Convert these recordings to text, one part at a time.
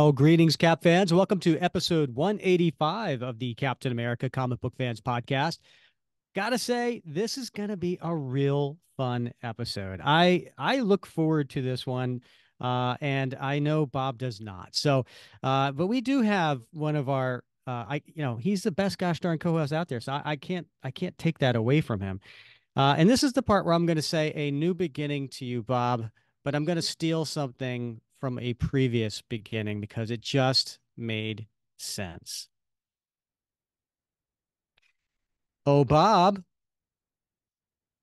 Well, greetings, Cap fans. Welcome to episode 185 of the Captain America Comic Book Fans podcast. Gotta say, this is gonna be a real fun episode. I look forward to this one, and I know Bob does not. But we do have one of our, he's the best gosh darn co-host out there, so I can't take that away from him. And this is the part where I'm going to say a new beginning to you, Bob, but I'm going to steal something from a previous beginning because it just made sense. Oh, Bob,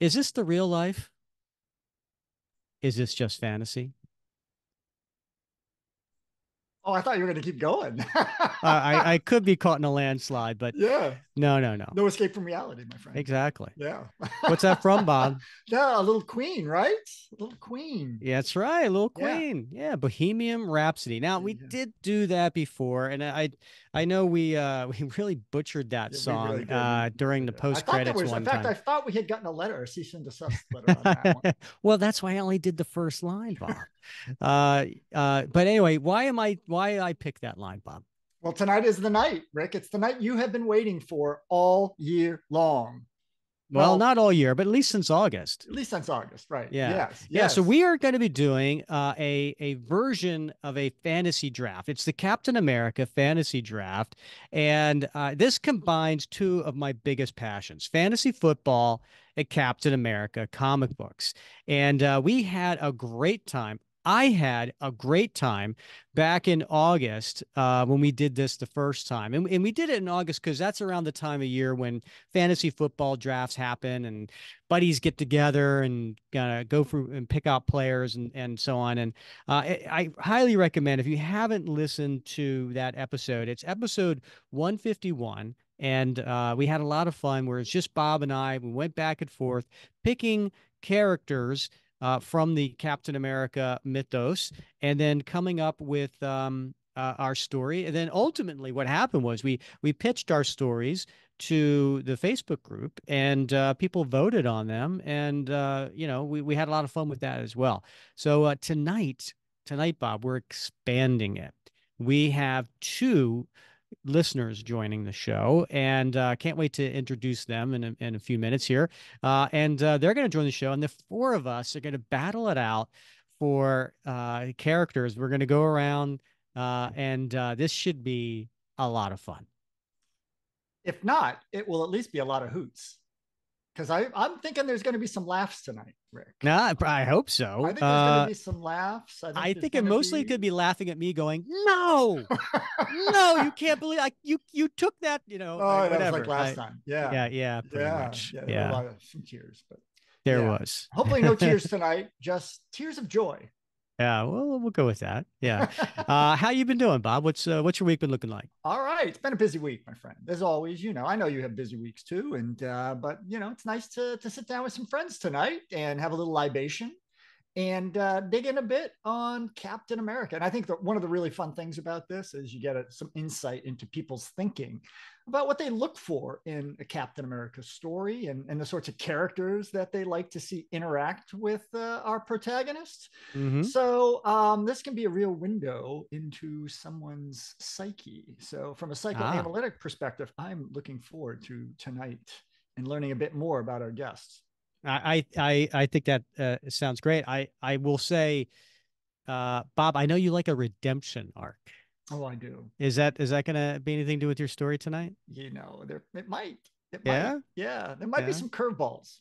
is this the real life? Is this just fantasy? Oh, I thought you were going to keep going. I could be caught in a landslide, but Yeah. no, no, no. No escape from reality, my friend. Exactly. Yeah. What's that from, Bob? Yeah, a little queen, right? A little queen. Yeah, that's right, Little Yeah. Queen. Yeah, Bohemian Rhapsody. Now we Yeah. did do that before, and I know we we really butchered that Yeah, we really song did. during the I post thought there credits was, in one fact, I time. thought we had gotten a letter, a cease and desist letter on that one. Well, that's why I only did the first line, Bob. But anyway, why I picked that line, Bob? Well, tonight is the night, Rick. It's the night you have been waiting for all year long. Well, Well, not all year, but at least since August. at least since August, right? Yeah. Yes, Yeah. So yes. we are going to be doing a version of a fantasy draft. It's the Captain America fantasy draft. And this combines two of my biggest passions, fantasy football and Captain America comic books. And we had a great time. I had a great time back in August when we did this the first time. And we did it in August because that's around the time of year when fantasy football drafts happen and buddies get together and go through and pick out players and so on. And I highly recommend if you haven't listened to that episode, it's episode 151. And we had a lot of fun where it's just Bob and I. We went back and forth picking characters from the Captain America mythos and then coming up with our story. And then ultimately, what happened was we pitched our stories to the Facebook group, and people voted on them, and we had a lot of fun with that as well. So tonight, Bob, we're expanding it. We have two listeners joining the show, and can't wait to introduce them in a few minutes here. And they're going to join the show, and the four of us are going to battle it out for characters. We're going to go around, and this should be a lot of fun. If not, it will at least be a lot of hoots. Because I'm thinking there's going to be some laughs tonight, Rick. No, I hope I so. think there's going to be some laughs. I think I there's think it going to mostly be. could be laughing at me going, no, no, you can't believe you took that, Oh, that was like whatever. last time. Yeah. Yeah, pretty Yeah. much. Yeah. There were a Yeah, lot of some tears, but there yeah. was. Hopefully, no tears tonight, just tears of joy. Yeah, well, we'll go with that. Yeah. How you been doing, Bob? What's your week been looking like? All right. It's been a busy week, my friend. As always, I know you have busy weeks too. And, but, it's nice to sit down with some friends tonight and have a little libation and dig in a bit on Captain America. And I think that one of the really fun things about this is you get some insight into people's thinking about what they look for in a Captain America story and the sorts of characters that they like to see interact with our protagonist. Hmm. So this can be a real window into someone's psyche. So from a Ah, psychoanalytic perspective, I'm looking forward to tonight and learning a bit more about our guests. I think that sounds great. I will say, Bob, I know you like a redemption arc. Oh, I do. Is that gonna be anything to do with your story tonight? There it might, Yeah, yeah, there might be yeah. some curveballs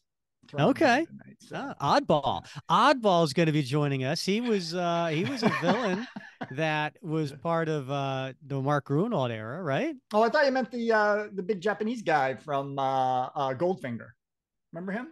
thrown in there Okay. tonight. So Oddball. yeah. Oddball is going to be joining us. He was a villain that was part of the Mark Gruenwald era, right? Oh, I thought you meant the big Japanese guy from Goldfinger. Remember him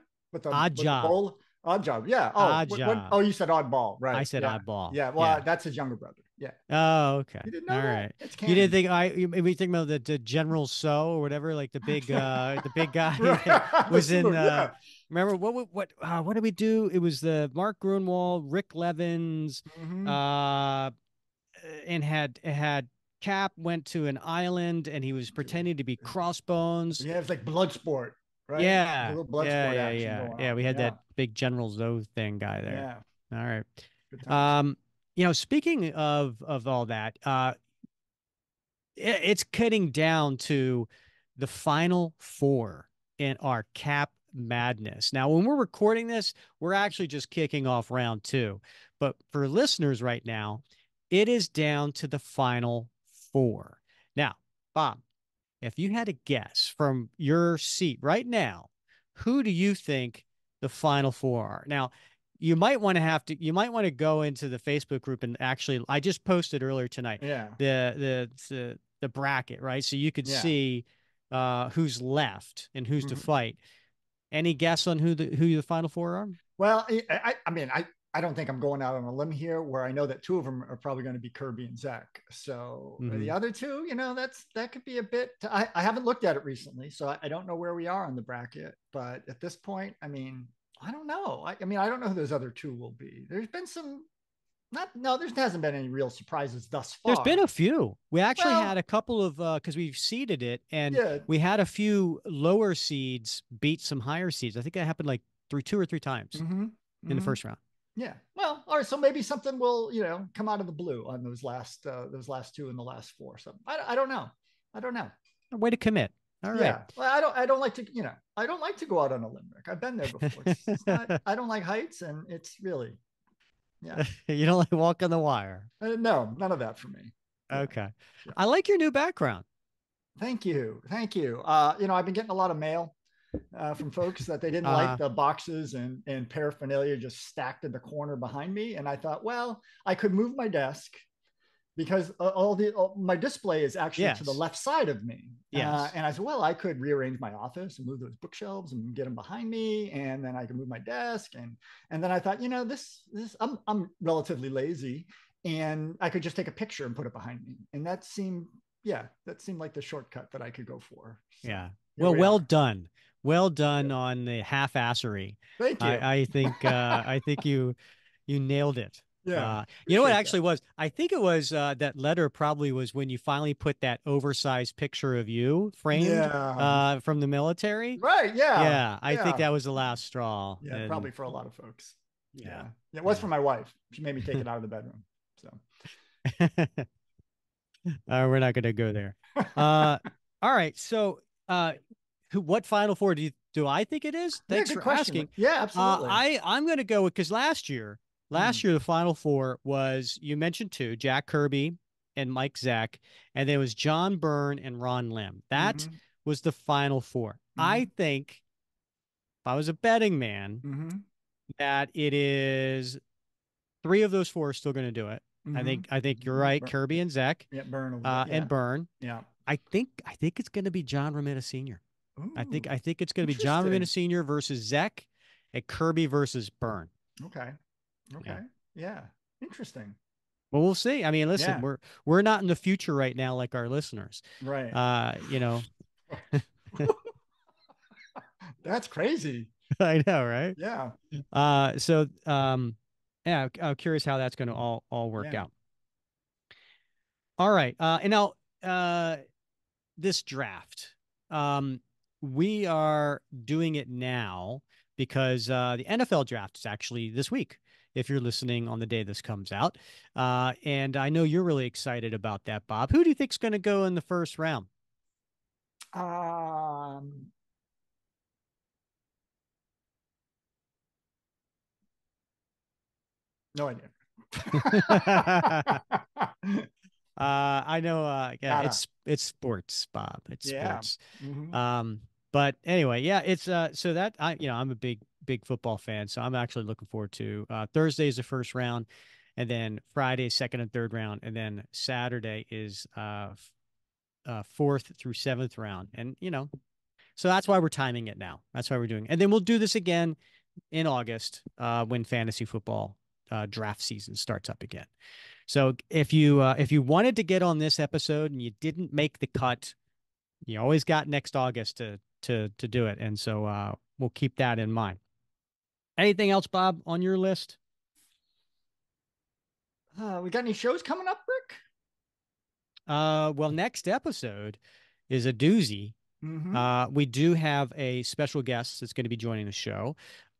Odd with the job. bowl? Odd job. Yeah. Oh, Odd when? Oh, job. you said oddball, I right? said Yeah. oddball. Yeah. Well, Yeah. that's his younger brother. Yeah. Oh, okay. You didn't All know that? right. It's You didn't canon. think you maybe think about the General So or whatever, like the big guy that The was in Sulu. Yeah. remember what did we do? It was the Mark Gruenwald, Rick Levins, Mm-hmm. uh and had Cap went to an island and he was pretending to be Crossbones. Yeah. It's like blood sport, right? There's a Yeah, little blood yeah, sport yeah, action yeah, going yeah. on. We had Yeah. that big General Zoe thing guy there. Yeah. All right. Good times. Um, speaking of all that, it's cutting down to the final four in our cap madness. Now, when we're recording this, we're actually just kicking off round two. But for listeners right now, it is down to the final four. Now, Bob, if you had to guess from your seat right now, who do you think the final four are? Now, you might want to go into the Facebook group and actually I just posted earlier tonight Yeah. the bracket, right? So you could Yeah. see who's left and who's to Mhm. fight. Any guess on who the final four are? Well, I mean, I don't think I'm going out on a limb here where I know that two of them are probably going to be Kirby and Zach. So the Hmm. other two, that could be a bit. I haven't looked at it recently, so I don't know where we are on the bracket. But at this point, I mean, I don't know. I mean, I don't know who those other two will be. There's been some, not, no, there hasn't been any real surprises thus There's been far. a few. We actually had Well, a couple of because we've seeded it, and yeah. we had a few lower seeds beat some higher seeds. I think that happened like two or three times Mm-hmm. in the Mm-hmm. first round. Yeah. Well, all right. So maybe something will, come out of the blue on those last two and the last four. So I don't know. I don't know. Way to commit. All right. Yeah. Well, I don't like to, I don't like to go out on a limb, Rick. I've been there before. It's not, I don't like heights, and it's really, yeah. You don't like walk on the wire. No, none of that for me. Yeah. Okay. Yeah. I like your new background. Thank you. Thank you. I've been getting a lot of mail from folks that they didn't like Uh, the boxes and paraphernalia just stacked in the corner behind me. And I thought, well, I could move my desk because my display is actually to the yes. left side of me. Yes. And I said, well, I could rearrange my office and move those bookshelves and get them behind me, and then I can move my desk. And then I thought, this I'm relatively lazy, and I could just take a picture and put it behind me, and that seemed like the shortcut that I could go for. So Yeah. here Well, we are. well Yeah. done on the half-assery. Thank you. I think you nailed it. Yeah, You know what appreciate actually that. was? I think it was that letter probably was when you finally put that oversized picture of you framed Yeah. from the military. Right. Yeah. Yeah, I think Yeah. that was the last straw. Yeah. And Probably for a lot of folks. yeah, Yeah. Yeah. It was for yeah. my wife. She made me take it out of the bedroom. So, We're not going to go there. Uh, all right. So, what Final Four do I think it is? yeah, Thanks good for question, asking. Rick. Yeah, absolutely. I'm going to go with because Mm, last year the Final Four was you mentioned two, Jack Kirby and Mike Zach, and there was John Byrne and Ron Lim. That mm-hmm, was the Final Four. mm-hmm, I think if I was a betting man, mm-hmm, that it is three of those four are still going to do it. mm-hmm. I think you're right, Kirby and Zach, Yeah, Burn will do it. and Yeah. Byrne. Yeah. I think it's going to be John Romita Sr. Ooh, I think it's going to be John Romita interesting. Sr. versus Zach and Kirby versus Byrne. Okay. Yeah. Okay. Yeah. Interesting. Well, we'll see. I mean, listen, Yeah. we're not in the future right now like our listeners. Right. You know, That's crazy. I know, right? Yeah. So yeah, I'm curious how that's going to all work Yeah. out. All right. And now this draft. Um, we are doing it now because the NFL draft is actually this week. If you're listening on the day this comes out, and I know you're really excited about that, Bob. Who do you think's going to go in the first round? Um, no idea. I know. Yeah, Nada. it's sports, Bob. It's Yeah. sports. Mm-hmm. But anyway, yeah, it's so that I'm a big football fan, so I'm actually looking forward to Thursday is the first round, and then Friday second and third round, and then Saturday is fourth through seventh round, and so that's why we're timing it now. That's why we're doing, and then we'll do this again in August when fantasy football draft season starts up again. So if you wanted to get on this episode and you didn't make the cut, you always got next August to do it, and so we'll keep that in mind. Anything else, Bob, on your list? We got any shows coming up, Rick? Well, next episode is a doozy. Mm-hmm. We do have a special guest that's going to be joining the show,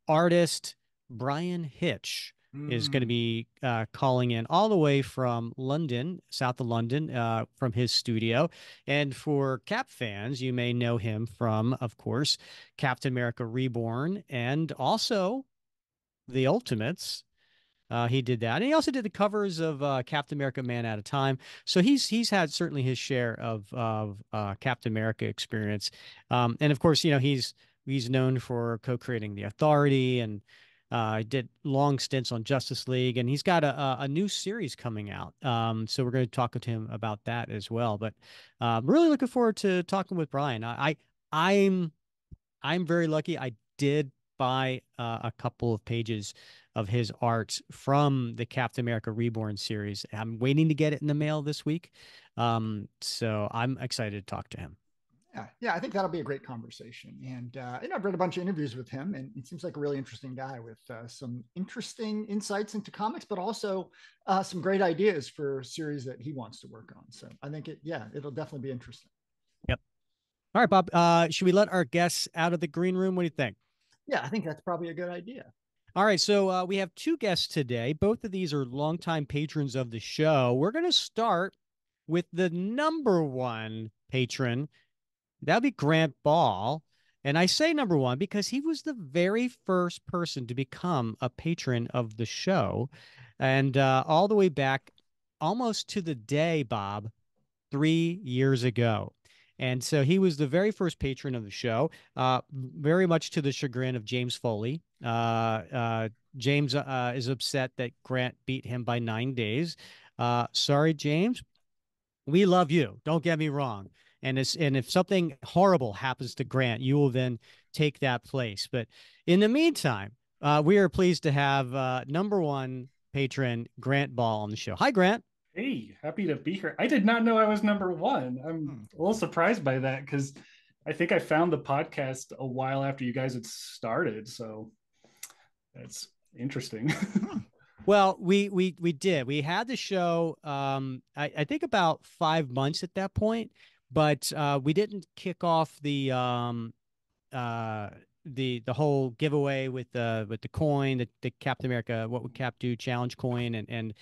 artist Brian Hitch is going to Mm. be calling in all the way from London, south of London, from his studio. And for Cap fans, you may know him from, of course, Captain America Reborn and also the Ultimates. He did that, and he also did the covers of Captain America: Man at a Time. So he's had certainly his share of Captain America experience, and of course, he's known for co-creating the Authority, and did long stints on Justice League, and he's got a new series coming out. So we're going to talk to him about that as well. But really looking forward to talking with Brian. I'm I'm very lucky. I did buy a couple of pages of his art from the Captain America Reborn series. I'm waiting to get it in the mail this week. So I'm excited to talk to him. Yeah, I think that'll be a great conversation. And I've read a bunch of interviews with him, and he seems like a really interesting guy with some interesting insights into comics, but also some great ideas for series that he wants to work on. So I think it'll definitely be interesting. Yep. All right, Bob. Should we let our guests out of the green room? What do you think? Yeah, I think that's probably a good idea. All right, so we have two guests today. Both of these are longtime patrons of the show. We're going to start with the number one patron. That'd be Grant Ball. And I say number one because he was the very first person to become a patron of the show. And all the way back almost to the day, Bob, 3 years ago. And so he was the very first patron of the show, very much to the chagrin of James Foley. James is upset that Grant beat him by 9 days. Sorry, James, we love you. Don't get me wrong. And if something horrible happens to Grant, you will then take that place. But in the meantime, we are pleased to have number one patron Grant Ball on the show. Hi, Grant. Hey, happy to be here. I did not know I was number one. I'm Hmm. a little surprised by that because I think I found the podcast a while after you guys had started. So that's interesting. Hmm. Well, we did. We had the show. I think about 5 months at that point, but we didn't kick off uh the whole giveaway with the coin, the Captain America What Would Cap Do challenge coin, and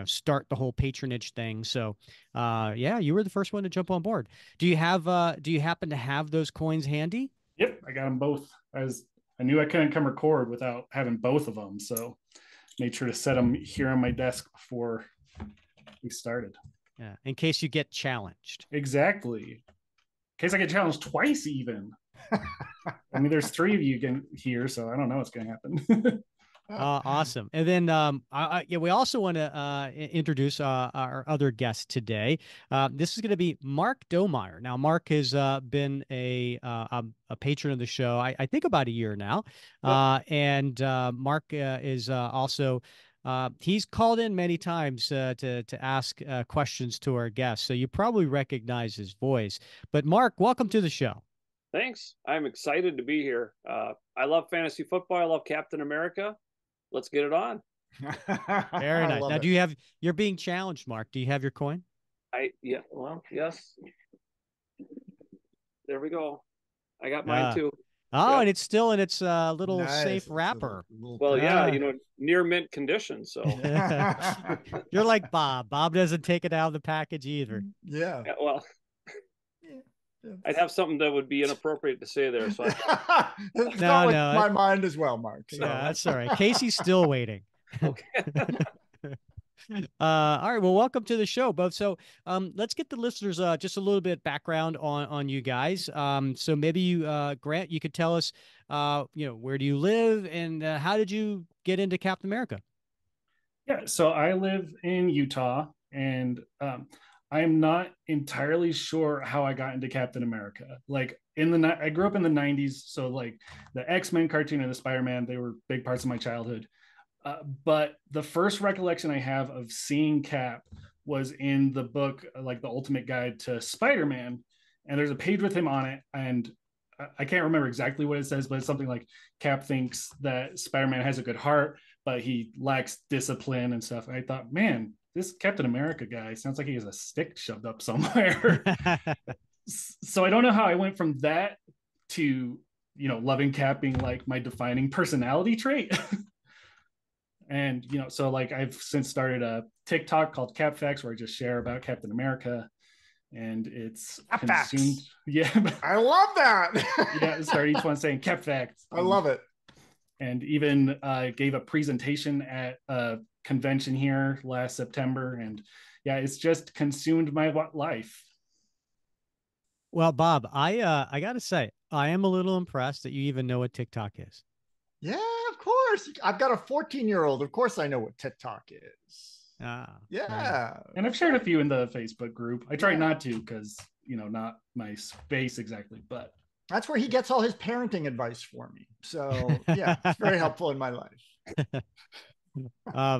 start the whole patronage thing. So yeah, you were the first one to jump on board. Do you happen to have those coins handy? Yep, I got them both. I knew I couldn't come record without having both of them, so made sure to set them here on my desk before we started. Yeah, in case you get challenged. Exactly. In case I get challenged twice, even. I mean, there's three of you here, so I don't know what's going to happen. Awesome. And then, yeah, we also want to introduce our other guest today. This is going to be Mark Domeyer. Now, Mark has been a patron of the show, I think about a year now. Yep. And Mark is also he's called in many times to ask questions to our guests. So you probably recognize his voice. But Mark, welcome to the show. Thanks. I'm excited to be here. I love fantasy football. I love Captain America. Let's get it on. Very I nice. love Now, it. you're being challenged, Mark. Do you have your coin? Yeah, well, yes. There we go. I got mine Uh, too. oh, Yep. and it's still in its little Nice. safe It's a wrapper. Well, yeah, Ah. near mint condition. So, You're like Bob. Bob doesn't take it out of the package either. Yeah. yeah, well, Yeah. I'd have something that would be inappropriate to say there. So, It's No, not like no, my mind as well, Mark. So. Yeah, that's all right. Casey's still waiting. okay. All right. Well, welcome to the show, both. So, let's get the listeners just a little bit background on you guys. So maybe Grant, you could tell us, where do you live and how did you get into Captain America? Yeah, so I live in Utah, and I'm not entirely sure how I got into Captain America. Like I grew up in the '90s, so like the X-Men cartoon and the Spider-Man, they were big parts of my childhood. But the first recollection I have of seeing Cap was in the book, like the Ultimate Guide to Spider-Man, and there's a page with him on it, and I can't remember exactly what it says, but it's something like Cap thinks that Spider-Man has a good heart, but he lacks discipline and stuff. And I thought, man, this Captain America guy sounds like he has a stick shoved up somewhere. So I don't know how I went from that to loving Cap being like my defining personality trait. And so like I've since started a TikTok called Cap Facts where I just share about Captain America, and it's Cap consumed. Facts. Yeah, I love that. yeah. Start each one saying Cap Facts. I love it. And even gave a presentation at a convention here last September, and yeah, it's just consumed my life. Well, Bob, I gotta say, I am a little impressed that you even know what TikTok is. Yeah, of course. I've got a 14-year-old. Of course I know what TikTok is. Ah, right. Yeah. And I've shared a few in the Facebook group. I try Yeah. not to because, not my space exactly, but That's where he gets all his parenting advice for me. So, yeah, it's very helpful in my life.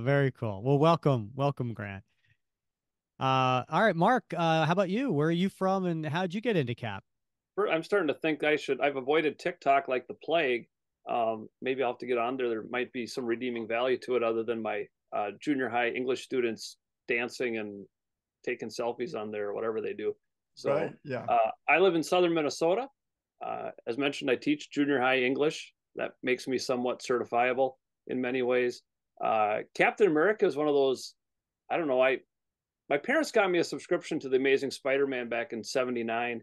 Very cool. Well, welcome, Grant. All right, Mark, how about you? Where are you from and how'd you get into Cap? I'm starting to think I've avoided TikTok like the plague. Maybe I'll have to get on there. There might be some redeeming value to it other than my junior high English students dancing and taking selfies on there or whatever they do. So Right. Yeah. I live in southern Minnesota. As mentioned, I teach junior high English. That makes me somewhat certifiable in many ways. Captain America is one of those. I don't know. My parents got me a subscription to the Amazing Spider-Man back in '79,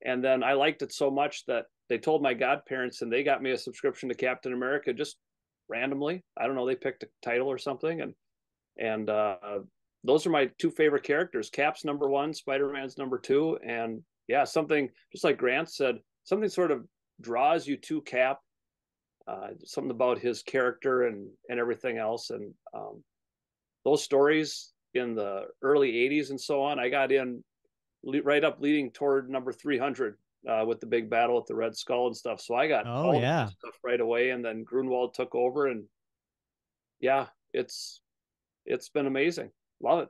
and then I liked it so much that they told my godparents, and they got me a subscription to Captain America just randomly. I don't know. They picked a title or something, and those are my two favorite characters. Cap's number one, Spider-Man's number two, and yeah, something just like Grant said, something sort of draws you to Cap. Something about his character and everything else, and those stories in the early '80s and so on. I got in right up leading toward number 300 with the big battle with the Red Skull and stuff. So I got Oh all the yeah. good stuff right away, and then Grunwald took over, and yeah, it's been amazing. Love it.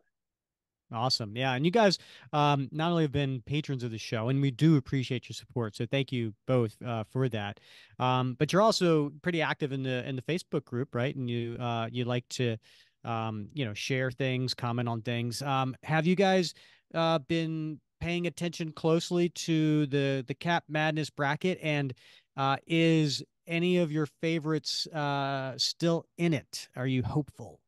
Awesome. Yeah. And you guys not only have been patrons of the show, and we do appreciate your support. So thank you both for that. But you're also pretty active in the Facebook group, right? And you like to share things, comment on things. Have you guys been paying attention closely to the Cap Madness bracket? And is any of your favorites still in it? Are you hopeful?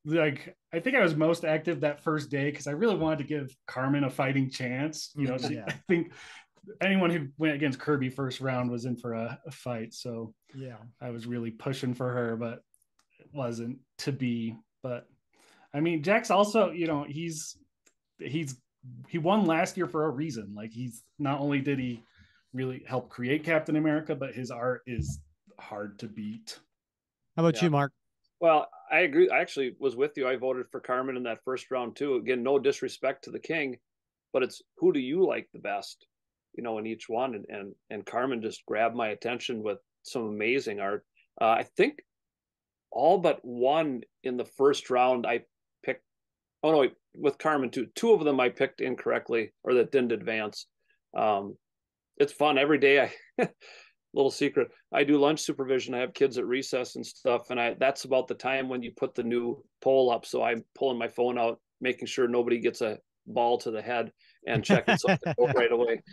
like I think I was most active that first day because I really wanted to give Carmen a fighting chance. Yeah. I think anyone who went against Kirby first round was in for a fight. So Yeah. I was really pushing for her, but it wasn't to be. But I mean, Jack's also, he's he won last year for a reason. Like he's not only did he really help create Captain America, but his art is hard to beat. How about Yeah. you, Mark? Well, I agree. I actually was with you. I voted for Carmen in that first round too. Again, no disrespect to the king, but it's who do you like the best, in each one. And Carmen just grabbed my attention with some amazing art. I think all but one in the first round I picked. Oh no, wait, with Carmen too. Two of them I picked incorrectly or that didn't advance. Um, it's fun every day. I little secret. I do lunch supervision. I have kids at recess and stuff, and that's about the time when you put the new poll up. So I'm pulling my phone out, making sure nobody gets a ball to the head, and checking so I can vote right away.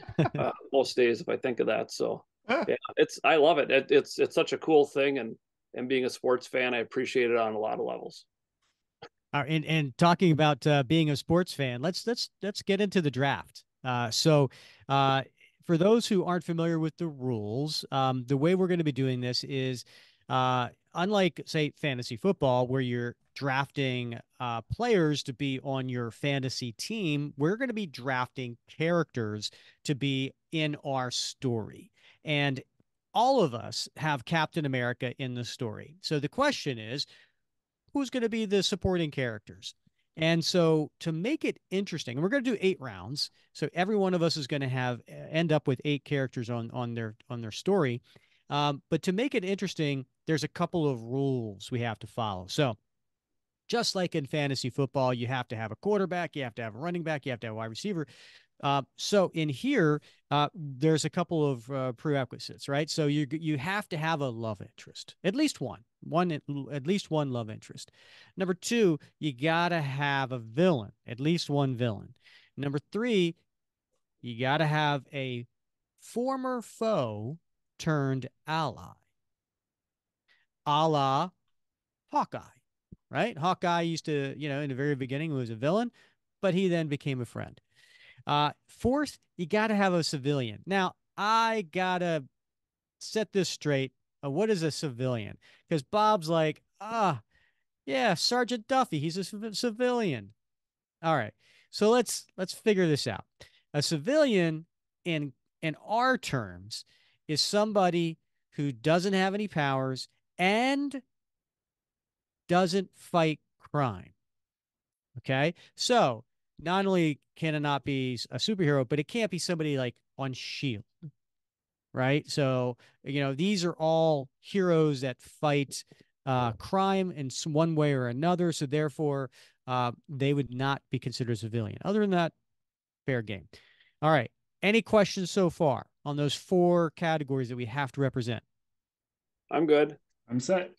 Most days, if I think of that. So yeah, I love it. It's such a cool thing, and being a sports fan, I appreciate it on a lot of levels. And talking about being a sports fan, let's get into the draft. So for those who aren't familiar with the rules, the way we're going to be doing this is unlike, say, fantasy football, where you're drafting players to be on your fantasy team, we're going to be drafting characters to be in our story. And all of us have Captain America in the story. So the question is, who's going to be the supporting characters? And so to make it interesting, and we're going to do 8 rounds. So every one of us is going to have end up with 8 characters on their story. But to make it interesting, there's a couple of rules we have to follow. So just like in fantasy football, you have to have a quarterback, you have to have a running back, you have to have a wide receiver. So in here, there's a couple of prerequisites, right? So you have to have a love interest, at least at least one love interest. Number two, you gotta have a villain, at least one villain. Number three, you gotta have a former foe turned ally, a la Hawkeye. right? Hawkeye used to, in the very beginning was a villain, but he then became a friend. Fourth, you got to have a civilian. Now, I got to set this straight. What is a civilian? Because Bob's like, yeah, Sergeant Duffy, he's a civilian. All right. So let's figure this out. A civilian in our terms is somebody who doesn't have any powers and doesn't fight crime. Okay? So, not only can it not be a superhero, but it can't be somebody like on Shield, right? So, these are all heroes that fight crime in one way or another. So, therefore, they would not be considered a civilian. Other than that, fair game. All right. Any questions so far on those 4 categories that we have to represent? I'm good. I'm set.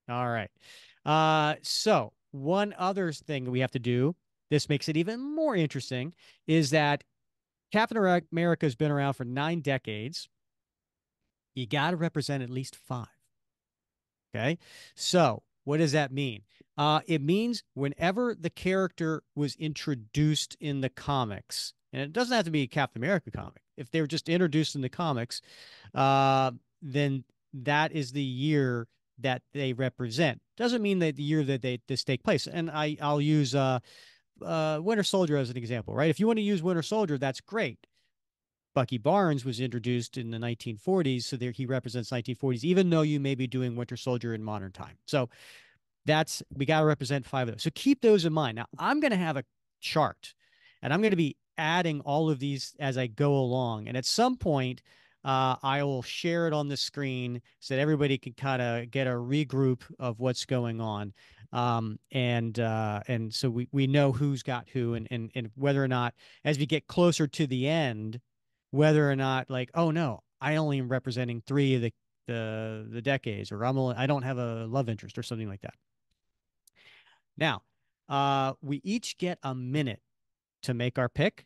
All right. So one other thing we have to do, this makes it even more interesting, is that Captain America has been around for 9 decades. You got to represent at least 5. Okay. So what does that mean? It means whenever the character was introduced in the comics, and it doesn't have to be a Captain America comic. If they were just introduced in the comics, then that is the year that they represent. Doesn't mean that the year that this take place. And I'll use Winter Soldier as an example, right? If you want to use Winter Soldier, that's great. Bucky Barnes was introduced in the 1940s, so there he represents 1940s, even though you may be doing Winter Soldier in modern time. So we got to represent 5 of those. So keep those in mind. Now I'm going to have a chart, and I'm going to be adding all of these as I go along. And at some point, I will share it on the screen so that everybody can kind of get a regroup of what's going on. And so we know who's got who, and whether or not, as we get closer to the end, whether or not like, oh no, I only am representing 3 of the decades, or I don't have a love interest or something like that. Now, we each get a minute to make our pick,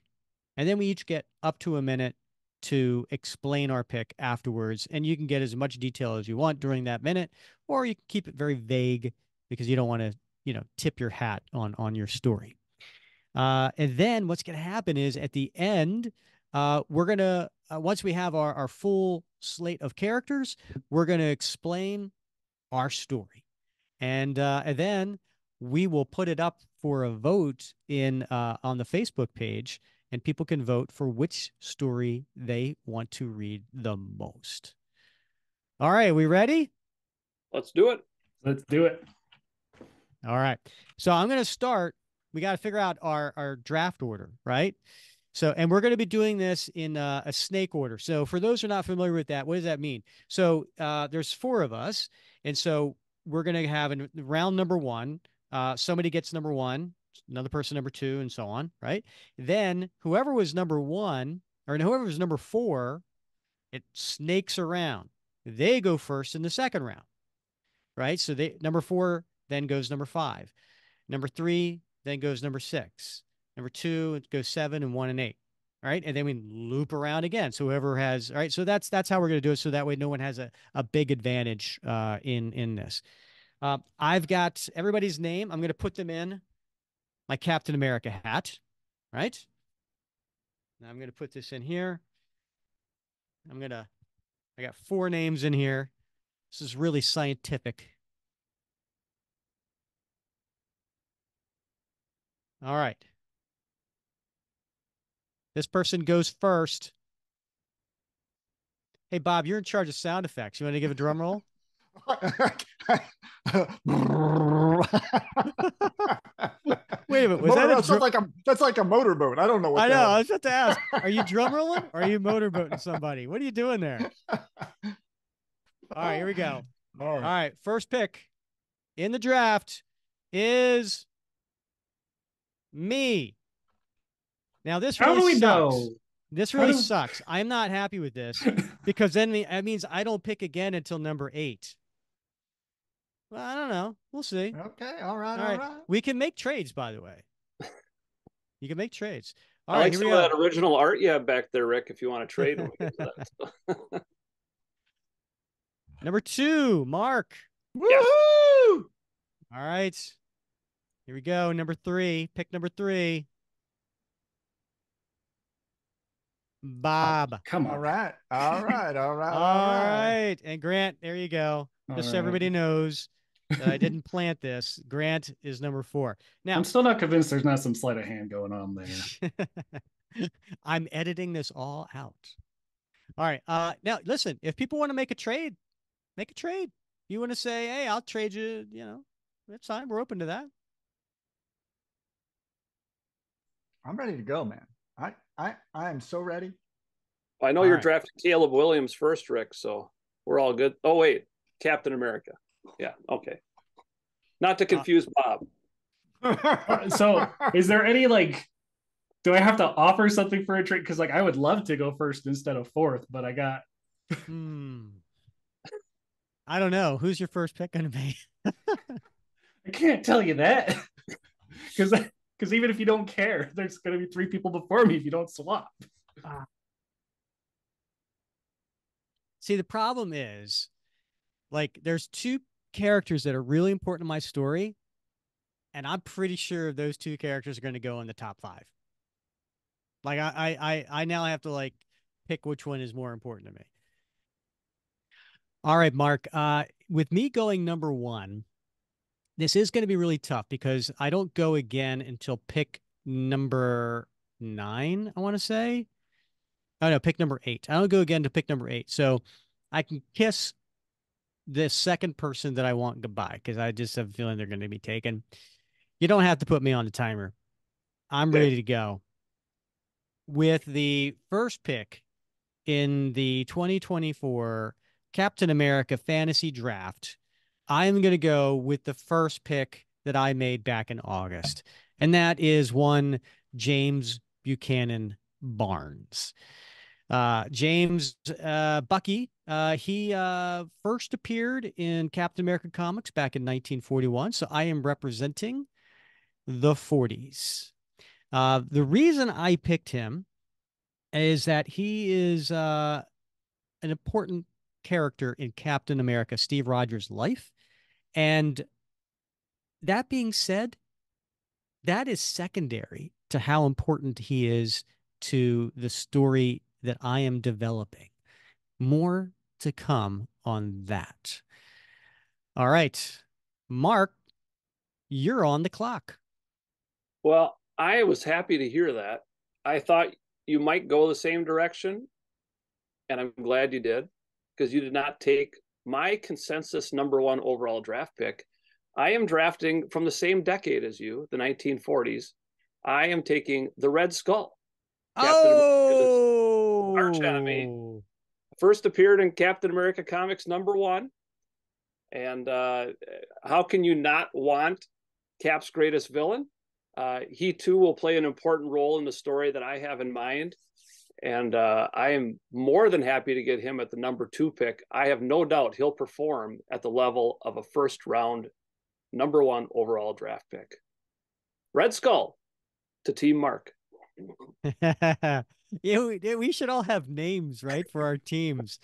and then we each get up to a minute to explain our pick afterwards. And you can get as much detail as you want during that minute, or you can keep it very vague because you don't want to, tip your hat on your story. And then what's going to happen is at the end, we're going to, once we have our full slate of characters, we're going to explain our story. And then we will put it up for a vote on the Facebook page, and people can vote for which story they want to read the most. All right, we ready? Let's do it. Let's do it. All right. So I'm going to start. We got to figure out our draft order, right? So, and we're going to be doing this in a snake order. So for those who are not familiar with that, what does that mean? So there's 4 of us. And so we're going to have in round number 1, somebody gets number 1, another person number 2, and so on, right? Then whoever was number 1 or whoever was number 4, it snakes around. They go first in the second round, right? So number 4 then goes number 5. Number 3 then goes number 6. Number 2, it goes 7 and 1 and 8. All right. And then we loop around again. So whoever has, all right. So that's how we're going to do it. So that way no one has a big advantage in this. I've got everybody's name. I'm going to put them in my Captain America hat. Right. Now I'm going to put this in here. I got 4 names in here. This is really scientific. All right. This person goes first. Hey, Bob, you're in charge of sound effects. You want to give a drum roll? Wait a minute. Was that's like a motorboat. I don't know what I know. I was about to ask. Are you drum rolling or are you motorboating somebody? What are you doing there? All right, here we go. All right. First pick in the draft is me. Now this really sucks. Know? This really sucks. I'm not happy with this because then that means I don't pick again until number 8. Well, I don't know. We'll see. Okay. All right. We can make trades, by the way. You can make trades. All I right, like some of that original art you have back there, Rick, if you want to trade when we get to that. Number 2, Mark. Woo-hoo! All All right. Here we go. Number 3. Pick number 3. Bob. Come All on. right. All right. All right. All All right. right. And Grant, there you go. All Just so right. everybody knows that I didn't plant this. Grant is number 4. Now, I'm still not convinced there's not some sleight of hand going on there. I'm editing this all out. All right. Now listen, if people want to make a trade, make a trade. You want to say, hey, I'll trade you, that's fine. We're open to that. I'm ready to go, man. I am so ready. I know All you're right. drafting Caleb Williams first, Rick, so we're all good. Oh, wait, Captain America. Yeah, okay. Not to confuse Bob. So is there any do I have to offer something for a trade? Because I would love to go first instead of fourth, but I got I don't know. Who's your first pick going to be? I can't tell you that. Because even if you don't care, there's going to be 3 people before me if you don't swap. See, the problem is, there's 2 characters that are really important in my story, and I'm pretty sure those 2 characters are going to go in the top 5. I now have to pick which one is more important to me. All right, Mark. With me going number 1, this is going to be really tough because I don't go again until pick number 9, I want to say. Oh, no, pick number 8. I don't go again to pick number 8. So I can kiss the second person that I want goodbye because I just have a feeling they're going to be taken. You don't have to put me on the timer. I'm ready to go. With the first pick in the 2024 Captain America Fantasy Draft, I'm going to go with the first pick that I made back in August, and that is one James Buchanan Barnes. James Bucky, he first appeared in Captain America comics back in 1941, so I am representing the 40s. The reason I picked him is that he is an important character in Captain America, Steve Rogers' life. And that being said, that is secondary to how important he is to the story that I am developing. More to come on that. All right, Mark, you're on the clock. Well, I was happy to hear that. I thought you might go the same direction, and I'm glad you did, because you did not take my consensus number 1 overall draft pick. I am drafting from the same decade as you, the 1940s. I am taking the Red Skull. Captain America's arch enemy. First appeared in Captain America comics number 1. And how can you not want Cap's greatest villain? He too will play an important role in the story that I have in mind. And I am more than happy to get him at the number 2 pick. I have no doubt he'll perform at the level of a first round number 1 overall draft pick. Red Skull to Team Mark. Yeah, we should all have names, right, for our teams.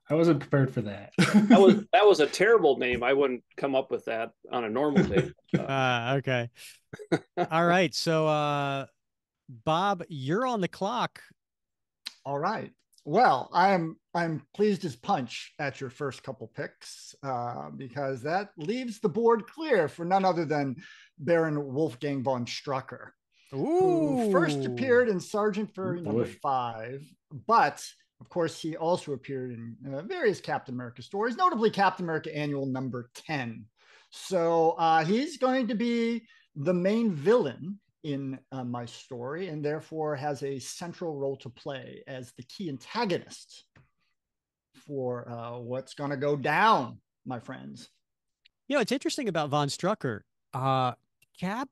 I wasn't prepared for that. that was a terrible name. I wouldn't come up with that on a normal day. Okay. All right. So, Bob, you're on the clock. All right. Well, I'm pleased as punch at your first couple picks because that leaves the board clear for none other than Baron Wolfgang von Strucker, who first appeared in Sergeant Fury number 5, but of course he also appeared in various Captain America stories, notably Captain America Annual number 10. So he's going to be the main villain in my story, and therefore has a central role to play as the key antagonist for what's going to go down, my friends. It's interesting about Von Strucker. Cap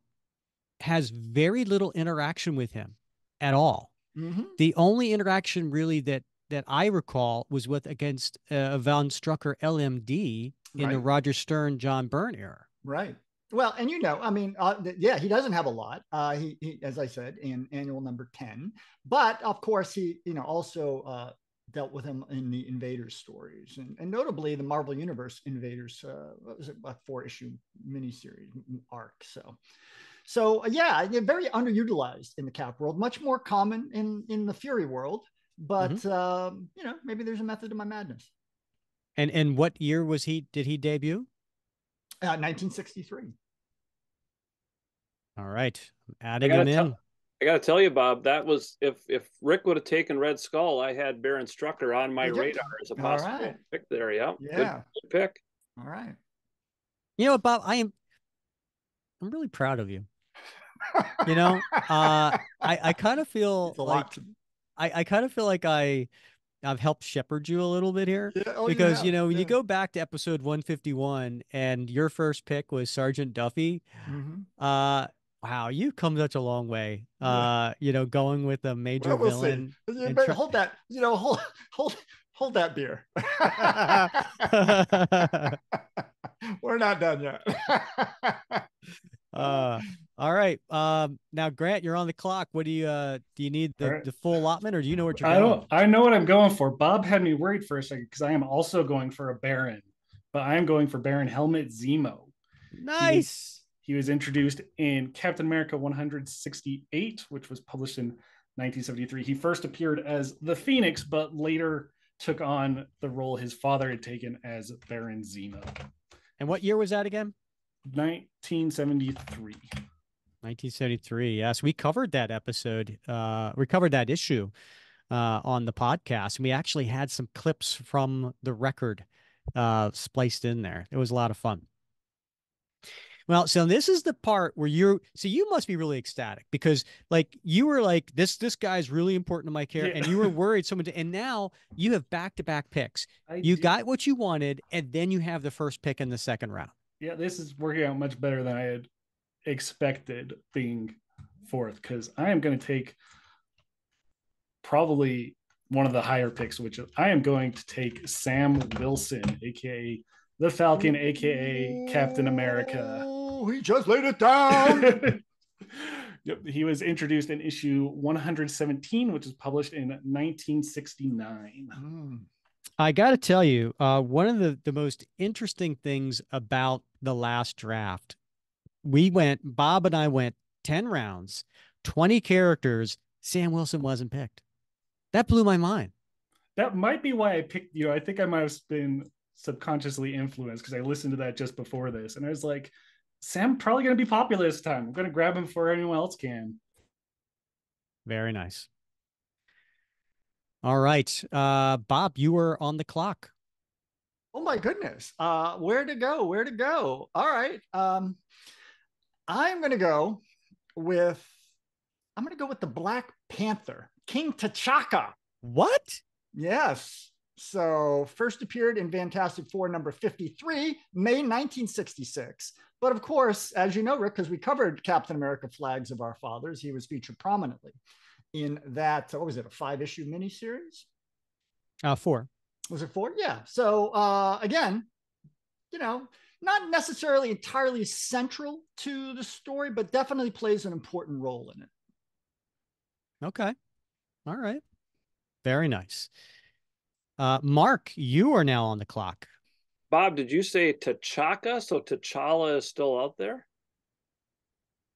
has very little interaction with him at all. Mm-hmm. The only interaction really that I recall was against Von Strucker LMD in the Roger Stern, John Byrne era. Right. Well, and I mean, he doesn't have a lot. He, as I said, in Annual number 10, but of course he, also dealt with him in the Invaders stories, and notably the Marvel Universe Invaders. What was it, a 4-issue miniseries arc? So yeah, they're very underutilized in the Cap world. Much more common in the Fury world, but maybe there's a method to my madness. And what year did he debut? 1963. All right, I'm adding him in. I got to tell you, Bob, that was if Rick would have taken Red Skull, I had Baron Strucker on my radar as a possible pick there. Yeah, good pick. All right. You know what, Bob? I'm really proud of you. I kind of feel like I've helped shepherd you a little bit here, because when you go back to episode 151 and your first pick was Sergeant Duffy, wow, you've come such a long way. Going with a major villain. But hold that, hold that beer. We're not done yet. All right. Now Grant, you're on the clock. What do you need the full allotment, or do you know what you're going? I know what I'm going for. Bob had me worried for a second because I am also going for a Baron, but I am going for Baron Helmut Zemo. Nice. He was introduced in Captain America 168, which was published in 1973. He first appeared as the Phoenix, but later took on the role his father had taken as Baron Zemo. And what year was that again? 1973. 1973. Yes, we covered that episode. We covered that issue on the podcast, and we actually had some clips from the record spliced in there. It was a lot of fun. Well, so this is the part where you must be really ecstatic, because you were like, this guy's really important to my care, and you were worried and now you have back-to-back picks. You got what you wanted, and then you have the first pick in the second round. Yeah, this is working out much better than I had expected being fourth, because I am going to take probably one of the higher picks, which I am going to take Sam Wilson, aka the Falcon, aka Captain America. Oh, he just laid it down. Yep, he was introduced in issue 117, which was published in 1969. I got to tell you, one of the most interesting things about the last draft, Bob and I went 10 rounds, 20 characters. Sam Wilson wasn't picked. That blew my mind. That might be why I picked you. I think I might have been subconsciously influenced because I listened to that just before this, and I was like, Sam probably going to be popular this time. I'm going to grab him before anyone else can. Very nice. All right, Bob, you are on the clock. Oh my goodness. Where to go? All right. I'm going to go with the Black Panther, King T'Chaka. What? Yes. So first appeared in Fantastic Four number 53, May 1966. But of course, as you know, Rick, because we covered Captain America Flags of Our Fathers, he was featured prominently in that, what was it, a 5-issue miniseries? 4. Was it 4? Yeah. So again, not necessarily entirely central to the story, but definitely plays an important role in it. Okay. All right. Very nice. Mark, you are now on the clock. Bob, did you say T'Chaka? So T'Challa is still out there?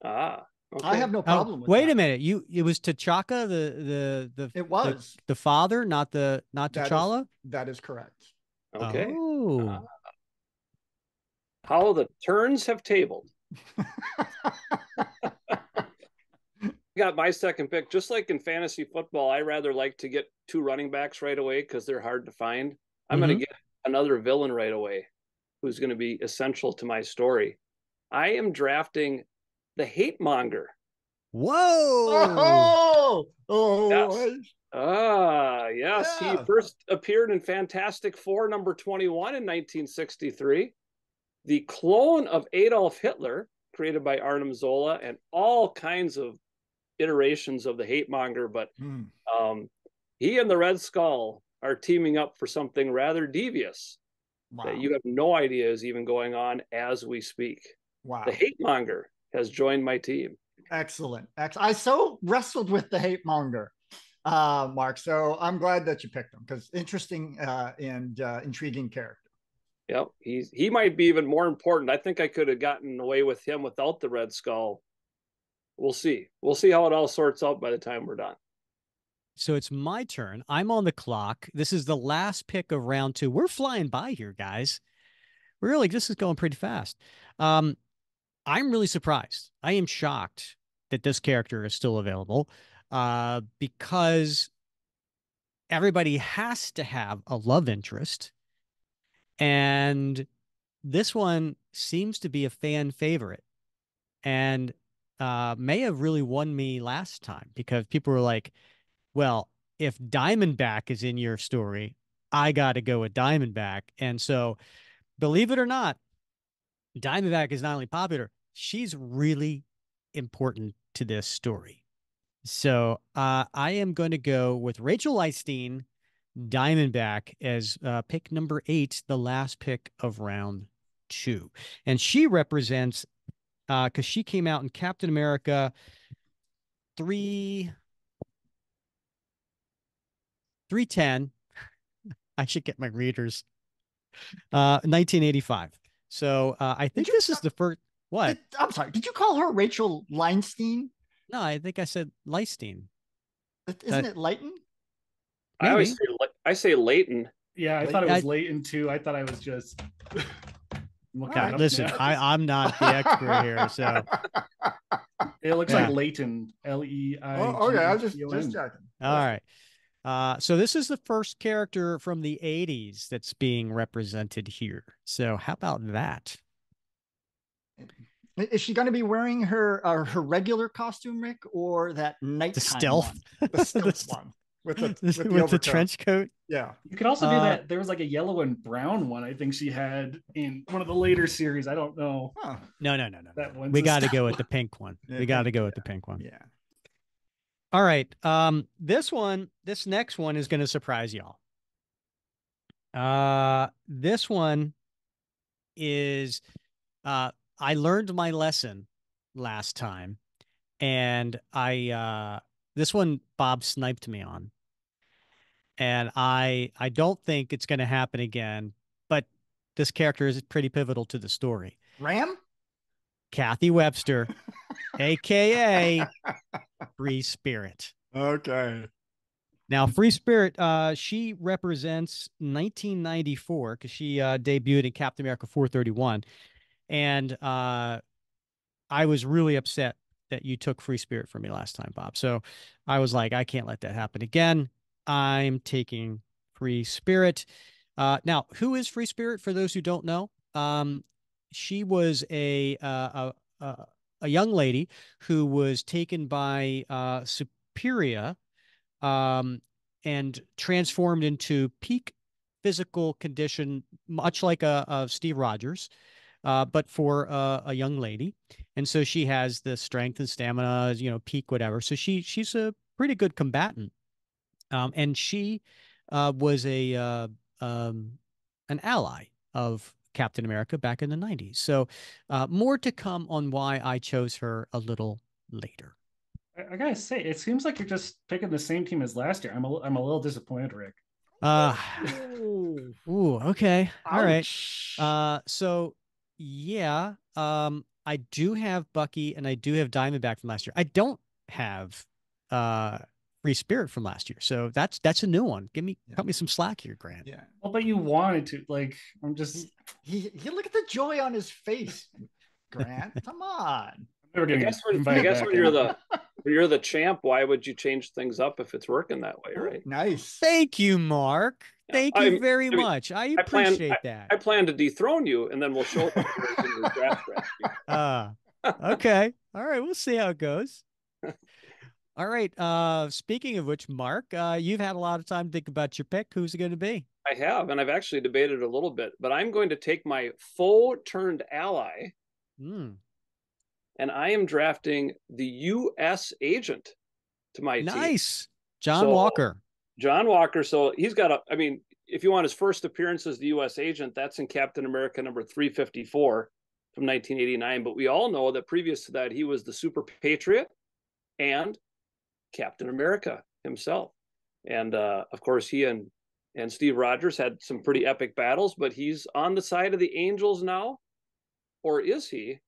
Okay. I have no problem with wait that. a minute. It was T'Chaka, the father, not T'Challa? That is correct. Okay. Oh. How the turns have tabled. Got my second pick. Just like in fantasy football, I rather like to get 2 running backs right away because they're hard to find. I'm going to get another villain right away who's going to be essential to my story. I am drafting the Hate Monger. Whoa! Yes. Yes. Yeah. He first appeared in Fantastic Four number 21 in 1963. The clone of Adolf Hitler, created by Arnim Zola, and all kinds of iterations of the Hate Monger, but he and the Red Skull are teaming up for something rather devious that you have no idea is even going on as we speak. Wow. The Hate Monger has joined my team. Excellent. I so wrestled with the Hate Monger. Mark. So I'm glad that you picked him because interesting and intriguing character. Yep, he might be even more important. I think I could have gotten away with him without the Red Skull. We'll see. We'll see how it all sorts out by the time we're done. So it's my turn. I'm on the clock. This is the last pick of round 2. We're flying by here, guys. Really, this is going pretty fast. I'm really surprised. I am shocked that this character is still available because everybody has to have a love interest. And this one seems to be a fan favorite and may have really won me last time because people were like, well, if Diamondback is in your story, I got to go with Diamondback. And so, believe it or not, Diamondback is not only popular, she's really important to this story. So I am going to go with Rachel Eistein, Diamondback, as pick number 8, the last pick of round 2. And she represents, because she came out in Captain America 310. I should get my readers. 1985. So I think this is the first. What? I'm sorry. Did you call her Rachel Leinstein? No, I think I said Leistein. Isn't it Leighton? Maybe. I say Leighton. Yeah, I thought it was Leighton too. I thought I was just right, listen, I'm not the expert here, so it looks like Leighton. Leighton. Oh, okay, I was just checking. All right. So this is the first character from the 80s that's being represented here. So how about that? Is she going to be wearing her regular costume, Rick, or that nighttime the stealth, one? The stealth one with the trench coat? Yeah. You could also do that. There was like a yellow and brown one. I think she had in one of the later series. I don't know. Huh. No. That one's we got to go with the pink one. Yeah, we got to go with the pink one. Yeah. All right. This next one is going to surprise y'all. This one is, I learned my lesson last time, and this one Bob sniped me on, and I don't think it's going to happen again. But this character is pretty pivotal to the story. Ram? Kathy Webster, aka Free Spirit. Okay. Now, Free Spirit, she represents 1994 because she debuted in Captain America 431. And I was really upset that you took Free Spirit from me last time, Bob. So I was like, I can't let that happen again. I'm taking Free Spirit. Now, who is Free Spirit for those who don't know? She was a young lady who was taken by Superior and transformed into peak physical condition, much like a Steve Rogers, but for a young lady. And so she has the strength and stamina, peak whatever. So she's a pretty good combatant. And she was an ally of Captain America back in the 90s. So more to come on why I chose her a little later. I gotta say, it seems like you're just picking the same team as last year. I'm a little disappointed, Rick. Ooh, okay. All right. So yeah, I do have Bucky and I do have Diamondback from last year. I don't have Free Spirit from last year. So that's a new one. Cut me some slack here, Grant. Yeah. Well, but you wanted to. Like, I'm just he look at the joy on his face, Grant. Come on. I guess when you're the champ, why would you change things up if it's working that way, right? Nice. Thank you, Mark. Thank you very much. I appreciate that. I plan to dethrone you, and then we'll show it in your draft strategy. Okay. All right. We'll see how it goes. All right. Speaking of which, Mark, you've had a lot of time to think about your pick. Who's it going to be? I have, and I've actually debated a little bit, but I'm going to take my foe turned ally. And I am drafting the U.S. agent to my team. Nice. John Walker. John Walker. So he's got if you want his first appearance as the U.S. agent, that's in Captain America number 354 from 1989. But we all know that previous to that, he was the Super Patriot and Captain America himself. And of course, he and Steve Rogers had some pretty epic battles, but he's on the side of the Angels now, or is he?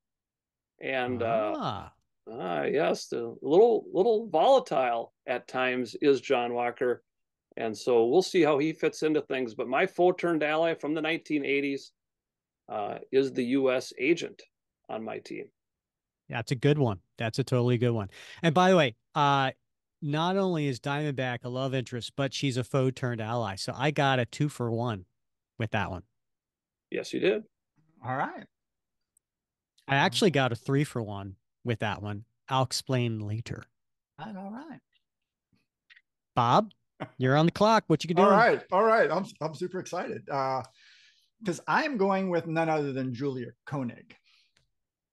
And yes, the little volatile at times is John Walker, and so we'll see how he fits into things. But my foe turned ally from the 1980s is the U.S. agent on my team. That's a good one. That's a totally good one. And by the way, not only is Diamondback a love interest, but she's a foe turned ally. So I got a 2-for-1 with that one. Yes, you did. All right. I actually got a 3-for-1 with that one. I'll explain later. All right. Bob, you're on the clock. What you doing? All right. I'm super excited because I'm going with none other than Julia Koenig,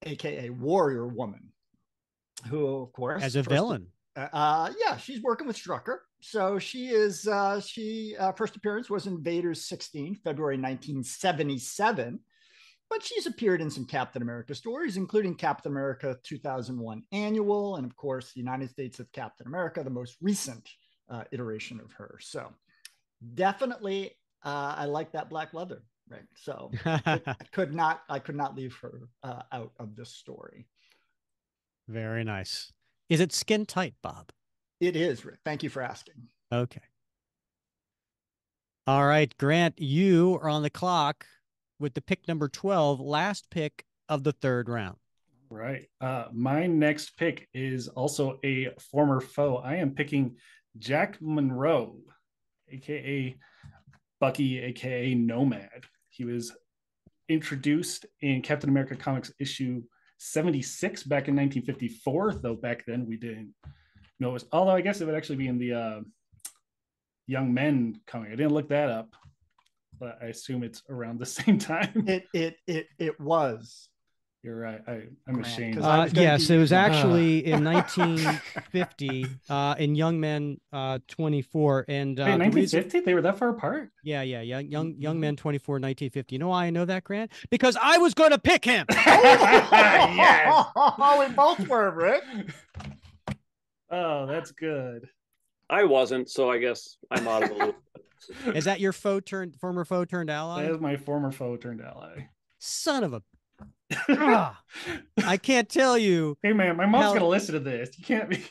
aka Warrior Woman, who, of course, as a villain. Yeah, she's working with Strucker. So she is. She first appearance was in Vader's 16, February 1977. But she's appeared in some Captain America stories, including Captain America 2001 Annual, and of course, the United States of Captain America, the most recent iteration of her. So definitely, I like that black leather, right? So I could not leave her out of this story. Very nice. Is it skin tight, Bob? It is, Rick. Thank you for asking. Okay. All right, Grant, you are on the clock with the pick number 12, last pick of the third round. Right. My next pick is also a former foe. I am picking Jack Monroe, aka Bucky, aka Nomad. He was introduced in Captain America Comics issue 76 back in 1954, though back then we didn't know it was, although I guess it would actually be in the Young Men comic. I didn't look that up, but I assume it's around the same time. It was. You're right. I'm ashamed. Yes, it was actually in 1950 in Young Men 24. And wait, 1950? They were that far apart? Yeah. Young Men 24, 1950. You know why I know that, Grant? Because I was going to pick him. Yes. Oh, we both were, Rick. Oh, that's good. I wasn't, so I guess I'm out of the loop. Is that your former foe turned ally? That is my former foe turned ally. Son of a... I can't tell you. Hey, man, my mom's going to listen to this. You can't be...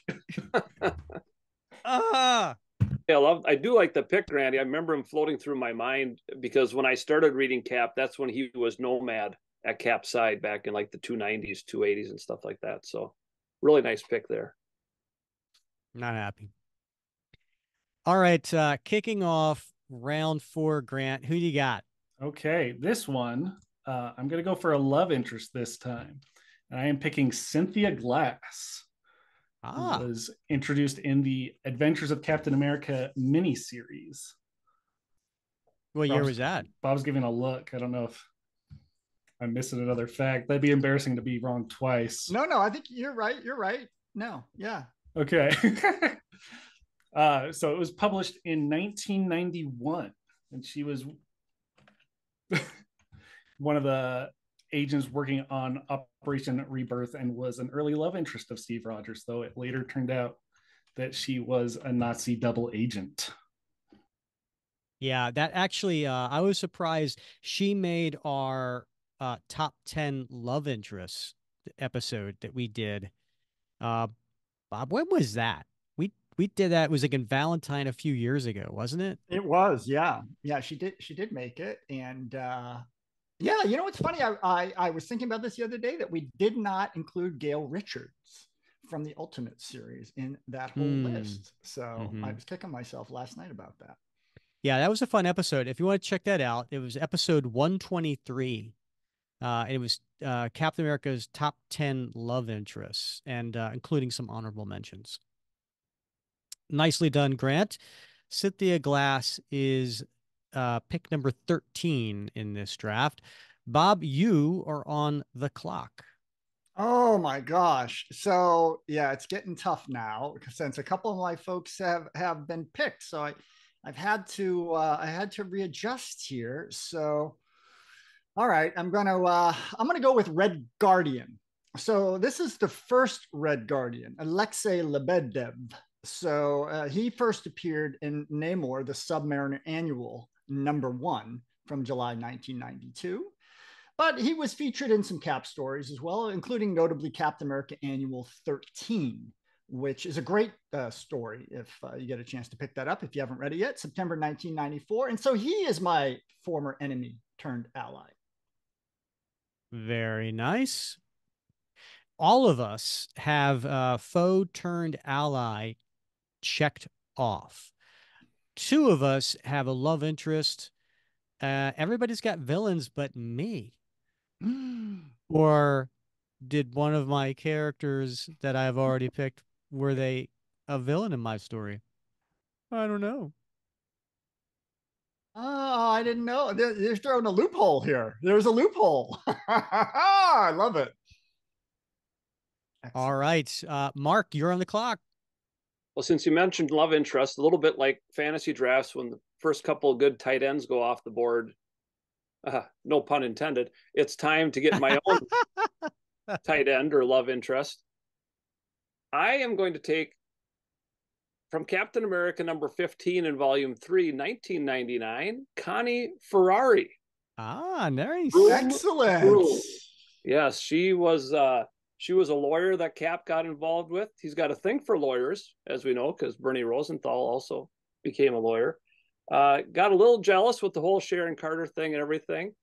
Yeah, I do like the pick, Randy. I remember him floating through my mind because when I started reading Cap, that's when he was Nomad at Cap's side back in like the 290s, 280s and stuff like that. So really nice pick there. Not happy. All right, kicking off round 4, Grant, who do you got? Okay, this one, I'm going to go for a love interest this time. And I am picking Cynthia Glass, who was introduced in the Adventures of Captain America miniseries. What year was that? Bob's giving a look. I don't know if I'm missing another fact. That'd be embarrassing to be wrong twice. No, I think you're right. You're right. No, yeah. Okay. So it was published in 1991, and she was one of the agents working on Operation Rebirth and was an early love interest of Steve Rogers, though it later turned out that she was a Nazi double agent. Yeah, that actually, I was surprised. She made our top 10 love interests episode that we did. Bob, when was that? We did that. It was like in Valentine a few years ago, wasn't it? It was, yeah. She did make it, and yeah. You know what's funny? I was thinking about this the other day that we did not include Gail Richards from the Ultimate series in that whole list. So I was kicking myself last night about that. Yeah, that was a fun episode. If you want to check that out, it was episode 123. It was Captain America's top 10 love interests, and including some honorable mentions. Nicely done, Grant. Cynthia Glass is pick number 13 in this draft. Bob, you are on the clock. Oh my gosh. So yeah, it's getting tough now since a couple of my folks have been picked. So I had to readjust here. So all right, I'm gonna go with Red Guardian. So this is the first Red Guardian, Alexei Lebedev. So he first appeared in Namor, the Submariner Annual #1 from July 1992. But he was featured in some Cap stories as well, including notably Captain America Annual 13, which is a great story if you get a chance to pick that up if you haven't read it yet, September 1994. And so he is my former enemy turned ally. Very nice. All of us have foe turned ally checked off. Two of us have a love interest. Everybody's got villains but me. Or did one of my characters that I've already picked, were they a villain in my story? I don't know. Oh, I didn't know. They're throwing a loophole here. There's a loophole. I love it. All Excellent. right. Mark, you're on the clock. Well, since you mentioned love interest, a little bit like fantasy drafts, when the first couple of good tight ends go off the board, no pun intended, it's time to get my own tight end or love interest. I am going to take from Captain America #15 in Volume 3, 1999, Connie Ferrari. Ah, nice. Excellent. Yes, she was a lawyer that Cap got involved with. He's got a thing for lawyers, as we know, because Bernie Rosenthal also became a lawyer. Got a little jealous with the whole Sharon Carter thing and everything.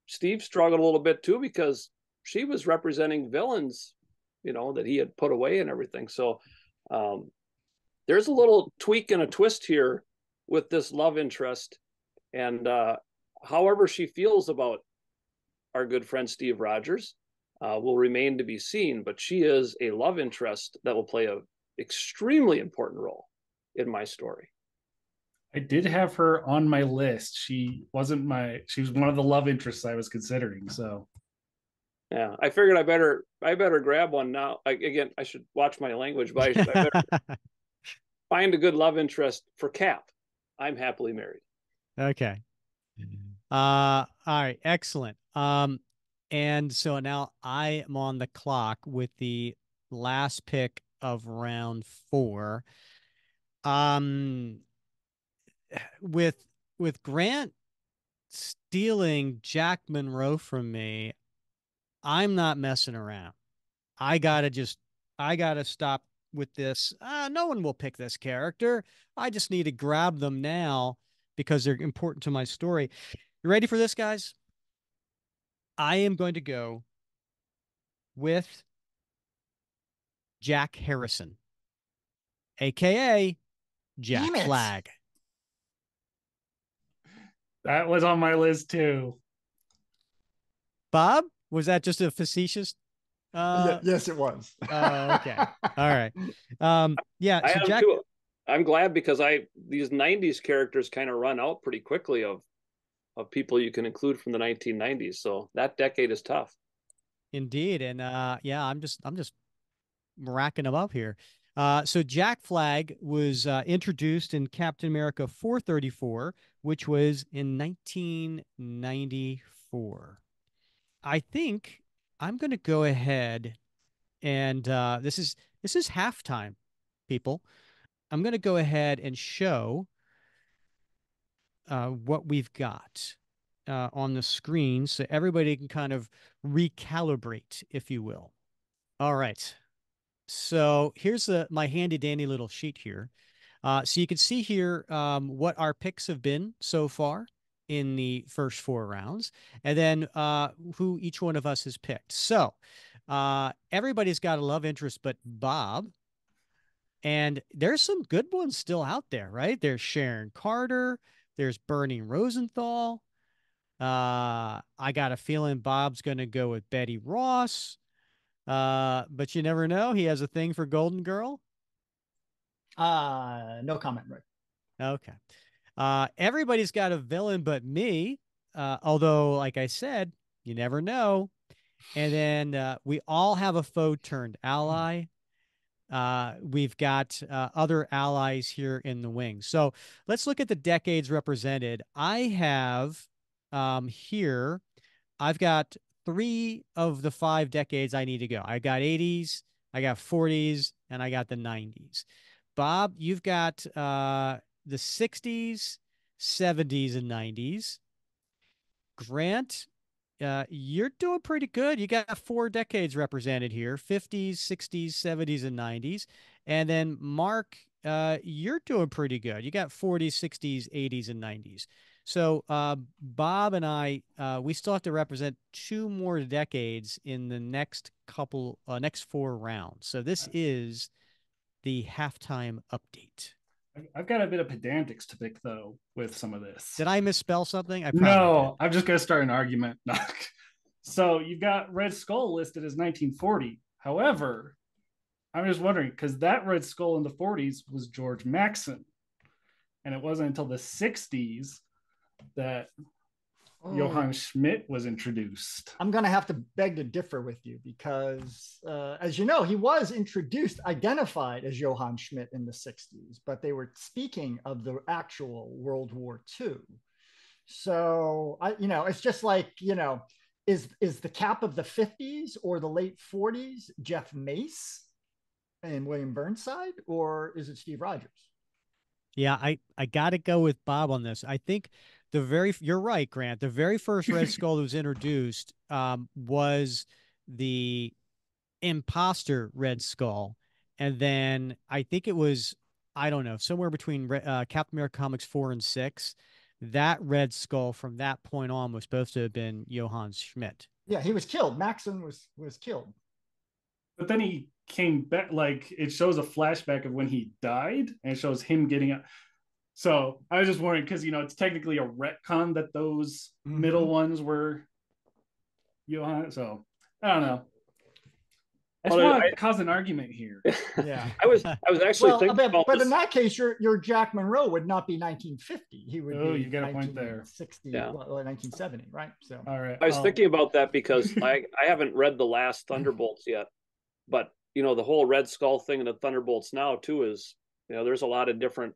Steve struggled a little bit too because she was representing villains, that he had put away and everything. So there's a little tweak and a twist here with this love interest. And however she feels about our good friend Steve Rogers will remain to be seen, but she is a love interest that will play an extremely important role in my story. I did have her on my list. She was one of the love interests I was considering. So Yeah, I figured I better grab one now. Again, I should watch my language, but I better find a good love interest for Cap. I'm happily married. Okay. All right, excellent. And so now I am on the clock with the last pick of round 4. Um, with Grant stealing Jack Monroe from me, I'm not messing around. I gotta just, I gotta stop with this. No one will pick this character. I just need to grab them now because they're important to my story. You ready for this, guys? I am going to go with Jack Harrison, aka Damn Jack it. Flag. that was on my list too. Bob, was that just a facetious? Yes, it was. Oh, okay. All right. Yeah. I So am Jack. too. I'm glad because these '90s characters kind of run out pretty quickly of people you can include from the 1990s. So that decade is tough. Indeed, and yeah, I'm just racking them up here. So Jack Flag was introduced in Captain America 434, which was in 1994. I think I'm going to go ahead and this is halftime, people. I'm going to go ahead and show what we've got on the screen so everybody can kind of recalibrate, if you will. All right. So here's my handy dandy little sheet here. So you can see here what our picks have been so far in the first 4 rounds, and then who each one of us has picked. So everybody's got a love interest but Bob. And there's some good ones still out there, right? There's Sharon Carter, there's Bernie Rosenthal. I got a feeling Bob's going to go with Betty Ross. But you never know. He has a thing for Golden Girl. No comment, Rick. Okay. Everybody's got a villain but me. Although, like I said, you never know. And then we all have a foe turned ally. We've got other allies here in the wings. So let's look at the decades represented. I have here, I've got 3 of the 5 decades I need to go. I got 80s, I got 40s, and I got the 90s. Bob, you've got the 60s, 70s, and 90s. Grant, you're doing pretty good. You got 4 decades represented here: 50s, 60s, 70s, and 90s. And then Mark, you're doing pretty good. You got 40s, 60s, 80s, and 90s. So Bob and I, we still have to represent 2 more decades in the next 4 rounds. So this is the halftime update. I've got a bit of pedantics to pick though with some of this. Did I misspell something? I probably No, did. I'm just gonna start an argument. So you've got Red Skull listed as 1940. However, I'm just wondering because that Red Skull in the 40s was George Maxson, and it wasn't until the 60s that Johann Schmidt was introduced. I'm going to have to beg to differ with you because, as you know, he was introduced, identified as Johann Schmidt in the 60s, but they were speaking of the actual World War II. So, it's just like, is the cap of the 50s or the late 40s Jeff Mace and William Burnside, or is it Steve Rogers? Yeah, I got to go with Bob on this. I think you're right, Grant. The very first Red Skull that was introduced was the imposter Red Skull. And then I think it was, I don't know, somewhere between Captain America Comics 4 and 6. That Red Skull from that point on was supposed to have been Johann Schmidt. Yeah, he was killed. Maxson was killed. But then he came back, like it shows a flashback of when he died, and it shows him getting up. So I was just wondering because it's technically a retcon that those middle ones were Johann. So I don't know. I just want to cause an argument here. Yeah, I was actually thinking about but in that case, your Jack Monroe would not be 1950. He would be. You got a point there. 60, yeah. 1970, right? So all right. I was thinking about that because I haven't read the last Thunderbolts yet, but the whole Red Skull thing in the Thunderbolts now too is there's a lot of different.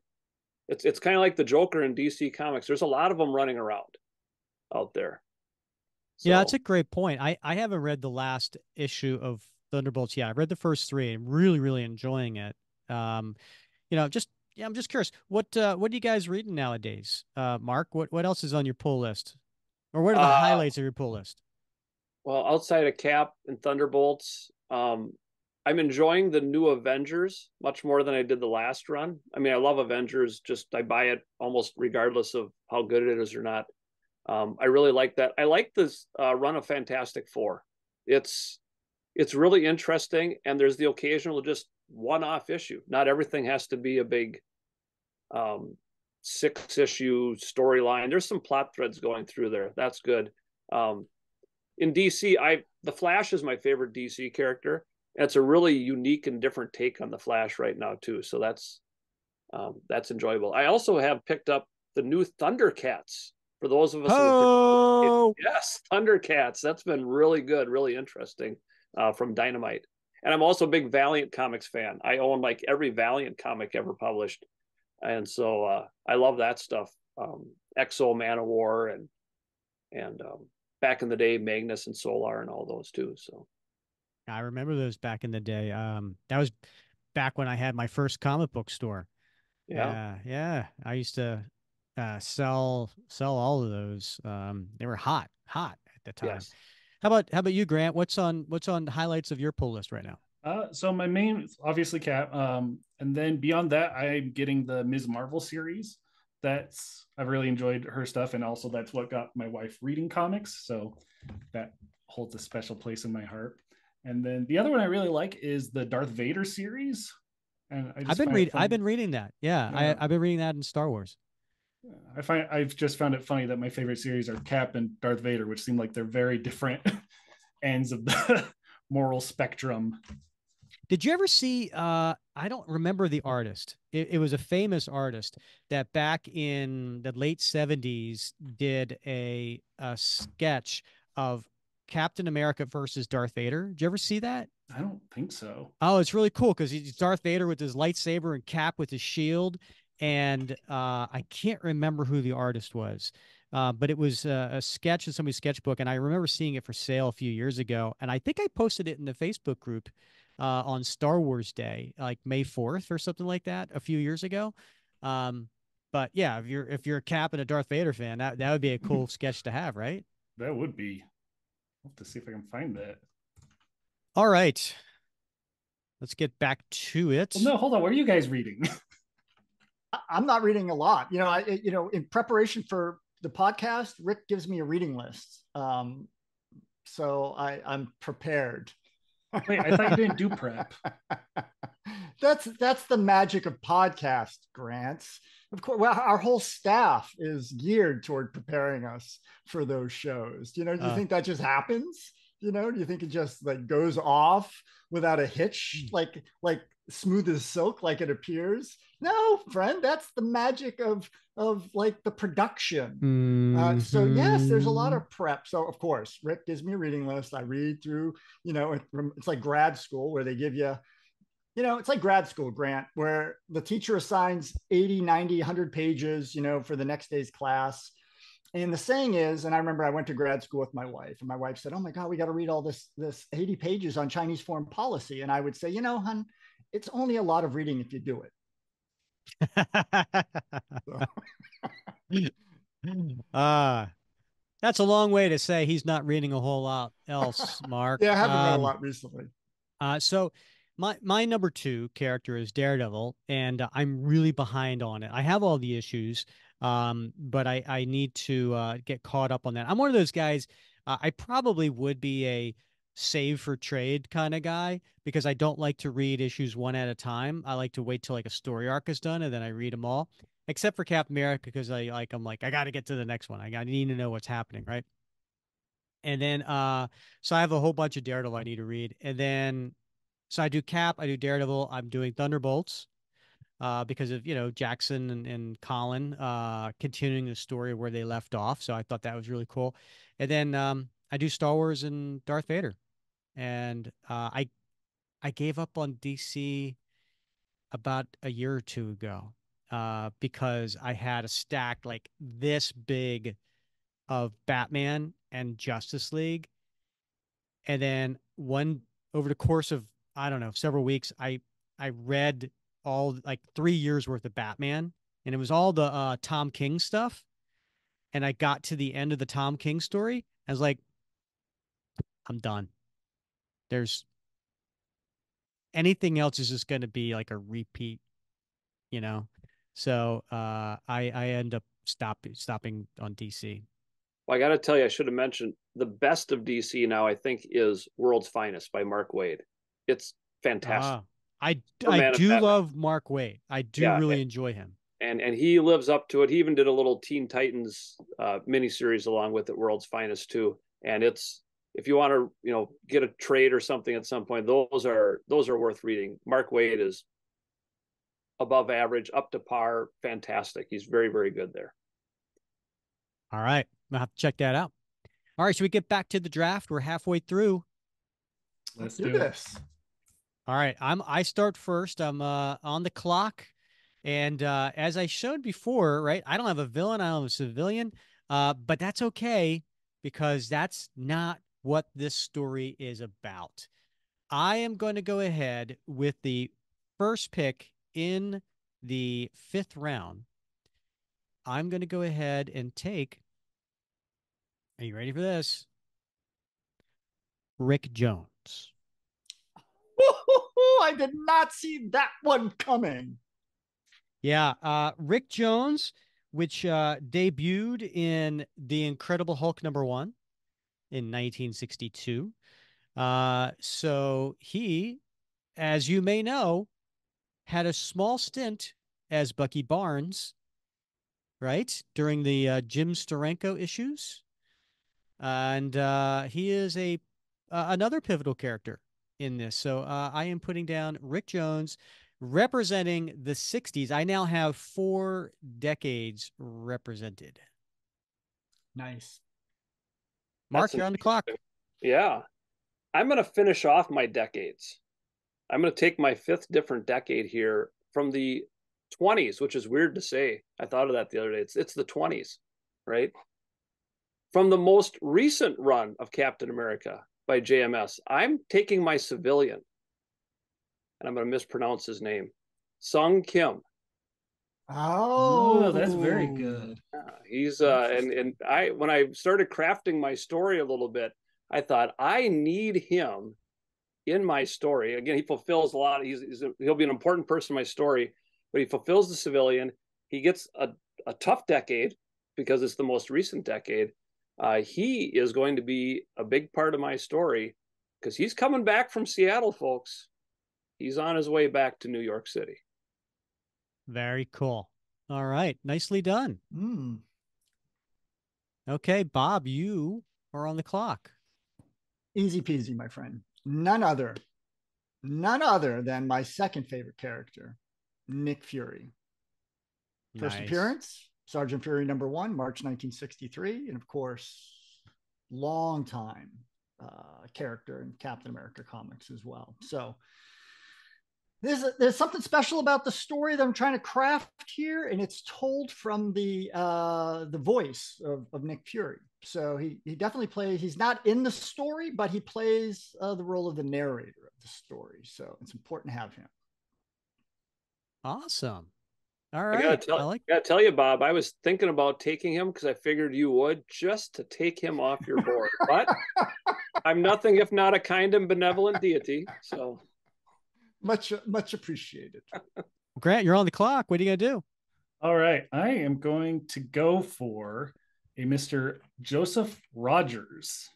It's kind of like the Joker in DC Comics. There's a lot of them running around out there. So, yeah, that's a great point. I haven't read the last issue of Thunderbolts. Yeah, I've read the first 3. I'm really, really enjoying it. I'm just curious. What are you guys reading nowadays? Mark, what else is on your pull list? Or what are the highlights of your pull list? Well, outside of Cap and Thunderbolts, I'm enjoying the new Avengers much more than I did the last run. I mean, I love Avengers. I buy it almost regardless of how good it is or not. I really like that. I like this run of Fantastic Four. It's really interesting, and there's the occasional just one-off issue. Not everything has to be a big 6-issue storyline. There's some plot threads going through there. That's good. In DC, the Flash is my favorite DC character. It's a really unique and different take on the Flash right now too. So that's enjoyable. I also have picked up the new Thundercats for those of us. Yes, Thundercats. That's been really good, really interesting from Dynamite. And I'm also a big Valiant Comics fan. I own like every Valiant comic ever published, and so I love that stuff. Exo, Man of War, and back in the day, Magnus and Solar and all those too. So. I remember those back in the day. That was back when I had my first comic book store. Yeah. Yeah. I used to sell all of those. They were hot at the time. Yes. How about you, Grant? What's on the highlights of your pull list right now? So my main, obviously, Cap. And then beyond that, I'm getting the Ms. Marvel series. I've really enjoyed her stuff, and also that's what got my wife reading comics. So that holds a special place in my heart. And then the other one I really like is the Darth Vader series. And I've been reading that. Yeah. I've been reading that in Star Wars. I've just found it funny that my favorite series are Cap and Darth Vader, which seem like they're very different ends of the moral spectrum. Did you ever see I don't remember the artist. It was a famous artist that back in the late 70s did a sketch of Captain America versus Darth Vader. Did you ever see that? I don't think so. Oh, it's really cool because he's Darth Vader with his lightsaber and Cap with his shield. And I can't remember who the artist was, but it was a sketch in somebody's sketchbook, and I remember seeing it for sale a few years ago, and I think I posted it in the Facebook group on Star Wars Day, like May 4th or something like that, a few years ago. Um, but yeah, if you're a Cap and a Darth Vader fan, that would be a cool sketch to have, right? That would be. I'll have to see if I can find that. All right, let's get back to it. Well, no, hold on. What are you guys reading? I'm not reading a lot. In preparation for the podcast, Rick gives me a reading list. So I'm prepared. Wait, I thought you didn't do prep. That's the magic of podcast, Grants. Of course, well, our whole staff is geared toward preparing us for those shows. Do you think that just happens? Do you think it just like goes off without a hitch, like smooth as silk, like it appears? No, friend, that's the magic of like the production. So yes, there's a lot of prep. So of course, Rick gives me a reading list. I read through. It's like grad school where they give you. It's like grad school, Grant, where the teacher assigns 80, 90, 100 pages, for the next day's class. And the saying is, and I remember I went to grad school with my wife, and my wife said, "Oh my God, we got to read all this 80 pages on Chinese foreign policy." And I would say, hon, it's only a lot of reading if you do it. That's a long way to say he's not reading a whole lot else, Mark. Yeah, I haven't read a lot recently. So my number 2 character is Daredevil, and I'm really behind on it. I have all the issues, but I need to get caught up on that. I'm one of those guys. I probably would be a save for trade kind of guy because I don't like to read issues one at a time. I like to wait till like a story arc is done and then I read them all, except for Captain America because I'm like I got to get to the next one. I need to know what's happening, right? And then so I have a whole bunch of Daredevil I need to read, and then so I do Cap, I do Daredevil, I'm doing Thunderbolts because of Jackson and Colin continuing the story where they left off. So I thought that was really cool. And then I do Star Wars and Darth Vader, and I gave up on DC about a year or two ago because I had a stack like this big of Batman and Justice League, and then over the course of I don't know several weeks, I read all like 3 years worth of Batman, and it was all the Tom King stuff. And I got to the end of the Tom King story. I was like, I'm done. There's anything else is just going to be like a repeat, you know. So I end up stopping on DC. Well, I got to tell you, I should have mentioned the best of DC now. I think is World's Finest by Mark Waid. It's fantastic. I do love Mark Waid. I do really enjoy him. And he lives up to it. He even did a little Teen Titans miniseries along with it, World's Finest too. And it's if you want to get a trade or something at some point, those are worth reading. Mark Waid is above average, up to par, fantastic. He's very, very good there. All right, I'll have to check that out. All right, should we get back to the draft? We're halfway through. Let's do this. All right, I start first. I'm on the clock, and as I showed before, right, I don't have a villain, I don't have a civilian, but that's okay because that's not what this story is about. I am going to go ahead with the first pick in the 5th round. I'm going to go ahead and take. Are you ready for this? Rick Jones. I did not see that one coming. Yeah, Rick Jones, which debuted in The Incredible Hulk #1 in 1962. So he, as you may know, had a small stint as Bucky Barnes, right, during the Jim Steranko issues. And he is another pivotal character in this. So I am putting down Rick Jones representing the 60s. I now have 4 decades represented. Nice. Mark, you're on the clock. Yeah. I'm going to finish off my decades. I'm going to take my 5th different decade here from the 20s, which is weird to say. I thought of that the other day. It's the 20s, right? from the most recent run of Captain America by JMS, I'm taking my civilian, and I'm going to mispronounce his name, Sung Kim. Oh, that's very good. He's and I when I started crafting my story a little bit, I thought I need him in my story. Again, he fulfills a lot. He'll be an important person in my story, but he fulfills the civilian. He gets a tough decade because it's the most recent decade. He is going to be a big part of my story because he's coming back from Seattle, folks. He's on his way back to New York City. Very cool. All right. Nicely done. Mm. Okay, Bob, you are on the clock. Easy peasy, my friend. None other than my second favorite character, Nick Fury. First Nice. appearance, Sergeant Fury #1, March 1963. And of course, long time character in Captain America comics as well. So there's something special about the story that I'm trying to craft here, and it's told from the voice of Nick Fury. So he definitely plays. He's not in the story, but he plays the role of the narrator of the story. So it's important to have him. Awesome. All right. I gotta tell you, Bob, I was thinking about taking him because I figured you would, just to take him off your board. But I'm nothing if not a kind and benevolent deity. So much appreciated. Grant, you're on the clock. What are you gonna do? All right, I am going to go for a Mr. Joseph Rogers.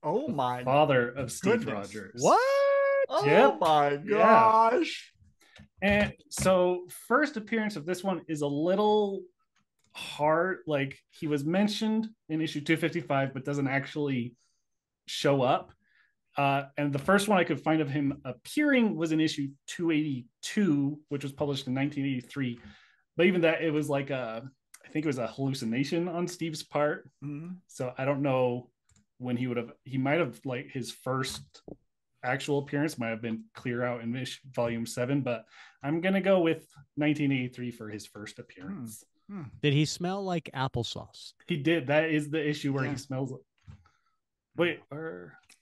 Oh my father of Steve goodness. Rogers. What? Oh Yep. my gosh. Yeah. And so first appearance of this one is a little hard. Like, he was mentioned in issue 255, but doesn't actually show up. And the first one I could find of him appearing was in issue 282, which was published in 1983. But even that, it was like I think it was a hallucination on Steve's part. Mm-hmm. So I don't know when he might have, like, his first actual appearance might have been clear out in volume 7, but I'm going to go with 1983 for his first appearance. Did he smell like applesauce? He did. That is the issue where he smells like... Wait,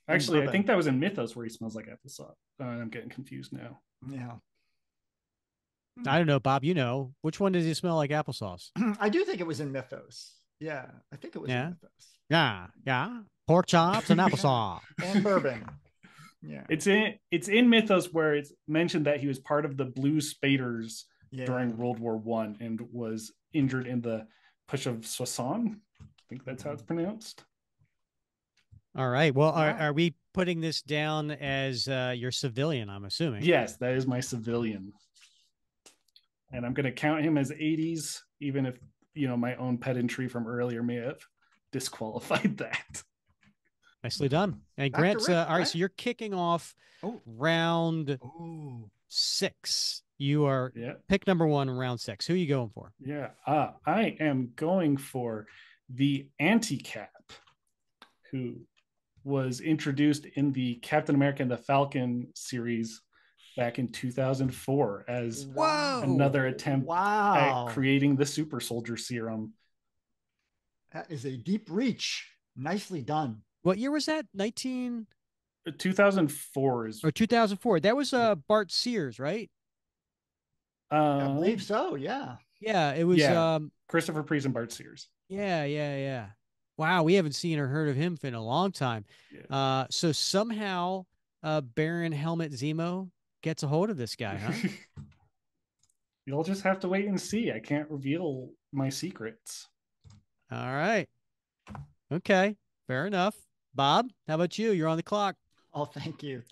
actually, I think that was in Mythos where he smells like applesauce. I'm getting confused now. Yeah. I don't know, Bob. You know, which one does he smell like applesauce? I do think it was in Mythos. Yeah, I think it was in Mythos. Yeah. Pork chops and applesauce. And bourbon. Yeah. It's in Mythos where it's mentioned that he was part of the Blue Spaders during World War I and was injured in the push of Soissons. I think that's how it's pronounced. All right. Well, are we putting this down as your civilian, I'm assuming? Yes, that is my civilian. And I'm going to count him as 80s, even if, my own pedantry from earlier may have disqualified that. Nicely done. And Grant, all right, so you're kicking off round 6. You are pick number 1 in round 6. Who are you going for? Yeah, I am going for the Anti-Cap, who was introduced in the Captain America and the Falcon series back in 2004 as another attempt at creating the super soldier serum. That is a deep reach. Nicely done. What year was that? 2004 is... Or 2004. That was Bart Sears, right? I believe so, yeah. Yeah, it was Christopher Priest and Bart Sears. Yeah. Wow, we haven't seen or heard of him in a long time. Yeah. So somehow Baron Helmut Zemo gets a hold of this guy, huh? You'll just have to wait and see. I can't reveal my secrets. All right. Okay, fair enough. Bob, how about you? You're on the clock. Oh, thank you.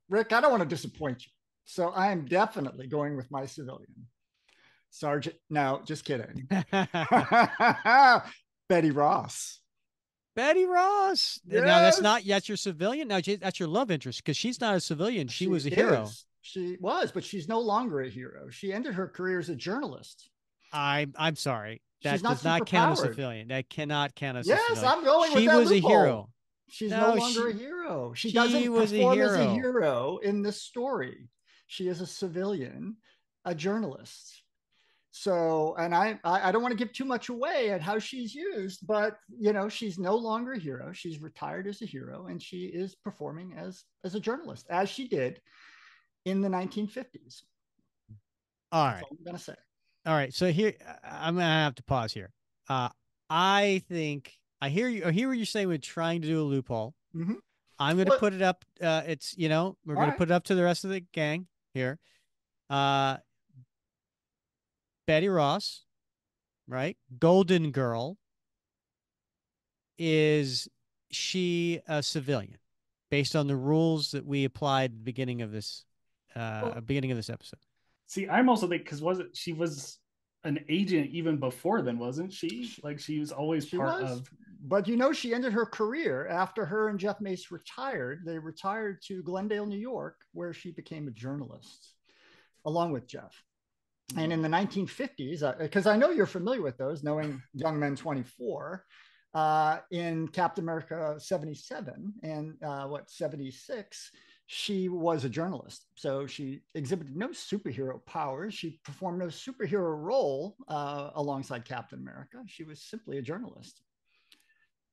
Rick, I don't want to disappoint you. So I am definitely going with my civilian. Sergeant, no, just kidding. Betty Ross. Betty Ross. Yes. Now that's your civilian. Now that's your love interest because she's not a civilian. She was a hero. She was, but she's no longer a hero. She ended her career as a journalist. I'm sorry. That does not count as a civilian. That cannot count as a civilian. Yes, I'm going with that. She was a hero. She's no longer a hero. She doesn't perform as a hero in this story. She is a civilian, a journalist. So, and I don't want to give too much away at how she's used, but you know, she's no longer a hero. She's retired as a hero, and she is performing as a journalist, as she did in the 1950s. All That's right. all I'm gonna say. All right. So here, I'm gonna have to pause here. I think I hear you. I hear what you're saying with trying to do a loophole. Mm-hmm. I'm gonna put it up. It's we're all gonna right. put it up to the rest of the gang here. Uh, Betty Ross, right? Golden Girl. Is she a civilian based on the rules that we applied at the beginning of this episode? See, I'm also thinking because she was an agent even before then, wasn't she? Like she was always She part was, of. but you know, she ended her career after her and Jeff Mace retired. They retired to Glendale, New York, where she became a journalist along with Jeff. And in the 1950s, because I know you're familiar with those, knowing Young Men 24, in Captain America 77 and 76, she was a journalist. So she exhibited no superhero powers. She performed no superhero role alongside Captain America. She was simply a journalist.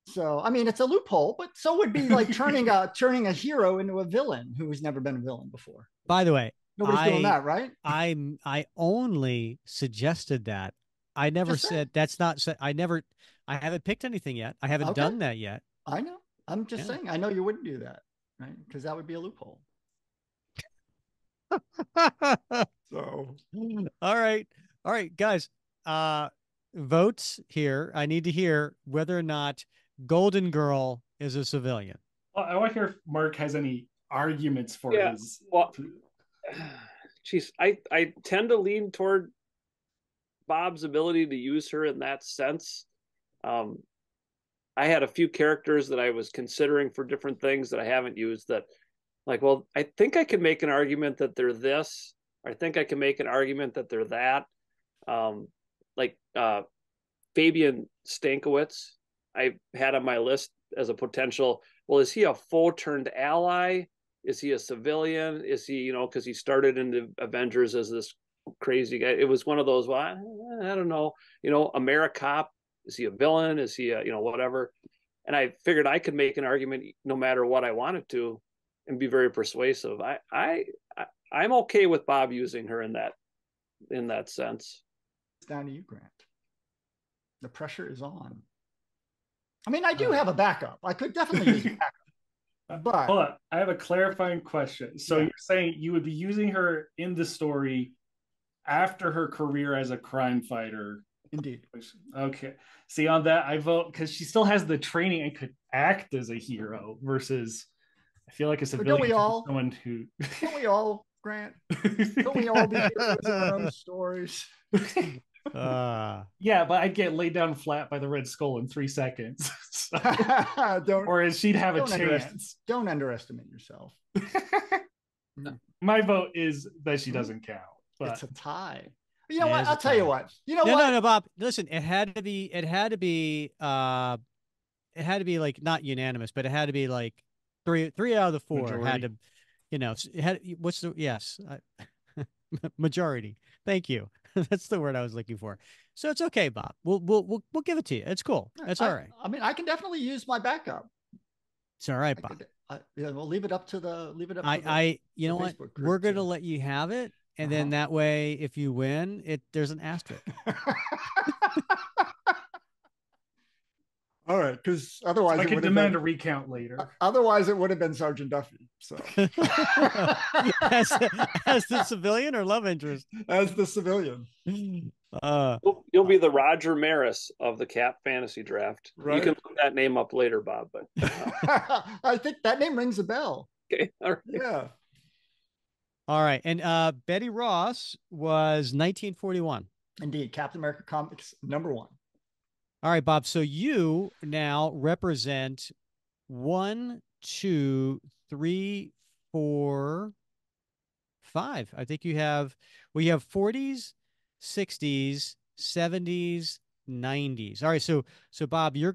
So I mean, it's a loophole, but so would be like turning a hero into a villain who has never been a villain before. By the way, Nobody's doing that, right? I only suggested that. I never said that's not. I never. I haven't picked anything yet. I haven't done that yet. I know. I'm just saying. I know you wouldn't do that, right? Because that would be a loophole. So, all right, guys. Votes here. I need to hear whether or not Golden Girl is a civilian. Well, I want to hear if Mark has any arguments for his. Well, geez, I tend to lean toward Bob's ability to use her in that sense. I had a few characters that I was considering for different things that I haven't used that, like, well, I think I can make an argument that they're this, or I think I can make an argument that they're that. Like Fabian Stankiewicz, I had on my list as a potential. Well, is he a foe turned ally? Is he a civilian? Is he, because he started in the Avengers as this crazy guy? It was one of those, well, I don't know, AmeriCop. Is he a villain? Is he a, whatever? And I figured I could make an argument no matter what I wanted to and be very persuasive. I'm okay with Bob using her in that sense. It's down to you, Grant. The pressure is on. I mean, I do have a backup. I could definitely use a backup. But hold on, I have a clarifying question. So you're saying you would be using her in the story after her career as a crime fighter? Indeed. Okay. See, on that, I vote because she still has the training and could act as a hero versus I feel like a civilian. Don't we all? Someone who Don't we all, Grant? Don't we all be heroes in our own stories? Yeah, but I'd get laid down flat by the Red Skull in 3 seconds. So. Or she'd have a chance. Don't underestimate yourself. My vote is that she doesn't count. But it's a tie. You know what? I'll tell you what. You know what? No, Bob. Listen, it had to be like not unanimous, but it had to be like three out of the four majority. had to, it had what's the majority. Thank you. That's the word I was looking for. So it's okay, Bob. We'll give it to you. It's cool. It's all right. I mean, I can definitely use my backup. It's all right, Bob. We'll leave it up to the you know what? We're gonna let you have it. And then that way, if you win, there's an asterisk. All right, because otherwise I could demand a recount later. Otherwise, it would have been Sergeant Duffy. So, as the civilian or love interest? As the civilian. You'll be the Roger Maris of the Cap Fantasy Draft. Right. You can look that name up later, Bob. But I think that name rings a bell. Okay. All right. Yeah. All right. And Betty Ross was 1941. Indeed. Captain America Comics #1. All right, Bob. So you now represent 1, 2, 3, 4, 5. I think we have 40s, 60s, 70s, 90s. All right. So Bob, you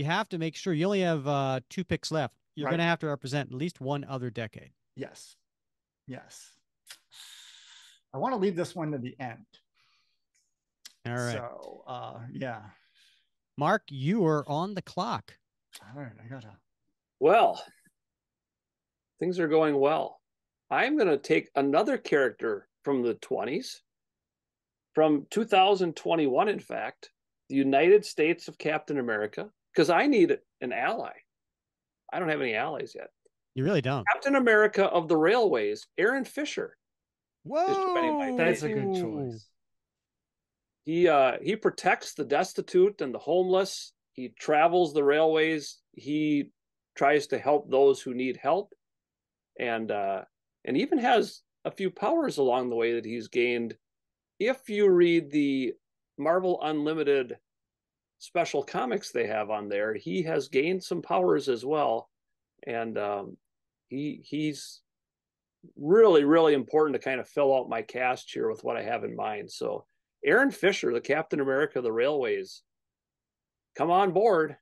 have to make sure you only have 2 picks left. You're going to have to represent at least one other decade. Yes. I want to leave this one to the end. All right. So, yeah. Mark, you are on the clock. All right, I gotta. Well, things are going well. I'm going to take another character from the 20s, from 2021, in fact, the United States of Captain America, because I need an ally. I don't have any allies yet. You really don't. Captain America of the Railways, Aaron Fisher, is joining my That's team. a good choice. He protects the destitute and the homeless. He travels the railways. He tries to help those who need help, and even has a few powers along the way that he's gained. If you read the Marvel Unlimited special comics they have on there, he has gained some powers as well, and he's really, really important to kind of fill out my cast here with what I have in mind. So Aaron Fisher, the Captain America of the Railways, come on board.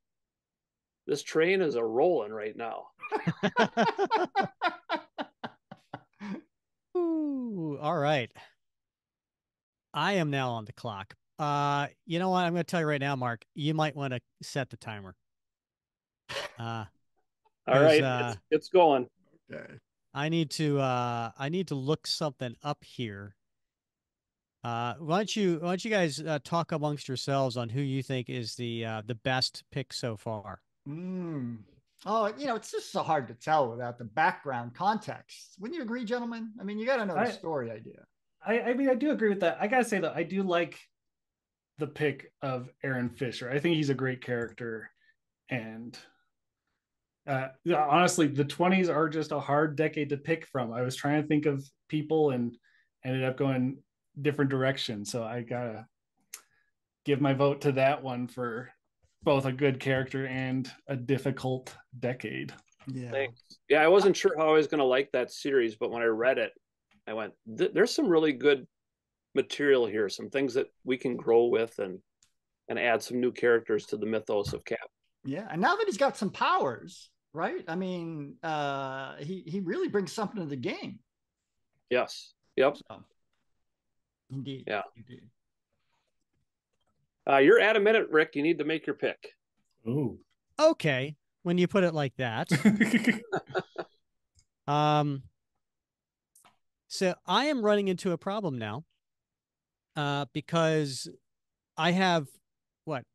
This train is a rolling right now. Ooh, all right. I am now on the clock. You know what? I'm going to tell you right now, Mark. You might want to set the timer. All right, it's going. Okay. I need to look something up here. Why don't you guys talk amongst yourselves on who you think is the best pick so far? Oh, it's just so hard to tell without the background context. Wouldn't you agree, gentlemen? I mean, you got to know the story idea. I mean, I do agree with that. I gotta say though, I do like the pick of Aaron Fisher. I think he's a great character, and honestly, the 20s are just a hard decade to pick from. I was trying to think of people and ended up going different directions. So I gotta give my vote to that one for both a good character and a difficult decade. Yeah. Thanks. Yeah, I wasn't sure how I was going to like that series, but when I read it, I went, there's some really good material here, some things that we can grow with and add some new characters to the mythos of Cap. Yeah, and now that he's got some powers, right? I mean, he really brings something to the game. Yes. Yep. So, indeed. Yeah. Indeed. You're at a minute, Rick. You need to make your pick. Ooh. Okay, when you put it like that. So I am running into a problem now, because I have what,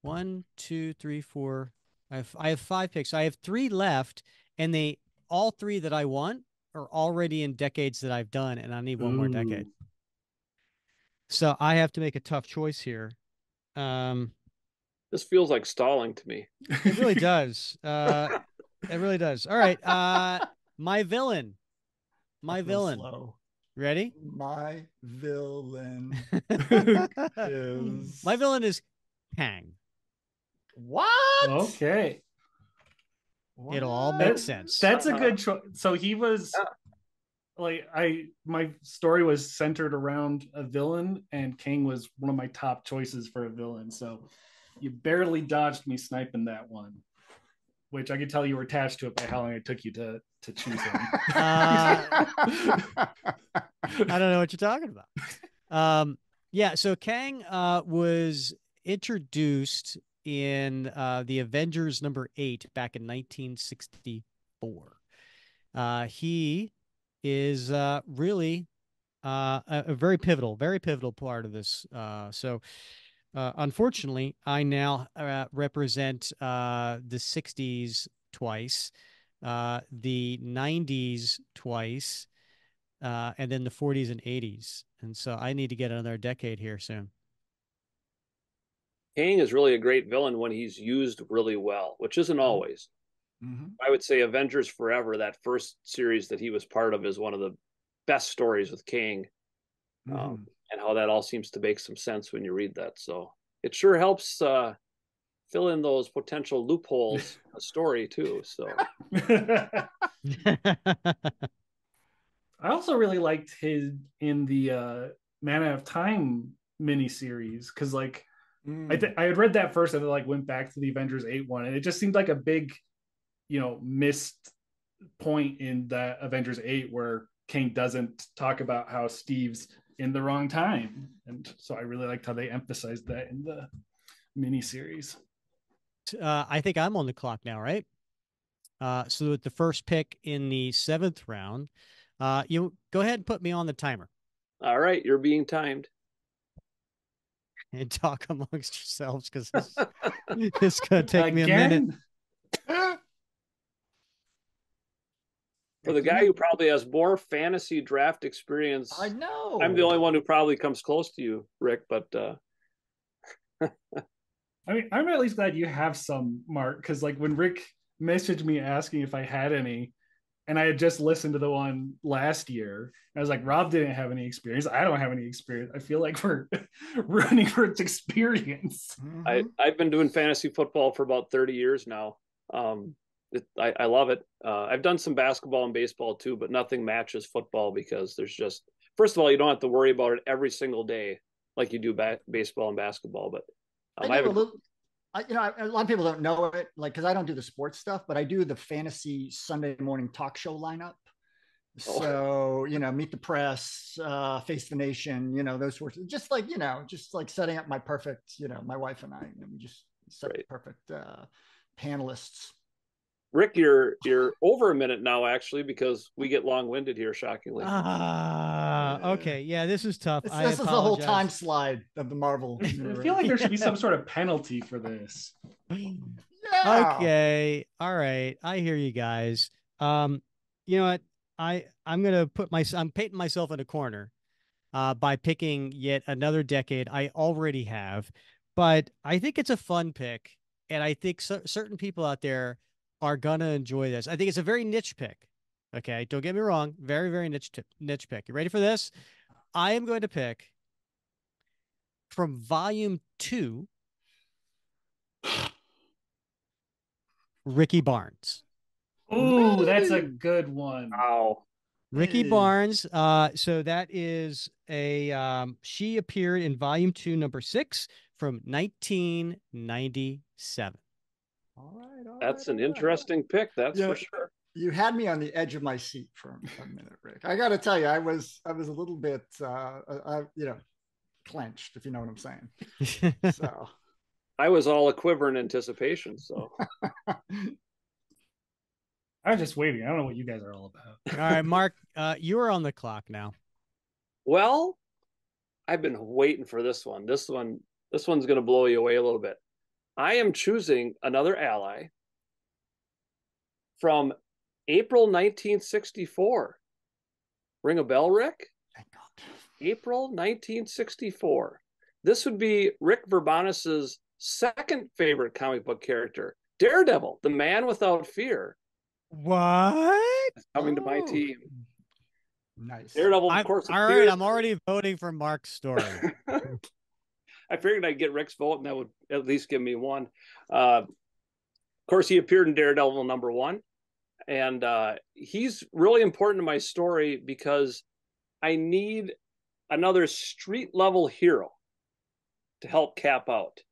one, two, three, four. I have 5 picks. I have 3 left, and all 3 that I want are already in decades that I've done, and I need one more decade. So I have to make a tough choice here. This feels like stalling to me. It really does. It really does. All right. My villain. Slow. Ready? My villain is. My villain is Kang. What? Okay. It'll all make sense. That's a good choice. So he was my story was centered around a villain, and Kang was one of my top choices for a villain. So you barely dodged me sniping that one, which I could tell you were attached to it by how long it took you to choose him. I don't know what you're talking about. Yeah, so Kang was introduced in the Avengers #8 back in 1964. He is really a very pivotal part of this. So unfortunately, I now represent the 60s twice, the 90s twice, and then the 40s and 80s. And so I need to get another decade here soon. Kang is really a great villain when he's used really well, which isn't always. Mm-hmm. I would say Avengers Forever, that first series that he was part of, is one of the best stories with Kang, and how that all seems to make some sense when you read that. So it sure helps fill in those potential loopholes in the story too. So I also really liked his in the Man Out of Time miniseries, because I had read that first and then went back to the Avengers 8 one, and it just seemed like a big, missed point in that Avengers 8 where Kang doesn't talk about how Steve's in the wrong time. And so I really liked how they emphasized that in the miniseries. I think I'm on the clock now, right? So with the first pick in the 7th round, you go ahead and put me on the timer All right, you're being timed. and talk amongst yourselves because it's going to take me a minute. For the guy who probably has more fantasy draft experience, I know. I'm the only one who probably comes close to you, Rick. But I mean, I'm at least glad you have some, Mark, because like when Rick messaged me asking if I had any, and I had just listened to the one last year, I was like, Rob didn't have any experience. I don't have any experience. I feel like we're running for its experience. Mm-hmm. I've been doing fantasy football for about 30 years now. I love it. I've done some basketball and baseball too, but nothing matches football because there's just, first of all, you don't have to worry about it every single day like you do baseball and basketball. But I do a little. A lot of people don't know it, like because I don't do the sports stuff, but I do the fantasy Sunday morning talk show lineup. So Meet the Press, Face the Nation, those sorts of just like setting up my perfect, my wife and I, we just set the perfect panelists. Rick, you're over a minute now, actually, because we get long-winded here, shockingly. Okay. Yeah, this is tough. This is the whole time slide of the Marvel universe. I feel like there should be some sort of penalty for this. Yeah. Okay. All right. I hear you guys. You know what? I'm painting myself in a corner by picking yet another decade I already have, but I think it's a fun pick, and I think certain people out there are gonna enjoy this. I think it's a very niche pick. Okay, don't get me wrong, very very niche pick. You ready for this? I am going to pick from volume 2, Ricky Barnes. Ooh, that's a good one. Wow. Ricky Barnes. So that is she appeared in volume 2, number 6 from 1997. All right. That's an interesting pick. That's for sure. You had me on the edge of my seat for a minute, Rick. I got to tell you, I was a little bit, clenched, if you know what I'm saying. So I was all a quiver in anticipation. So I was just waiting. I don't know what you guys are all about. All right, Mark, you are on the clock now. Well, I've been waiting for this one. This one's going to blow you away a little bit. I am choosing another ally from April 1964. Ring a bell, Rick? Thank God. April 1964. This would be Rick Verbanis's second favorite comic book character, Daredevil, the man without fear. What? Coming to my team. Nice. Daredevil, of course. All right, I'm already voting for Mark's story. I figured I'd get Rick's vote, and that would at least give me one. Of course, he appeared in Daredevil #1, and he's really important to my story because I need another street-level hero to help Cap out.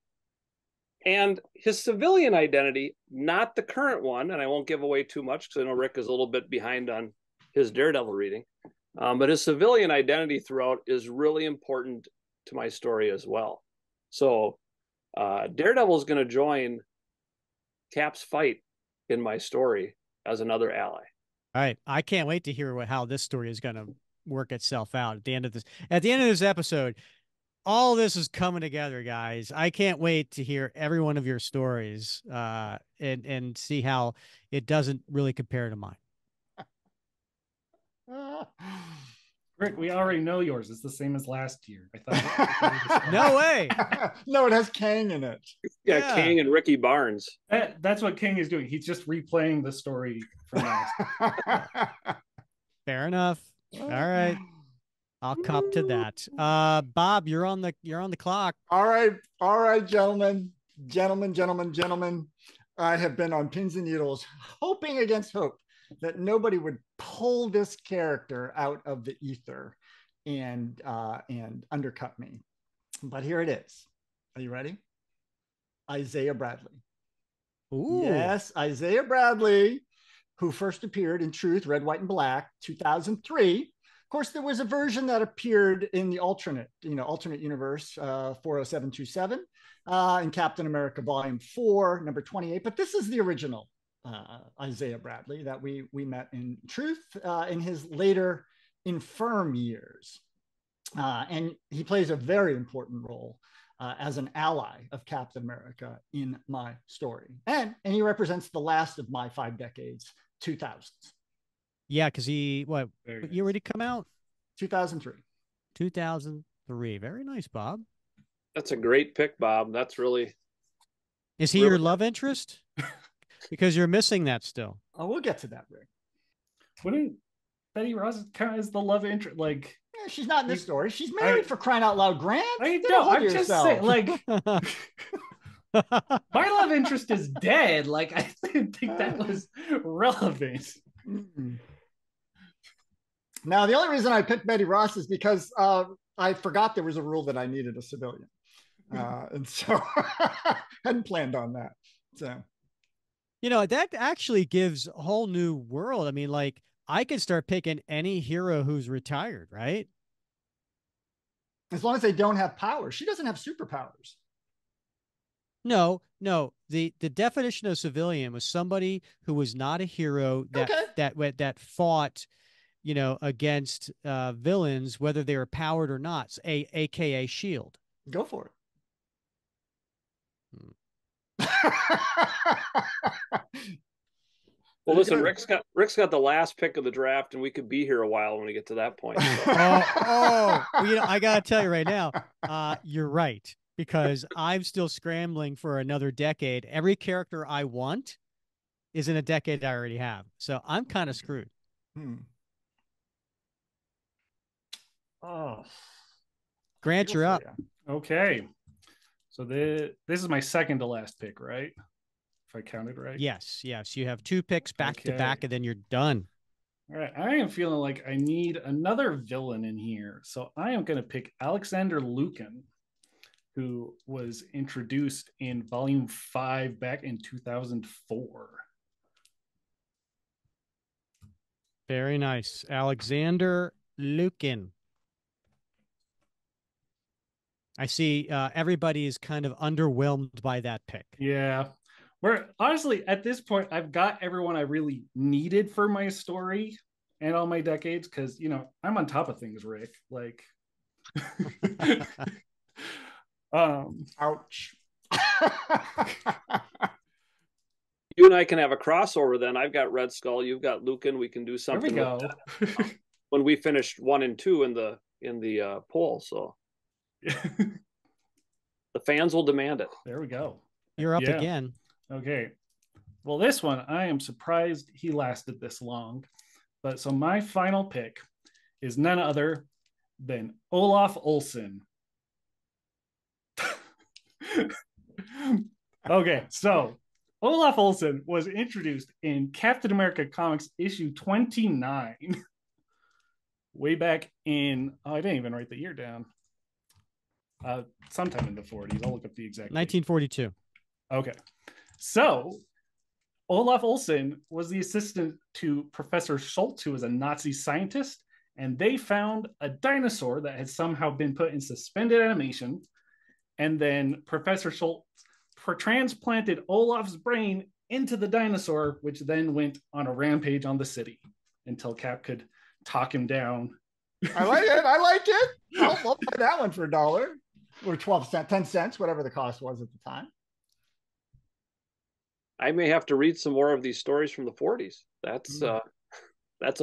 And his civilian identity, not the current one, and I won't give away too much because I know Rick is a little bit behind on his Daredevil reading, but his civilian identity throughout is really important to my story as well. So Daredevil is going to join Cap's fight in my story as another ally. All right, I can't wait to hear how this story is going to work itself out at the end of this. At the end of this episode, all this is coming together, guys. I can't wait to hear every one of your stories and see how it doesn't really compare to mine. Rick, we already know yours. It's the same as last year. I thought. No way. No, it has Kang in it. Yeah, King and Ricky Barnes. That's what King is doing. He's just replaying the story from last. Fair enough. All right. I'll cop to that. Bob, you're on the clock. All right, gentlemen. I have been on pins and needles, hoping against hope that nobody would pull this character out of the ether and undercut me. But here it is. Are you ready? Isaiah Bradley. Ooh. Yes, Isaiah Bradley, who first appeared in Truth, Red, White, and Black, 2003. Of course, there was a version that appeared in the alternate universe, 40727, in Captain America Volume 4, number 28. But this is the original Isaiah Bradley that we met in truth in his later infirm years. And he plays a very important role as an ally of Captain America in my story. And he represents the last of my 5 decades, 2000s. Yeah, because what year did he come out? 2003. 2003. Very nice, Bob. That's a great pick, Bob. That's really. Is he your love interest? Because you're missing that still. Oh, we'll get to that, Rick. Wouldn't Betty Ross count as the love interest? Like, yeah, she's not in this story. She's married, for crying out loud, Grant. I know. I'm just saying, like, my love interest is dead. Like, I didn't think that was relevant. Now, the only reason I picked Betty Ross is because I forgot there was a rule that I needed a civilian. And so I hadn't planned on that. So, that actually gives a whole new world. I mean, like, I could start picking any hero who's retired, right? As long as they don't have powers. She doesn't have superpowers. No. The definition of civilian was somebody who was not a hero that fought, against villains, whether they were powered or not, aka Shield. Go for it. Well, listen, Rick's got the last pick of the draft, and we could be here a while when we get to that point. So. Well, I gotta tell you right now, you're right, because I'm still scrambling for another decade. Every character I want is in a decade I already have, so I'm kind of screwed. Oh, Grant, you're up. Okay, so this is my second to last pick, right? If I counted right. Yes. You have 2 picks back to back, and then you're done. All right. I am feeling like I need another villain in here. So I am going to pick Alexander Lukin, who was introduced in Volume 5 back in 2004. Very nice. Alexander Lukin. I see everybody is kind of underwhelmed by that pick. Yeah. Where honestly, at this point, I've got everyone I really needed for my story and all my decades, because I'm on top of things, Rick. Like, ouch. You and I can have a crossover then. I've got Red Skull, you've got Lucan. We can do something. There we go. When we finished 1 and 2 in the poll, so the fans will demand it. There we go. You're up again. Okay. Well, this one, I am surprised he lasted this long. But so my final pick is none other than Olaf Olsen. Okay, so Olaf Olsen was introduced in Captain America Comics issue 29. Way back in, I didn't even write the year down. Sometime in the 40s. I'll look up the exact 1942. date. Okay. So Olaf Olsen was the assistant to Professor Schultz, who was a Nazi scientist, and they found a dinosaur that had somehow been put in suspended animation. And then Professor Schultz transplanted Olaf's brain into the dinosaur, which then went on a rampage on the city until Cap could talk him down. I like it. I'll buy that one for $1 or 12 cents, 10 cents, whatever the cost was at the time. I may have to read some more of these stories from the 40s. That's a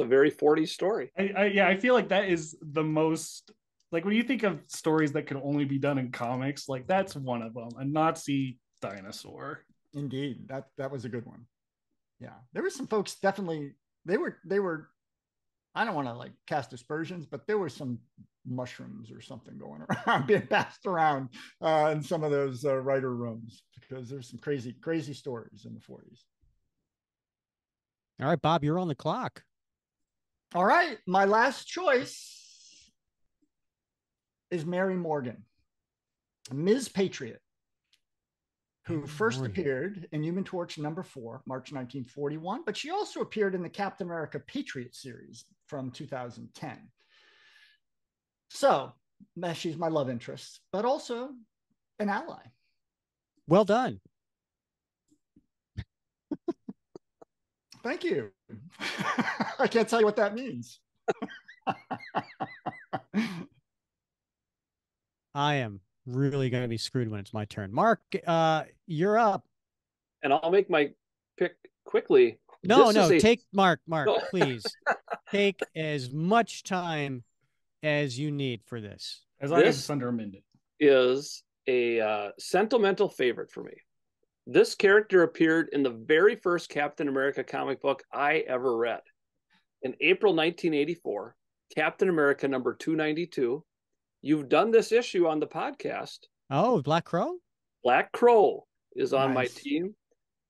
very 40s story. I feel like that is the most, like, when you think of stories that could only be done in comics, like, that's one of them. A Nazi dinosaur. Indeed, that was a good one. Yeah, there were some folks definitely. They were. I don't want to cast aspersions, but there were some mushrooms or something going around, being passed around in some of those writer rooms, because there's some crazy stories in the 40s. All right, Bob, you're on the clock. All right, my last choice is Mary Morgan, Ms. Patriot, who first appeared in Human Torch number 4, March 1941, but she also appeared in the Captain America Patriot series from 2010. So she's my love interest, but also an ally. Well done. Thank you. I can't tell you what that means. I am really going to be screwed when it's my turn. Mark, you're up. And I'll make my pick quickly. No, This is a take Mark, No. please. Take as much time as you need for this. As long as This it's under a minute. is a sentimental favorite for me. This character appeared in the very first Captain America comic book I ever read. In April 1984, Captain America number 292. You've done this issue on the podcast. Oh, Black Crow? Black Crow is on my Nice. team.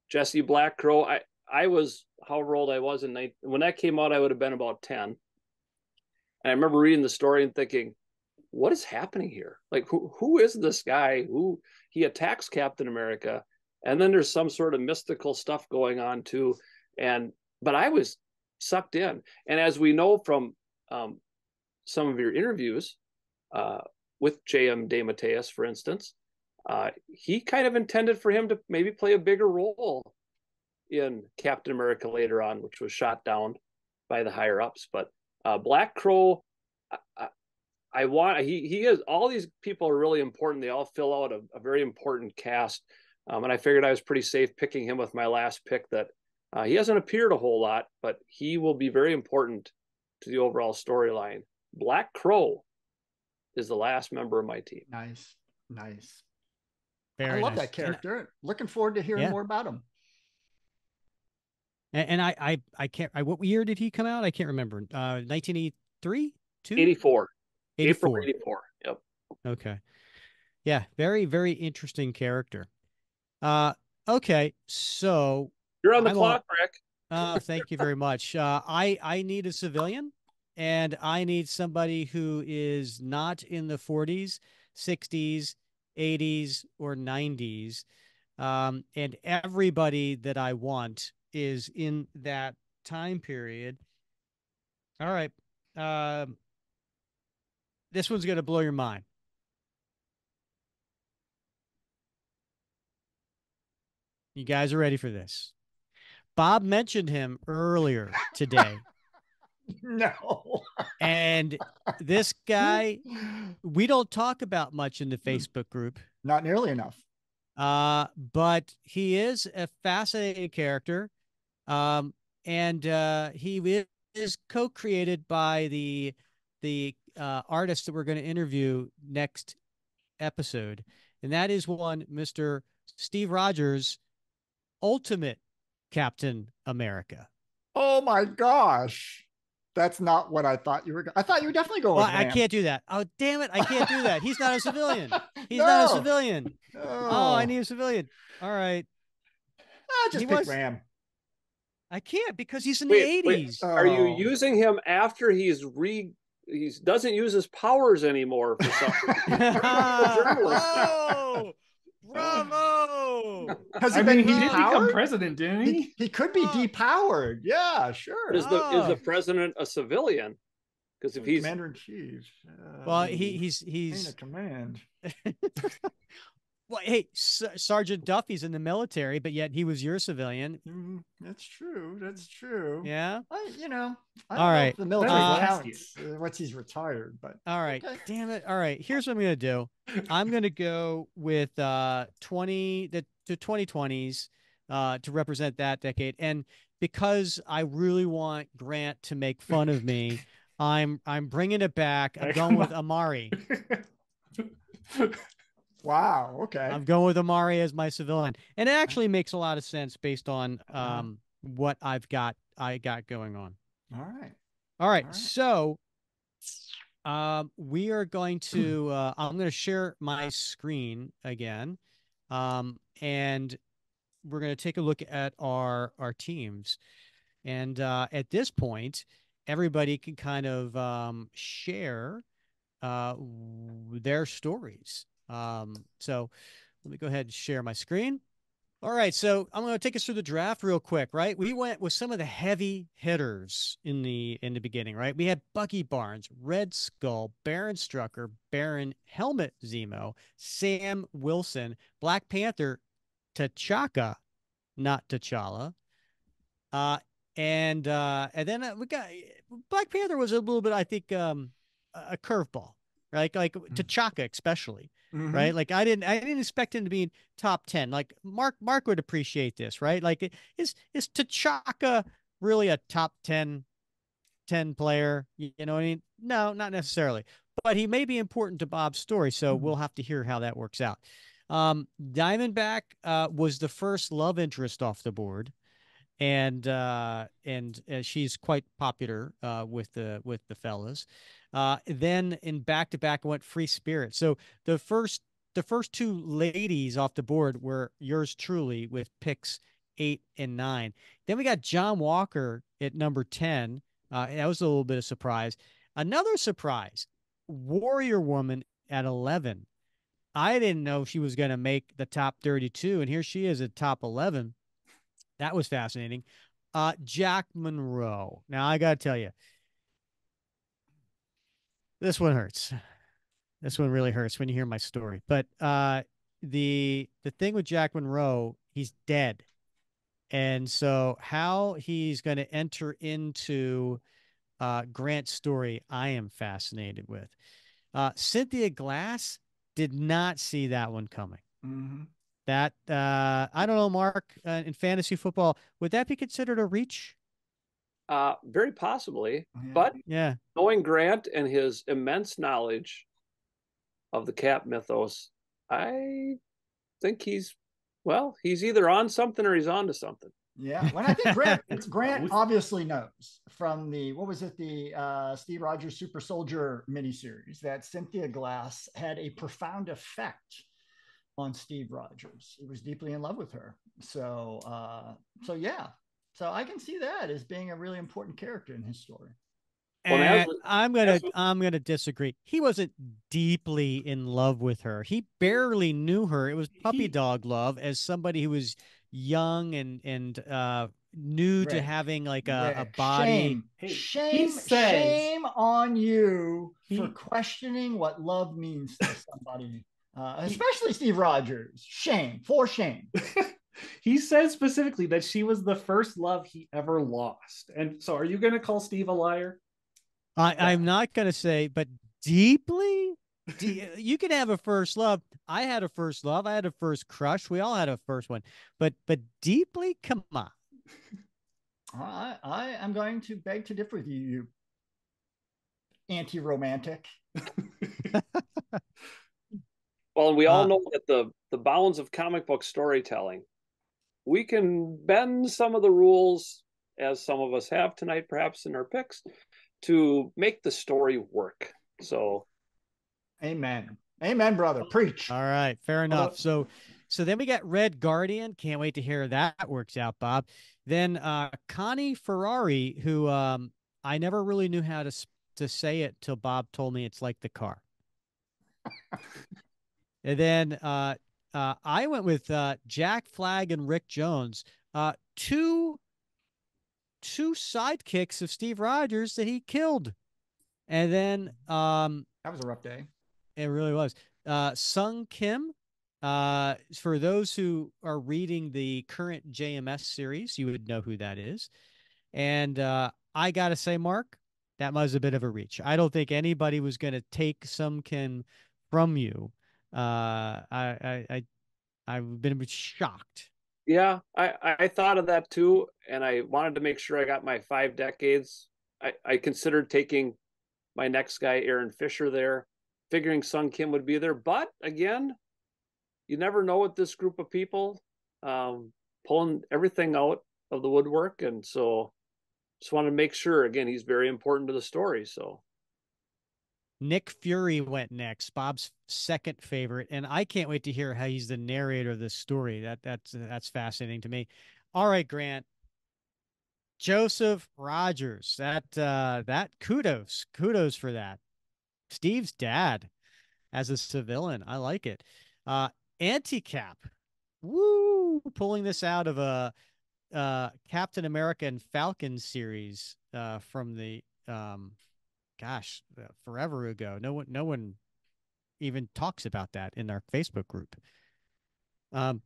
Jesse Black Crow. I was however old I was when that came out. I would have been about 10. And I remember reading the story and thinking, what is happening here? Like, who is this guy? Who he attacks Captain America, and then there's some sort of mystical stuff going on too. But I was sucked in, and as we know from some of your interviews with J.M. DeMatteis, for instance, he kind of intended for him to maybe play a bigger role in Captain America later on, which was shot down by the higher ups. But Black Crow, he is, all these people are really important. They all fill out a very important cast. And I figured I was pretty safe picking him with my last pick, that he hasn't appeared a whole lot, but he will be very important to the overall storyline. Black Crow is the last member of my team. Nice. Nice. Very I love nice. that character. Looking forward to hearing more about him. And I can't, what year did he come out? I can't remember. 1983? 84. 84. April 84. Yep. Okay. Yeah. Very, very interesting character. Okay. So you're on the clock, Rick. Thank you very much. I need a civilian, and I need somebody who is not in the 40s, 60s, 80s, or 90s. And everybody that I want is in that time period. All right. This one's going to blow your mind. You guys are ready for this. Bob mentioned him earlier today. No. And this guy, we don't talk about much in the Facebook group. Not nearly enough. But he is a fascinating character. And he is co-created by the artist that we're going to interview next episode. And that is one Mr. Steve Rogers, Ultimate Captain America. Oh my gosh. That's not what I thought you were. I thought you were definitely going with I can't do that. Oh, damn it. I can't do that. He's not a civilian. He's No. not a civilian. No. Oh, I need a civilian. All right. Just pick Ram. I can't because he's in the 80s. Oh. Are you using him after he doesn't use his powers anymore for something? Oh, bravo! Has he he been did become depowered? president, didn't he? He could be depowered. Yeah, sure. Is the president a civilian? Because if he's commander in chief, well, he's in a command. Well, hey, Sergeant Duffy's in the military, but yet he was your civilian. That's true. That's true. Yeah. I don't All know if the military That's counts once he's retired, but all right. okay. Damn it. All right. Here's what I'm gonna do. I'm gonna go with the 2020s to represent that decade. And because I really want Grant to make fun of me, I'm bringing it back. I'm going with Amari. Wow. Okay. I'm going with Amari as my civilian, and it actually makes a lot of sense based on what I got going on. All right. So we are going to I'm going to share my screen again, and we're going to take a look at our teams, and at this point everybody can kind of share their stories. So let me go ahead and share my screen. All right, so I'm going to take us through the draft real quick, right? We went with some of the heavy hitters in the beginning, right? We had Bucky Barnes, Red Skull, Baron Strucker, Baron Helmet Zemo, Sam Wilson, Black Panther, T'Chaka, not T'Challa, uh, and then we got Black Panther was a little bit, I think, a curveball, right? Like T'Chaka especially, Mm-hmm. right? Like I didn't expect him to be in top 10. Like Mark would appreciate this, right? Like is T'Chaka really a top 10 player? You know what I mean? No, not necessarily. But he may be important to Bob's story, so we'll have to hear how that works out. Diamondback was the first love interest off the board, and she's quite popular with the fellas. Then in back to back went Free Spirit. So the first the first two ladies off the board were yours truly with picks 8 and 9. Then we got John Walker at number 10. That was a little bit of surprise. Another surprise, Warrior Woman at 11. I didn't know she was going to make the top 32, and here she is at top 11. That was fascinating. Jack Monroe. Now I gotta tell you, this one hurts. This one really hurts when you hear my story. But the thing with Jack Monroe, he's dead, and so how he's going to enter into Grant's story, I am fascinated with. Cynthia Glass did not see that one coming. Mm-hmm. That I don't know, Mark. In fantasy football, would that be considered a reach? Very possibly, Yeah. but Yeah. knowing Grant and his immense knowledge of the Cap mythos, I think he's either on something or he's on to something. Yeah. When I think Grant It's Grant both. obviously knows from the what was it, the Steve Rogers Super Soldier miniseries, that Cynthia Glass had a profound effect on Steve Rogers. He was deeply in love with her. So yeah. So I can see that as being a really important character in his story. Well, and And I'm as gonna I'm gonna disagree. He wasn't deeply in love with her. He barely knew her. It was puppy He dog love as somebody who was young and new to Rick, having like a Rick, body. shame, hey, he shame, says shame on you for he questioning what love means to somebody, he especially Steve Rogers. Shame, for shame. he says specifically that she was the first love he ever lost. And so are you going to call Steve a liar? I'm Well, not gonna say, but deeply. You can have a first love. I had a first love. I had a first crush. We all had a first one. But deeply, come on. I am going to beg to differ with you, you anti-romantic. well, and we all Uh, know that the bounds of comic book storytelling, we can bend some of the rules, as some of us have tonight, perhaps in our picks, to make the story work. So, Amen. Amen, brother. Preach. All right, fair enough. Although So then we got Red Guardian. Can't wait to hear that works out, Bob. Then Connie Ferrari, who I never really knew how to say it till Bob told me it's like the car. And then I went with Jack Flag and Rick Jones, two sidekicks of Steve Rogers that he killed. And then That was a rough day. it really was. Sung Kim. For those who are reading the current JMS series, you would know who that is. And I gotta say, Mark, that was a bit of a reach. I don't think anybody was gonna take Sung Kim from you. I've been shocked. yeah, I thought of that too, and I wanted to make sure I got my 5 decades. I considered taking my next guy, Aaron Fisher, there, figuring Sung Kim would be there. But again, you never know with this group of people, pulling everything out of the woodwork. And so just want to make sure, again, he's very important to the story. So, Nick Fury went next, Bob's second favorite, and I can't wait to hear how he's the narrator of this story. That's fascinating to me. All right, Grant. Joseph Rogers. That kudos for that. Steve's dad as a civilian. I like it. Anti-Cap. Woo! Pulling this out of a Captain America and Falcon series from the forever ago. No one even talks about that in our Facebook group. Um,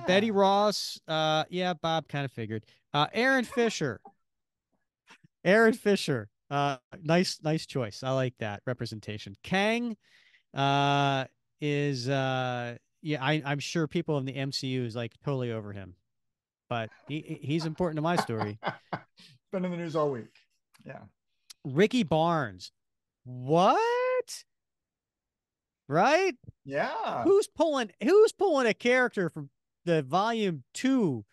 Betty Yeah. Ross, yeah, Bob kind of figured. Aaron Fisher. Aaron Fisher. Nice choice. I like that representation. Kang uh is yeah, I'm sure people in the MCU is like totally over him, but he's important to my story. Been in the news all week. Yeah. Ricky Barnes. What? Right? Yeah. Who's pulling a character from the volume 2?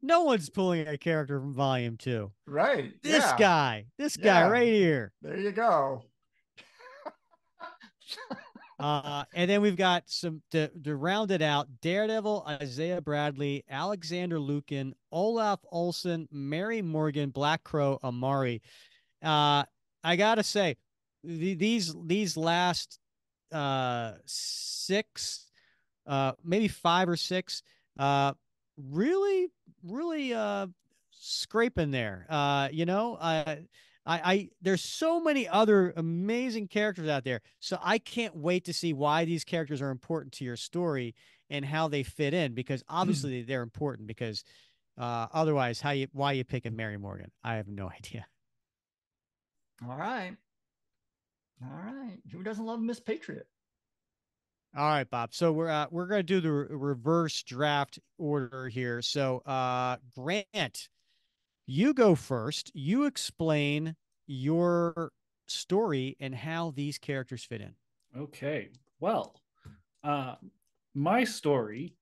No one's pulling a character from volume 2. Right. This Yeah. guy. This guy Yeah. right here. There you go. And then we've got some to round it out: Daredevil, Isaiah Bradley, Alexander Lukin, Olaf Olsen, Mary Morgan, Black Crow, Amari. Uh, I gotta say, these last six, maybe five or six, uh, really, really scraping there. There's so many other amazing characters out there, so I can't wait to see why these characters are important to your story and how they fit in, because obviously they're important, because otherwise why you picking Mary Morgan? I have no idea. All right. All right. Who doesn't love Miss Patriot? All right, Bob. So we're gonna do the reverse draft order here. So Grant, you go first. You explain your story and how these characters fit in. Okay. Well, uh, my story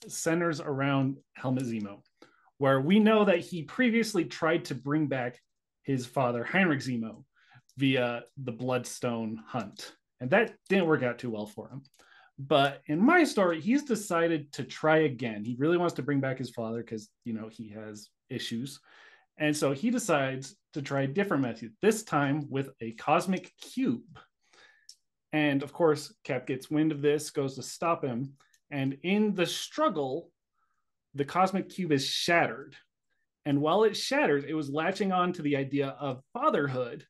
centers around Helmut Zemo, where we know that he previously tried to bring back his father, Heinrich Zemo, via the Bloodstone hunt. And that didn't work out too well for him. But in my story, he's decided to try again. He really wants to bring back his father because, he has issues. And so he decides to try a different method, this time with a cosmic cube. And of course, Cap gets wind of this, goes to stop him. And in the struggle, the cosmic cube is shattered. And while it shatters, it was latching on to the idea of fatherhood,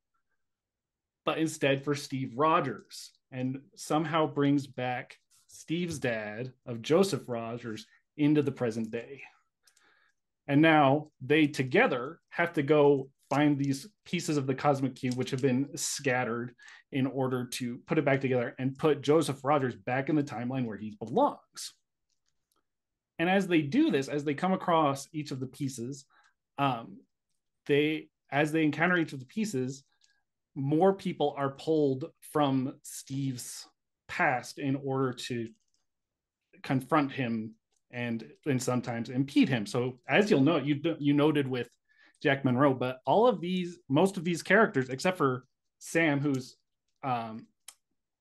but instead for Steve Rogers, and somehow brings back Steve's dad of Joseph Rogers into the present day. And now they together have to go find these pieces of the cosmic cube, which have been scattered, in order to put it back together and put Joseph Rogers back in the timeline where he belongs. And as they do this, as they come across each of the pieces, as they encounter each of the pieces, more people are pulled from Steve's past in order to confront him and sometimes impede him. So as you'll note, you noted with Jack Monroe, but most of these characters, except for Sam, who's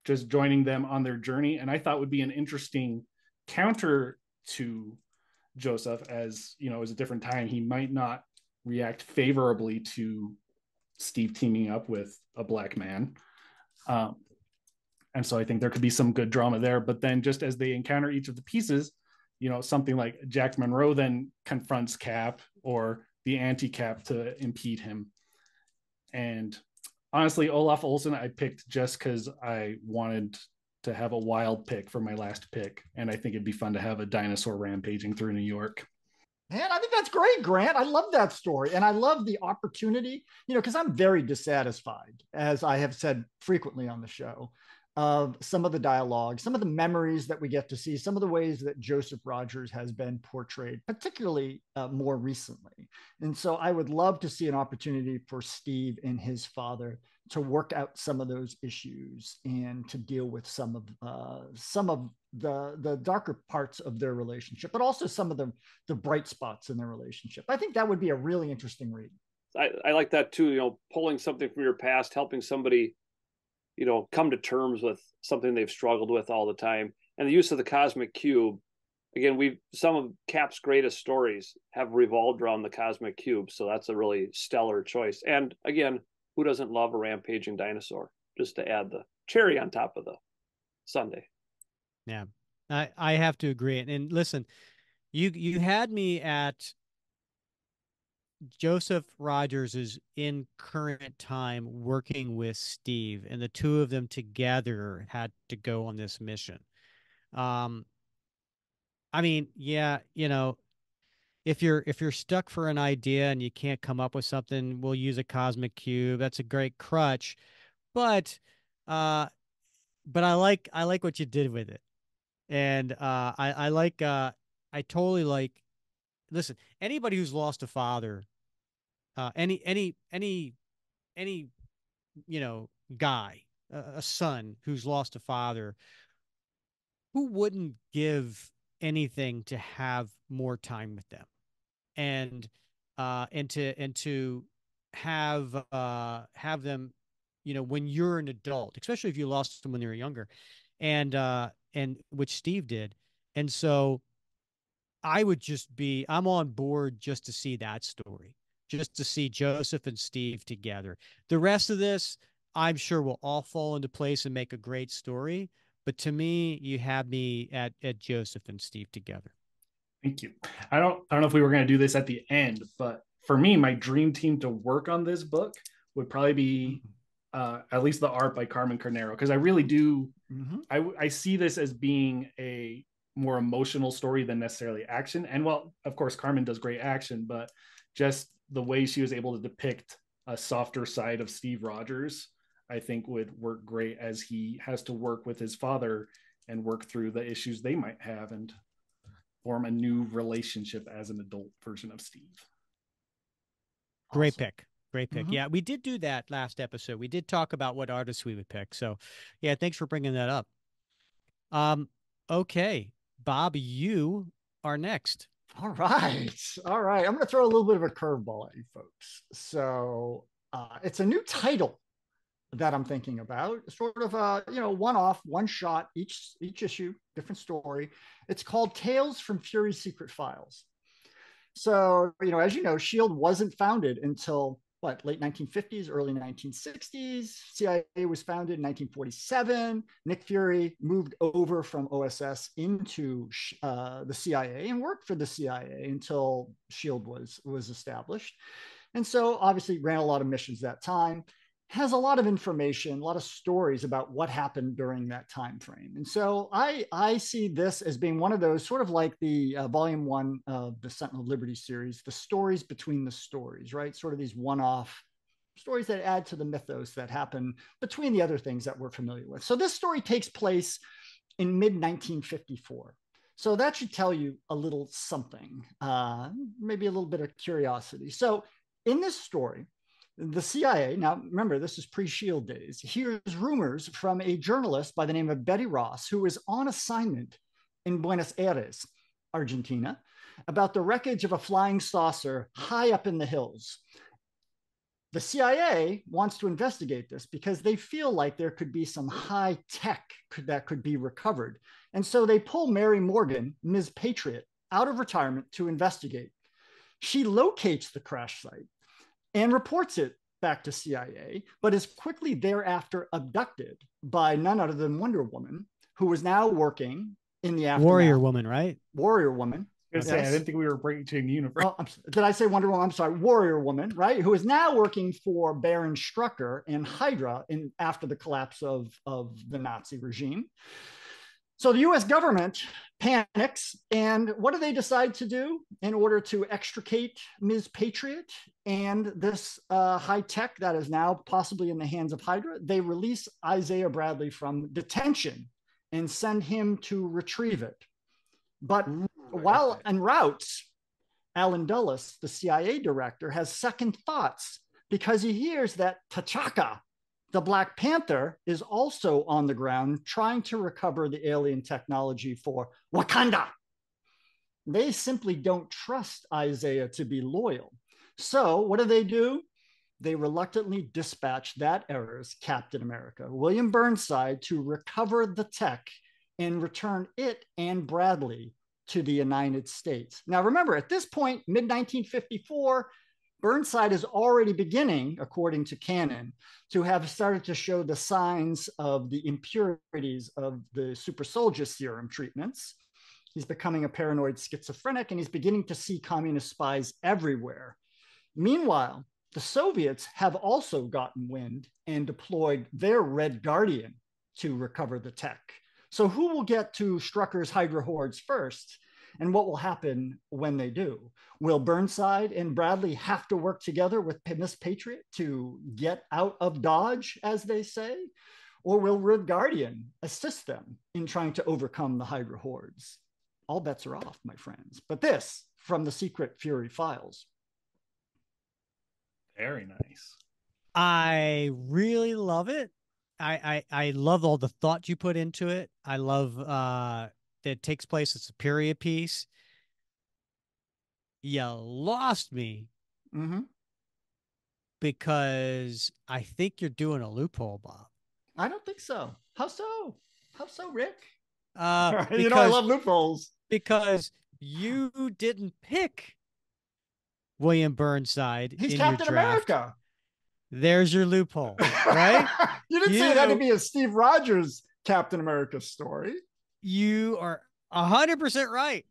just joining them on their journey, and I thought would be an interesting counter to Joseph, as it was a different time. He might not react favorably to Steve teaming up with a black man. And so I think there could be some good drama there. But then just as they encounter each of the pieces, something like Jack Monroe then confronts Cap, or the anti-Cap, to impede him. And honestly, Olaf Olsen I picked just because I wanted to have a wild pick for my last pick. And I think it'd be fun to have a dinosaur rampaging through New York. Man, I think that's great, Grant. I love that story. And I love the opportunity, because I'm very dissatisfied, as I have said frequently on the show, of some of the dialogue, some of the memories that we get to see, some of the ways that Joseph Rogers has been portrayed, particularly more recently. And so I would love to see an opportunity for Steve and his father to work out some of those issues and to deal with some of the darker parts of their relationship, but also some of the bright spots in their relationship. I think that would be a really interesting read. I like that too. Pulling something from your past, helping somebody, come to terms with something they've struggled with all the time. And the use of the cosmic cube, again, some of Cap's greatest stories have revolved around the cosmic cube, so that's a really stellar choice. And again, who doesn't love a rampaging dinosaur? Just to add the cherry on top of the sundae. Yeah. I have to agree. And listen, you had me at Joseph Rogers is in current time working with Steve, and the two of them together had to go on this mission. Um, I mean, yeah, if you're stuck for an idea and you can't come up with something, we'll use a cosmic cube. That's a great crutch. But uh but I like what you did with it. And I like I totally like listen, anybody who's lost a father, any guy, a son who's lost a father, who wouldn't give anything to have more time with them? And to have them, when you're an adult, especially if you lost them when they were younger, and which Steve did. And so I'm on board just to see that story, just to see Joseph and Steve together. The rest of this, I'm sure, will all fall into place and make a great story. But to me, you have me at Joseph and Steve together. Thank you. I don't know if we were going to do this at the end, but for me, my dream team to work on this book would probably be at least the art by Carmen Carnero, because I really do. Mm-hmm. I see this as being a more emotional story than necessarily action. And well, of course, Carmen does great action, but just the way she was able to depict a softer side of Steve Rogers, I think would work great as he has to work with his father and work through the issues they might have and form a new relationship as an adult version of Steve. Great Awesome. pick. Great pick. Mm-hmm. Yeah, we did do that last episode. We did talk about what artists we would pick. So, yeah, thanks for bringing that up. Um, okay, Bob, you are next. All right. All right. I'm going to throw a little bit of a curveball at you folks. So it's a new title that I'm thinking about, sort of one off, one shot, each issue, different story. It's called Tales from Fury's Secret Files. So, as you know, Shield wasn't founded until late 1950s, early 1960s. CIA was founded in 1947. Nick Fury moved over from OSS into the CIA and worked for the CIA until Shield was established. And so obviously ran a lot of missions that time, has a lot of information, a lot of stories about what happened during that time frame. And so I see this as being one of those, sort of like the volume 1 of the Sentinel of Liberty series, the stories between the stories, right? Sort of these one-off stories that add to the mythos that happen between the other things that we're familiar with. So this story takes place in mid-1954. So that should tell you a little something, maybe a little bit of curiosity. So in this story, the CIA, now remember, this is pre-Shield days, hears rumors from a journalist by the name of Betty Ross, who is on assignment in Buenos Aires, Argentina, about the wreckage of a flying saucer high up in the hills. The CIA wants to investigate this because they feel like there could be some high tech that could be recovered. And so they pull Mary Morgan, Ms. Patriot, out of retirement to investigate. She locates the crash site and reports it back to CIA, but is quickly thereafter abducted by none other than Wonder Woman, who was now working in the aftermath. Warrior Woman, right? Warrior Woman. I didn't think we were breaking the universe. Oh, did I say Wonder Woman? I'm sorry, Warrior Woman, right? Who is now working for Baron Strucker and Hydra after the collapse of the Nazi regime. So the US government panics, and what do they decide to do in order to extricate Ms. Patriot and this high tech that is now possibly in the hands of Hydra? They release Isaiah Bradley from detention and send him to retrieve it. But while en route, Alan Dulles, the CIA director, has second thoughts because he hears that T'Chaka, the Black Panther, is also on the ground trying to recover the alien technology for Wakanda. They simply don't trust Isaiah to be loyal. So what do? They reluctantly dispatch that era's Captain America, William Burnside, to recover the tech and return it and Bradley to the United States. Now, remember, at this point, mid-1954, Burnside is already beginning, according to canon, to have started to show the signs of the impurities of the super soldier serum treatments. He's becoming a paranoid schizophrenic, and he's beginning to see communist spies everywhere. Meanwhile, the Soviets have also gotten wind and deployed their Red Guardian to recover the tech. So who will get to Strucker's Hydra hordes first? And what will happen when they do? Will Burnside and Bradley have to work together with Miss Patriot to get out of Dodge, as they say? Or will Red Guardian assist them in trying to overcome the Hydra hordes? All bets are off, my friends. But this from the Secret Fury files. Very nice. I really love it. I love all the thought you put into it. I love that it takes place. It's a period piece. You lost me because I think you're doing a loophole, Bob. I don't think so. How so? How so, Rick? Because, you know I love loopholes. Because you didn't pick William Burnside. He's in Captain your draft. America. There's your loophole, right? You didn't say it had to be a Steve Rogers Captain America story. You are 100% right.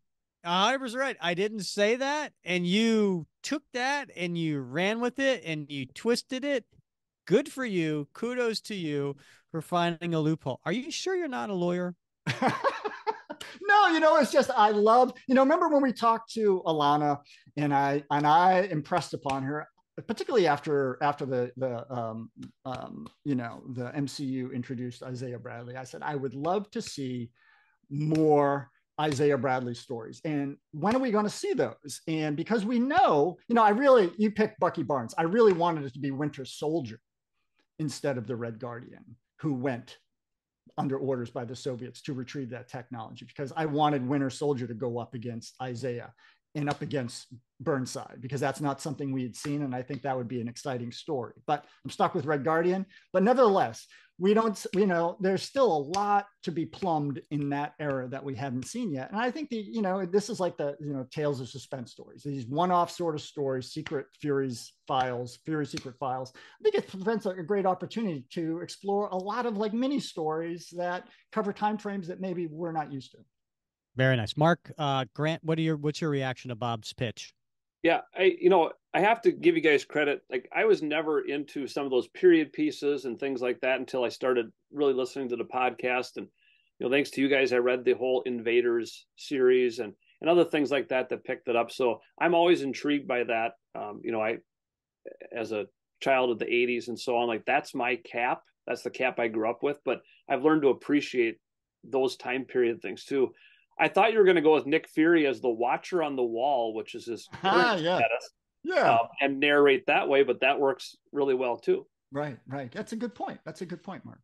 100% right. I didn't say that, and you took that and you ran with it and you twisted it. Good for you. Kudos to you for finding a loophole. Are you sure you're not a lawyer? No, it's just I love, remember when we talked to Alana and I impressed upon her, particularly after the MCU introduced Isaiah Bradley. I said I would love to see more Isaiah Bradley stories, and when are we going to see those? And because we know, you picked Bucky Barnes. I really wanted it to be Winter Soldier instead of the Red Guardian, who went under orders by the Soviets to retrieve that technology, because I wanted Winter Soldier to go up against Isaiah and up against Burnside, because that's not something we had seen. And I think that would be an exciting story, but I'm stuck with Red Guardian. But nevertheless, there's still a lot to be plumbed in that era that we haven't seen yet. And I think this is like the, tales of suspense stories, these one-off sort of stories, Fury Secret Files. I think it presents a great opportunity to explore a lot of like mini stories that cover timeframes that maybe we're not used to. Very nice. Mark, Grant, what's your reaction to Bob's pitch? Yeah, I have to give you guys credit. Like, I was never into some of those period pieces and things like that until I started really listening to the podcast. And, thanks to you guys, I read the whole Invaders series and other things like that picked it up. So I'm always intrigued by that. I, as a child of the 80s and so on, like that's my cap. That's the cap I grew up with. But I've learned to appreciate those time period things too. I thought you were going to go with Nick Fury as the Watcher on the Wall, which is his current status. Yeah. And narrate that way, but that works really well too. Right. That's a good point. Mark.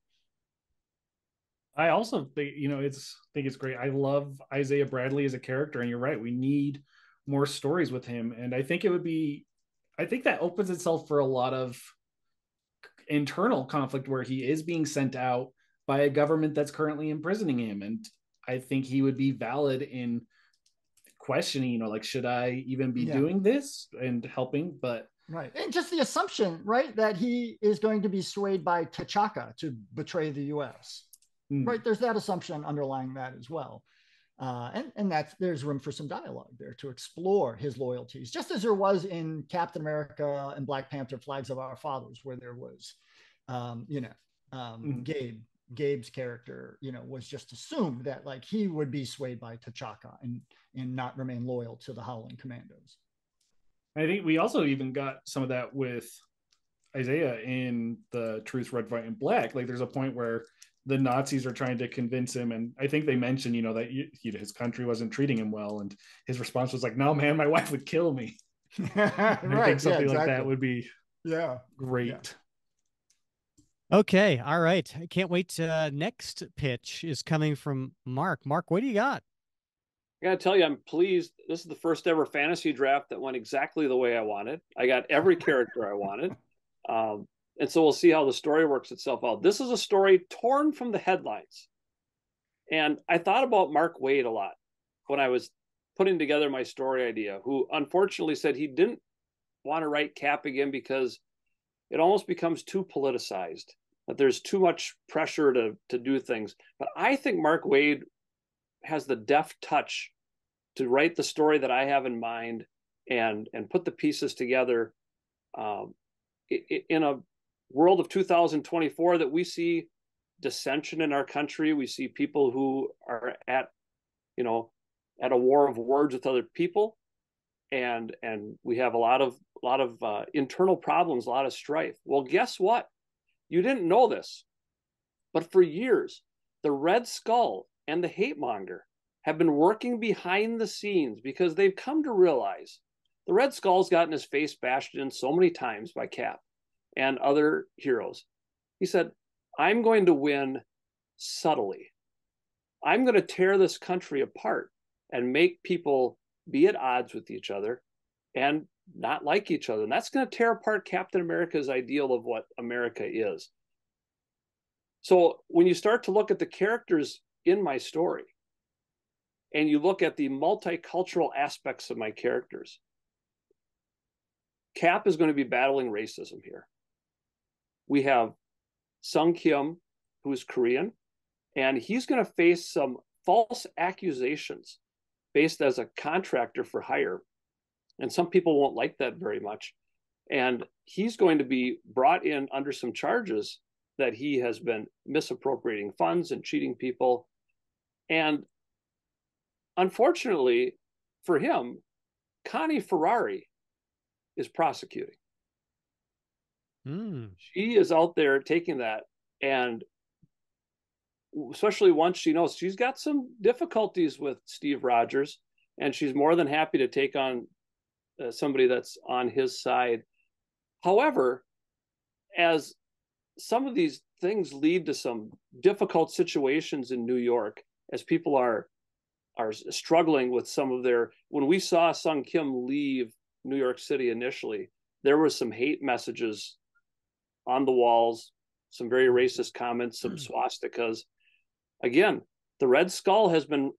I also think, it's great. I love Isaiah Bradley as a character, and you're right. We need more stories with him. And I think that opens itself for a lot of internal conflict where he is being sent out by a government that's currently imprisoning him. And I think he would be valid in questioning, should I even be doing this and helping? But right. And just the assumption, right, that he is going to be swayed by T'Chaka to betray the US. Right. There's that assumption underlying that as well. And there's room for some dialogue there to explore his loyalties, just as there was in Captain America and Black Panther Flags of Our Fathers, where there was, Gabe's character, was just assumed that like he would be swayed by T'Chaka and not remain loyal to the Howling Commandos. I think we also even got some of that with Isaiah in the Truth, Red, White, and Black. Like there's a point where the Nazis are trying to convince him, and I think they mentioned, that his country wasn't treating him well, and his response was like, "No, man, my wife would kill me." Right. I think something like that would be great. Yeah. Okay. All right. I can't wait. Next pitch is coming from Mark. Mark, what do you got? I gotta tell you, I'm pleased. This is the first ever fantasy draft that went exactly the way I wanted. I got every character I wanted. And so we'll see how the story works itself out. This is a story torn from the headlines. And I thought about Mark Waid a lot when I was putting together my story idea, who unfortunately said he didn't want to write Cap again because it almost becomes too politicized. That there's too much pressure to do things. But I think Mark Waid has the deft touch to write the story that I have in mind and put the pieces together in a world of 2024 that we see dissension in our country. We see people who are at a war of words with other people, and we have a lot of internal problems, a lot of strife. Well, guess what? You didn't know this, but for years, the Red Skull and the Hate Monger have been working behind the scenes because they've come to realize the Red Skull's gotten his face bashed in so many times by Cap and other heroes. He said, I'm going to win subtly. I'm going to tear this country apart and make people be at odds with each other and not like each other. And that's going to tear apart Captain America's ideal of what America is. So when you start to look at the characters in my story and you look at the multicultural aspects of my characters, Cap is going to be battling racism here. We have Sung Kim, who is Korean, and he's going to face some false accusations based as a contractor for hire. And some people won't like that very much. And he's going to be brought in under some charges that he has been misappropriating funds and cheating people. And unfortunately for him, Connie Ferrari is prosecuting. She is out there taking that, and especially once she knows she's got some difficulties with Steve Rogers, and she's more than happy to take on somebody that's on his side. However, as some of these things lead to some difficult situations in New York, as people are struggling with some of their, when we saw Sung Kim leave New York City initially, there was some hate messages on the walls, some very racist comments, some swastikas. Again, the Red Skull has been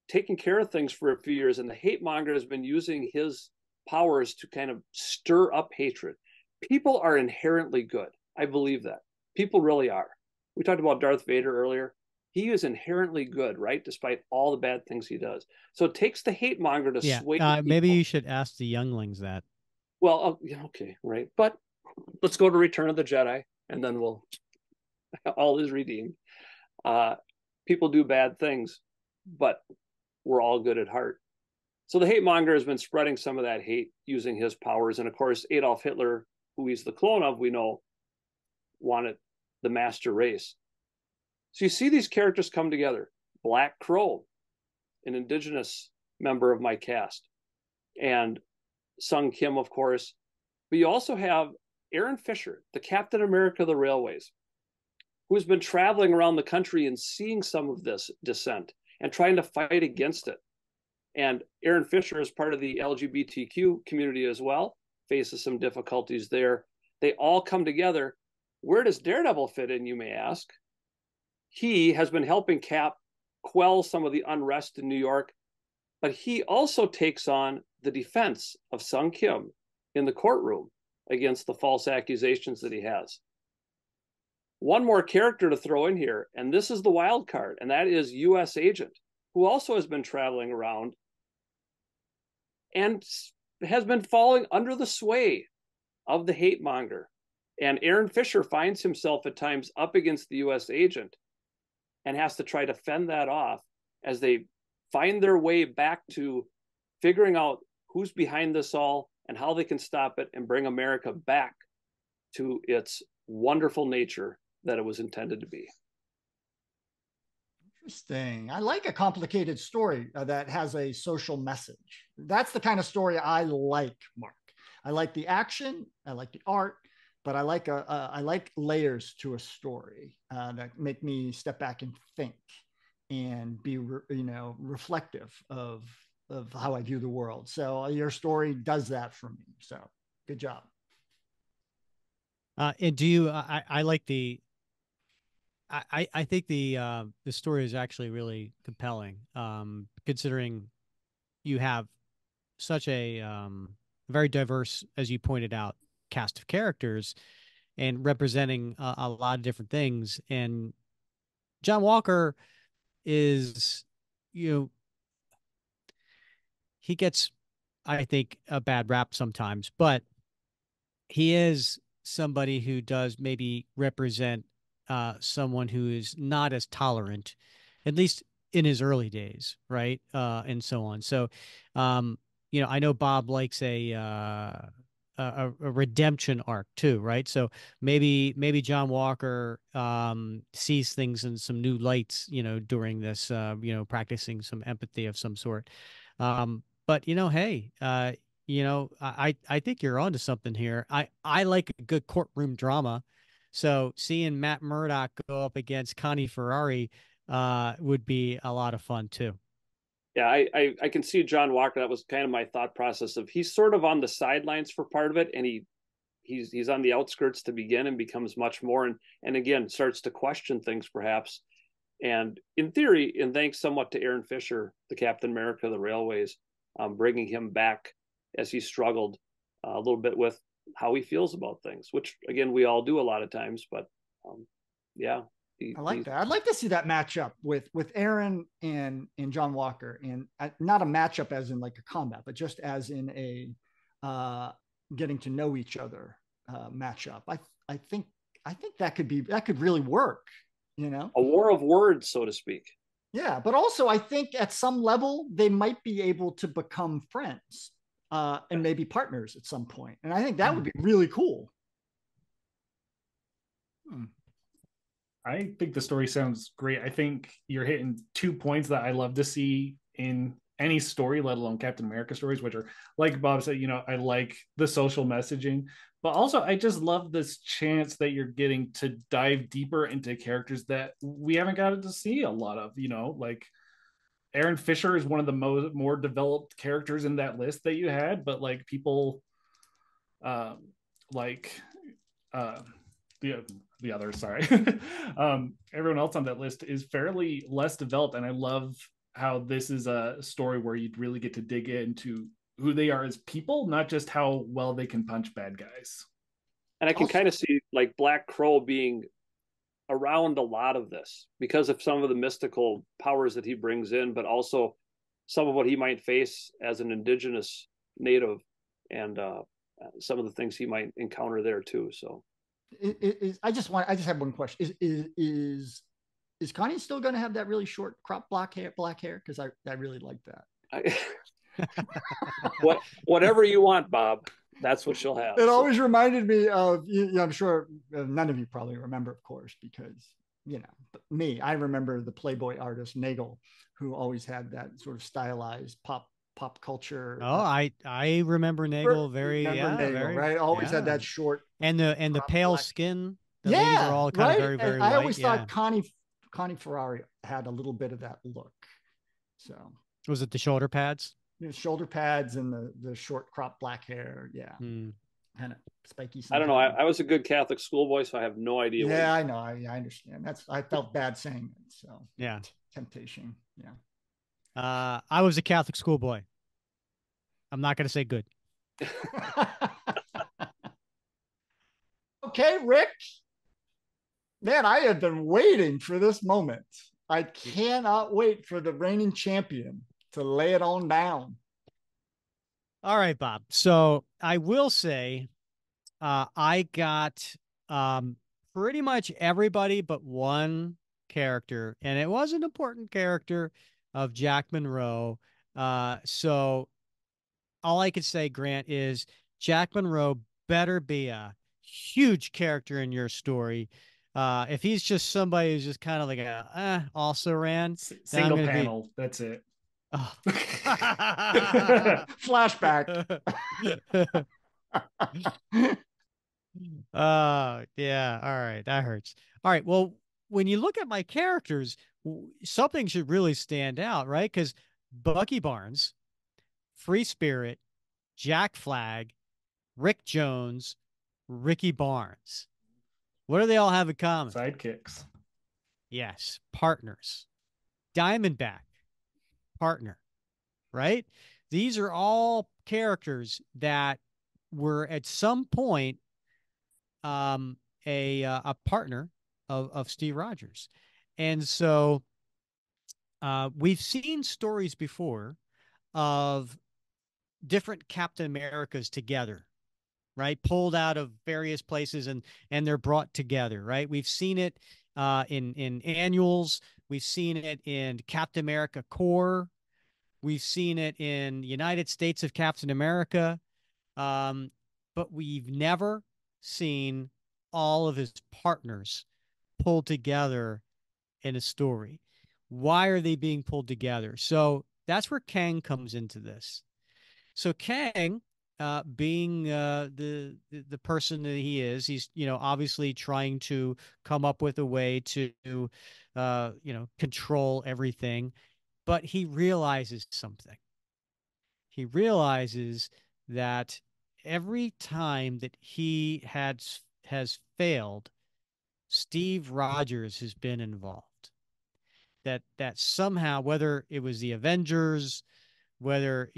taking care of things for a few years, and the hate monger has been using his powers to kind of stir up hatred. People are inherently good. I believe that. People really are. We talked about Darth Vader earlier. He is inherently good, right? Despite all the bad things he does. So it takes the hate monger to sway people. Maybe you should ask the younglings that. Well, okay, right. But let's go to Return of the Jedi, and then all is redeemed. People do bad things, but we're all good at heart. So the hate monger has been spreading some of that hate using his powers. And of course, Adolf Hitler, who he's the clone of, we know, wanted the master race. So you see these characters come together. Black Crow, an indigenous member of my cast, and Sung Kim, of course. But you also have Aaron Fisher, the Captain America of the Railways, who has been traveling around the country and seeing some of this dissent and trying to fight against it. And Aaron Fisher is part of the LGBTQ community as well, faces some difficulties there. They all come together. Where does Daredevil fit in, you may ask? He has been helping Cap quell some of the unrest in New York, but he also takes on the defense of Sung Kim in the courtroom against the false accusations that he has. One more character to throw in here, and this is the wild card, and that is U.S. Agent, who also has been traveling around and has been falling under the sway of the hate monger. And Aaron Fisher finds himself at times up against the U.S. Agent and has to try to fend that off as they find their way back to figuring out who's behind this all and how they can stop it and bring America back to its wonderful nature that it was intended to be. Interesting. I like a complicated story that has a social message. That's the kind of story I like, Mark. I like the action, I like the art, but I like layers to a story that make me step back and think and be reflective of how I view the world. So your story does that for me. So good job. And do you? I like the. I think the story is actually really compelling, considering you have such a very diverse, as you pointed out, cast of characters and representing a lot of different things. And John Walker is, you know, he gets, I think, a bad rap sometimes, but he is somebody who does maybe represent someone who is not as tolerant, at least in his early days, right? And so on. So, um, I know Bob likes a redemption arc too, right? So maybe John Walker sees things in some new lights, during this, practicing some empathy of some sort. But hey, I think you're onto something here. I like a good courtroom drama. So seeing Matt Murdock go up against Connie Ferrari would be a lot of fun too. Yeah, I can see John Walker. That was kind of my thought process of he's sort of on the sidelines for part of it, and he's on the outskirts to begin and becomes much more, and again starts to question things perhaps. And in theory, and thanks somewhat to Aaron Fisher, the Captain America of the Railways, bringing him back as he struggled a little bit with how he feels about things, which again we all do a lot of times. But yeah, I like that. I'd like to see that matchup with Aaron and John Walker, and not a matchup as in like a combat, but just as in a getting to know each other matchup. I think that could really work. A war of words, so to speak. Yeah, but also I think at some level they might be able to become friends and maybe partners at some point, and I think that would be really cool. I think the story sounds great. I think you're hitting 2 points that I love to see in any story, let alone Captain America stories, which are, like Bob said, I like the social messaging, but also I just love this chance that you're getting to dive deeper into characters that we haven't gotten to see a lot of, like Aaron Fisher is one of the more developed characters in that list that you had, but like people like the others, sorry. Everyone else on that list is fairly less developed, and I love how this is a story where you'd really get to dig into who they are as people, not just how well they can punch bad guys. And I can kind of see like Black Crow being around a lot of this because of some of the mystical powers that he brings in, but also some of what he might face as an indigenous native, and some of the things he might encounter there too. So I just have one question. Is Connie still going to have that really short crop black hair? Because I really like that. Whatever you want, Bob. That's what she'll have. It always reminded me of, I'm sure none of you probably remember, of course, because, me, I remember the Playboy artist Nagel, who always had that sort of stylized pop culture. Oh, I remember Nagel very right. Always had that short and the pale black skin. The ladies are all kind of very, very light. I always thought Connie Ferrari had a little bit of that look. So was it the shoulder pads? Shoulder pads and the short crop black hair. Yeah. Kind of spiky. I don't know. I was a good Catholic schoolboy, so I have no idea. Yeah, I know. I understand. I felt bad saying it. So yeah. Temptation. Yeah. I was a Catholic schoolboy. I'm not going to say good. Okay, Rick. Man, I have been waiting for this moment. I cannot wait for the reigning champion to lay it on down. All right, Bob. So I will say I got pretty much everybody but one character, and it was an important character of Jack Monroe. So all I could say, Grant, is Jack Monroe better be a huge character in your story. If he's just somebody who's just kind of like also ran single panel, that's it. Oh. Flashback. Yeah. All right. That hurts. All right. Well, when you look at my characters, something should really stand out, right? Because Bucky Barnes, Free Spirit, Jack Flag, Rick Jones, Ricky Barnes. What do they all have in common? Sidekicks. Yes. Partners. Diamondback, partner, right? These are all characters that were at some point a partner of Steve Rogers. And so we've seen stories before of different Captain Americas together, right? Pulled out of various places and they're brought together, right? We've seen it in annuals. We've seen it in Captain America Corps. We've seen it in United States of Captain America. Um, but we've never seen all of his partners pulled together in a story. Why are they being pulled together? So that's where Kang comes into this. So Kang, being the person that he is, he's obviously trying to come up with a way to control everything, but he realizes something. He realizes that every time that he has failed, Steve Rogers has been involved. That somehow, whether it was the Avengers, whether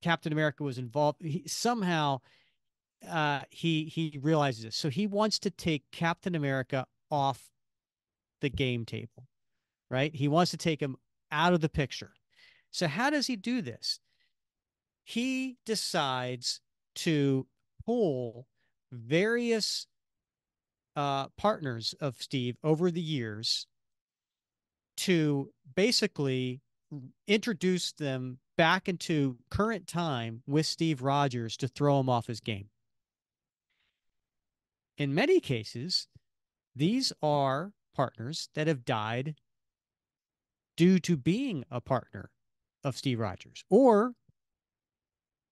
Captain America was involved, somehow he realizes this. So he wants to take Captain America off the game table, right? He wants to take him out of the picture. So how does he do this? He decides to pull various partners of Steve over the years to basically introduce them back into current time with Steve Rogers to throw him off his game. In many cases, these are partners that have died due to being a partner of Steve Rogers or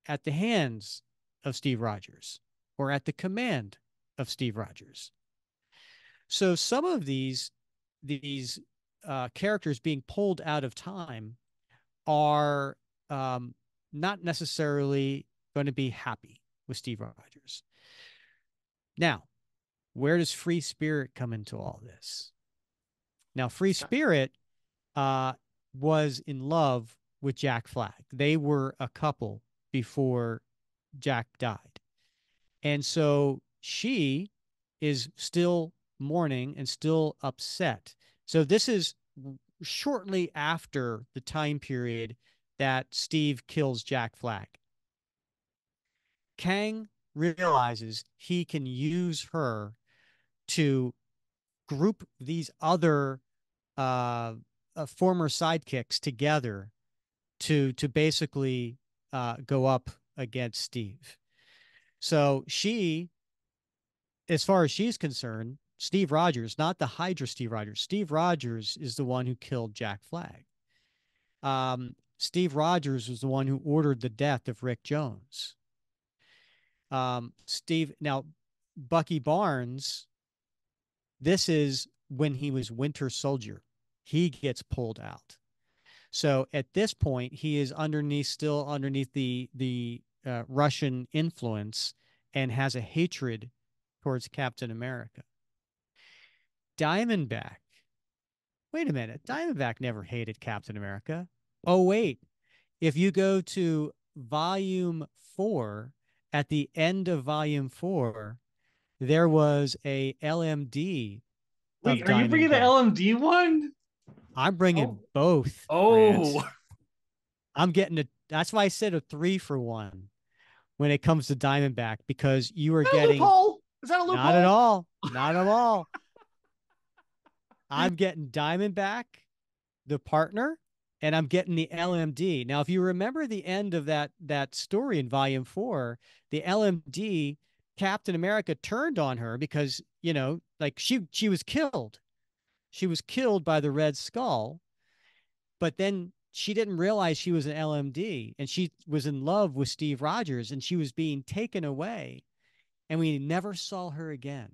at the hands of Steve Rogers or at the command of Steve Rogers. So some of these characters being pulled out of time are not necessarily going to be happy with Steve Rogers. Now, where does Free Spirit come into all this? Now, Free Spirit was in love with Jack Flag. They were a couple before Jack died. And so she is still mourning and still upset. So this is shortly after the time period that Steve kills Jack Flag. Kang realizes he can use her to group these other former sidekicks together to basically go up against Steve. So she, as far as she's concerned, Steve Rogers, not the Hydra Steve Rogers. Steve Rogers is the one who killed Jack Flag. Steve Rogers was the one who ordered the death of Rick Jones. Now, Bucky Barnes, this is when he was Winter Soldier. He gets pulled out. So at this point, he is still underneath the Russian influence and has a hatred towards Captain America. Diamondback. Wait a minute. Diamondback never hated Captain America. Oh, wait. If you go to volume 4, at the end of volume 4, there was a LMD of Wait, are you bringing the Diamondback. LMD one? I'm bringing both. Oh, I'm getting that's why I said a 3-for-1 when it comes to Diamondback, because you are getting loophole. Is that a loophole? not at all. Not at all. I'm getting Diamondback, the partner, and I'm getting the LMD. Now, if you remember the end of that story in volume 4, the LMD, Captain America turned on her because, like she was killed. She was killed by the Red Skull, but then she didn't realize she was an LMD, and she was in love with Steve Rogers, and she was being taken away, and we never saw her again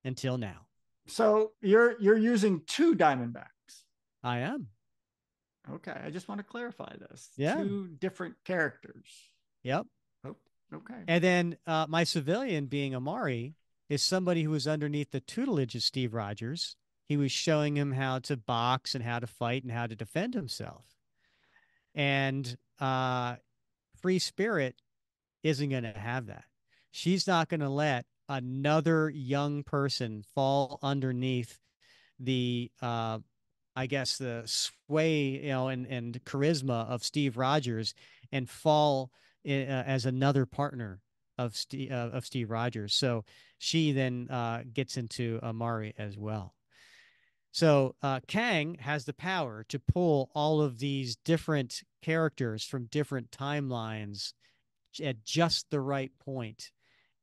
until now. So you're using 2 Diamondbacks. I am. Okay, I just want to clarify this. Yeah. 2 different characters. Yep. Oh, okay. And then my civilian, being Amari, is somebody who was underneath the tutelage of Steve Rogers. He was showing him how to box and how to fight and how to defend himself. And Free Spirit isn't going to have that. She's not going to let another young person fall underneath the I guess the sway, and charisma of Steve Rogers and fall as another partner of Steve Rogers. So she then gets into Amari as well. So Kang has the power to pull all of these different characters from different timelines at just the right point,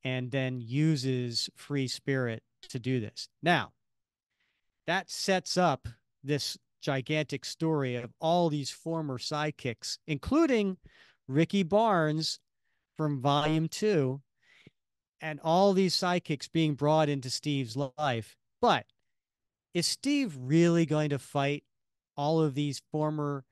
and then uses Free Spirit to do this. Now, that sets up this gigantic story of all these former sidekicks, including Ricky Barnes from Volume 2, and all these sidekicks being brought into Steve's life. But is Steve really going to fight all of these former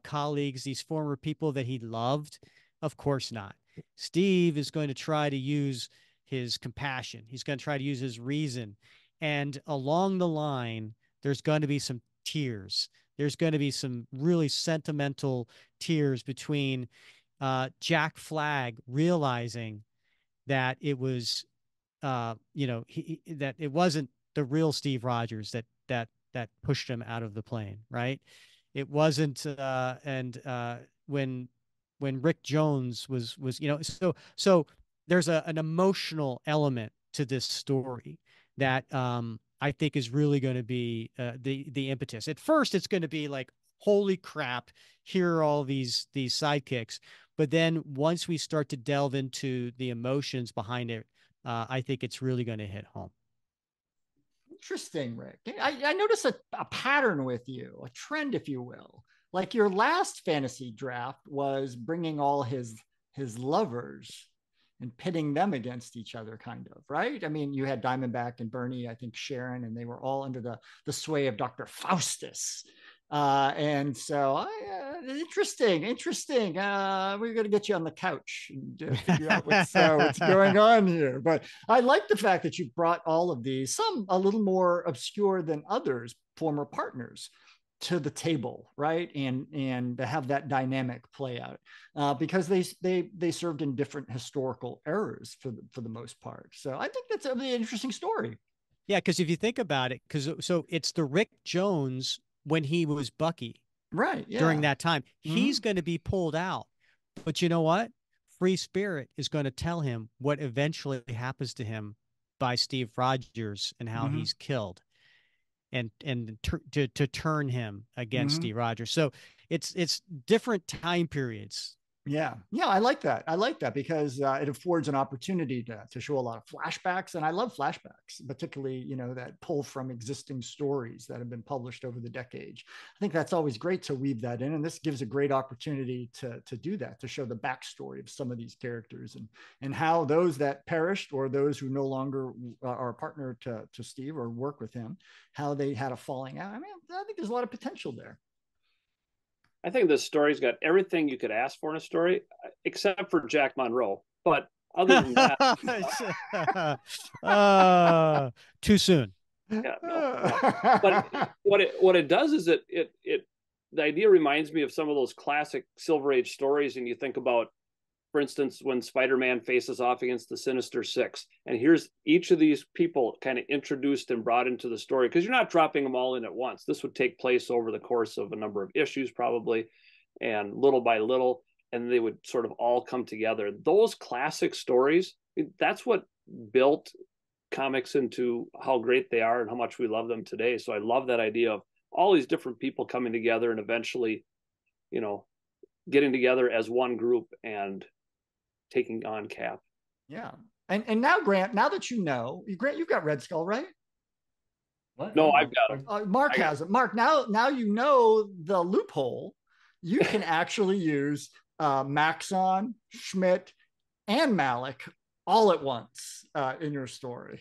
colleagues, these former people that he loved? Of course not. Steve is going to try to use his compassion. He's going to try to use his reason. And along the line, there's going to be some tears. There's going to be some really sentimental tears between Jack Flag realizing that it was, that it wasn't the real Steve Rogers that pushed him out of the plane, right? It wasn't, when Rick Jones was, so there's an emotional element to this story that I think is really going to be the impetus. At first, it's going to be like, holy crap, here are all these sidekicks. But then once we start to delve into the emotions behind it, I think it's really going to hit home. Interesting, Rick. I notice a pattern with you, a trend, if you will. Like your last fantasy draft was bringing all his lovers and pitting them against each other, kind of, right? I mean, you had Diamondback and Bernie, I think Sharon, and they were all under the sway of Dr. Faustus. And so interesting. We're going to get you on the couch and figure out what's going on here. But I like the fact that you brought all of these, some a little more obscure than others, former partners, to the table, right? And to have that dynamic play out, because they served in different historical eras for the most part. So I think that's a really interesting story. Yeah, because if you think about it, so it's the Rick Jones when he was Bucky, right? Yeah. During that time, he's going to be pulled out. But you know what? Free Spirit is going to tell him what eventually happens to him by Steve Rogers and how he's killed, and to turn him against Steve Rogers. So it's different time periods. Yeah. I like that because it affords an opportunity to show a lot of flashbacks, and I love flashbacks, particularly that pull from existing stories that have been published over the decades. I think that's always great to weave that in, and this gives a great opportunity to do that, to show the backstory of some of these characters and how those that perished or those who no longer are a partner to Steve or work with him, how they had a falling out. I mean, I think there's a lot of potential there. I think this story's got everything you could ask for in a story, except for Jack Monroe. But other than that, too soon. Yeah, no. But what it does is it the idea reminds me of some of those classic Silver Age stories, and you think about, for instance, when Spider-Man faces off against the Sinister Six, and here's each of these people kind of introduced and brought into the story, because you're not dropping them all in at once. This would take place over the course of a number of issues, probably, and little by little, and they would sort of all come together. Those classic stories, that's what built comics into how great they are and how much we love them today. So I love that idea of all these different people coming together and eventually, getting together as one group and taking on Cap. Yeah. And now, Grant, now that Grant, you've got Red Skull, right? What? No, I've got him. Mark has it. Mark, now the loophole. You can actually use Maxon, Schmidt, and Malik all at once in your story.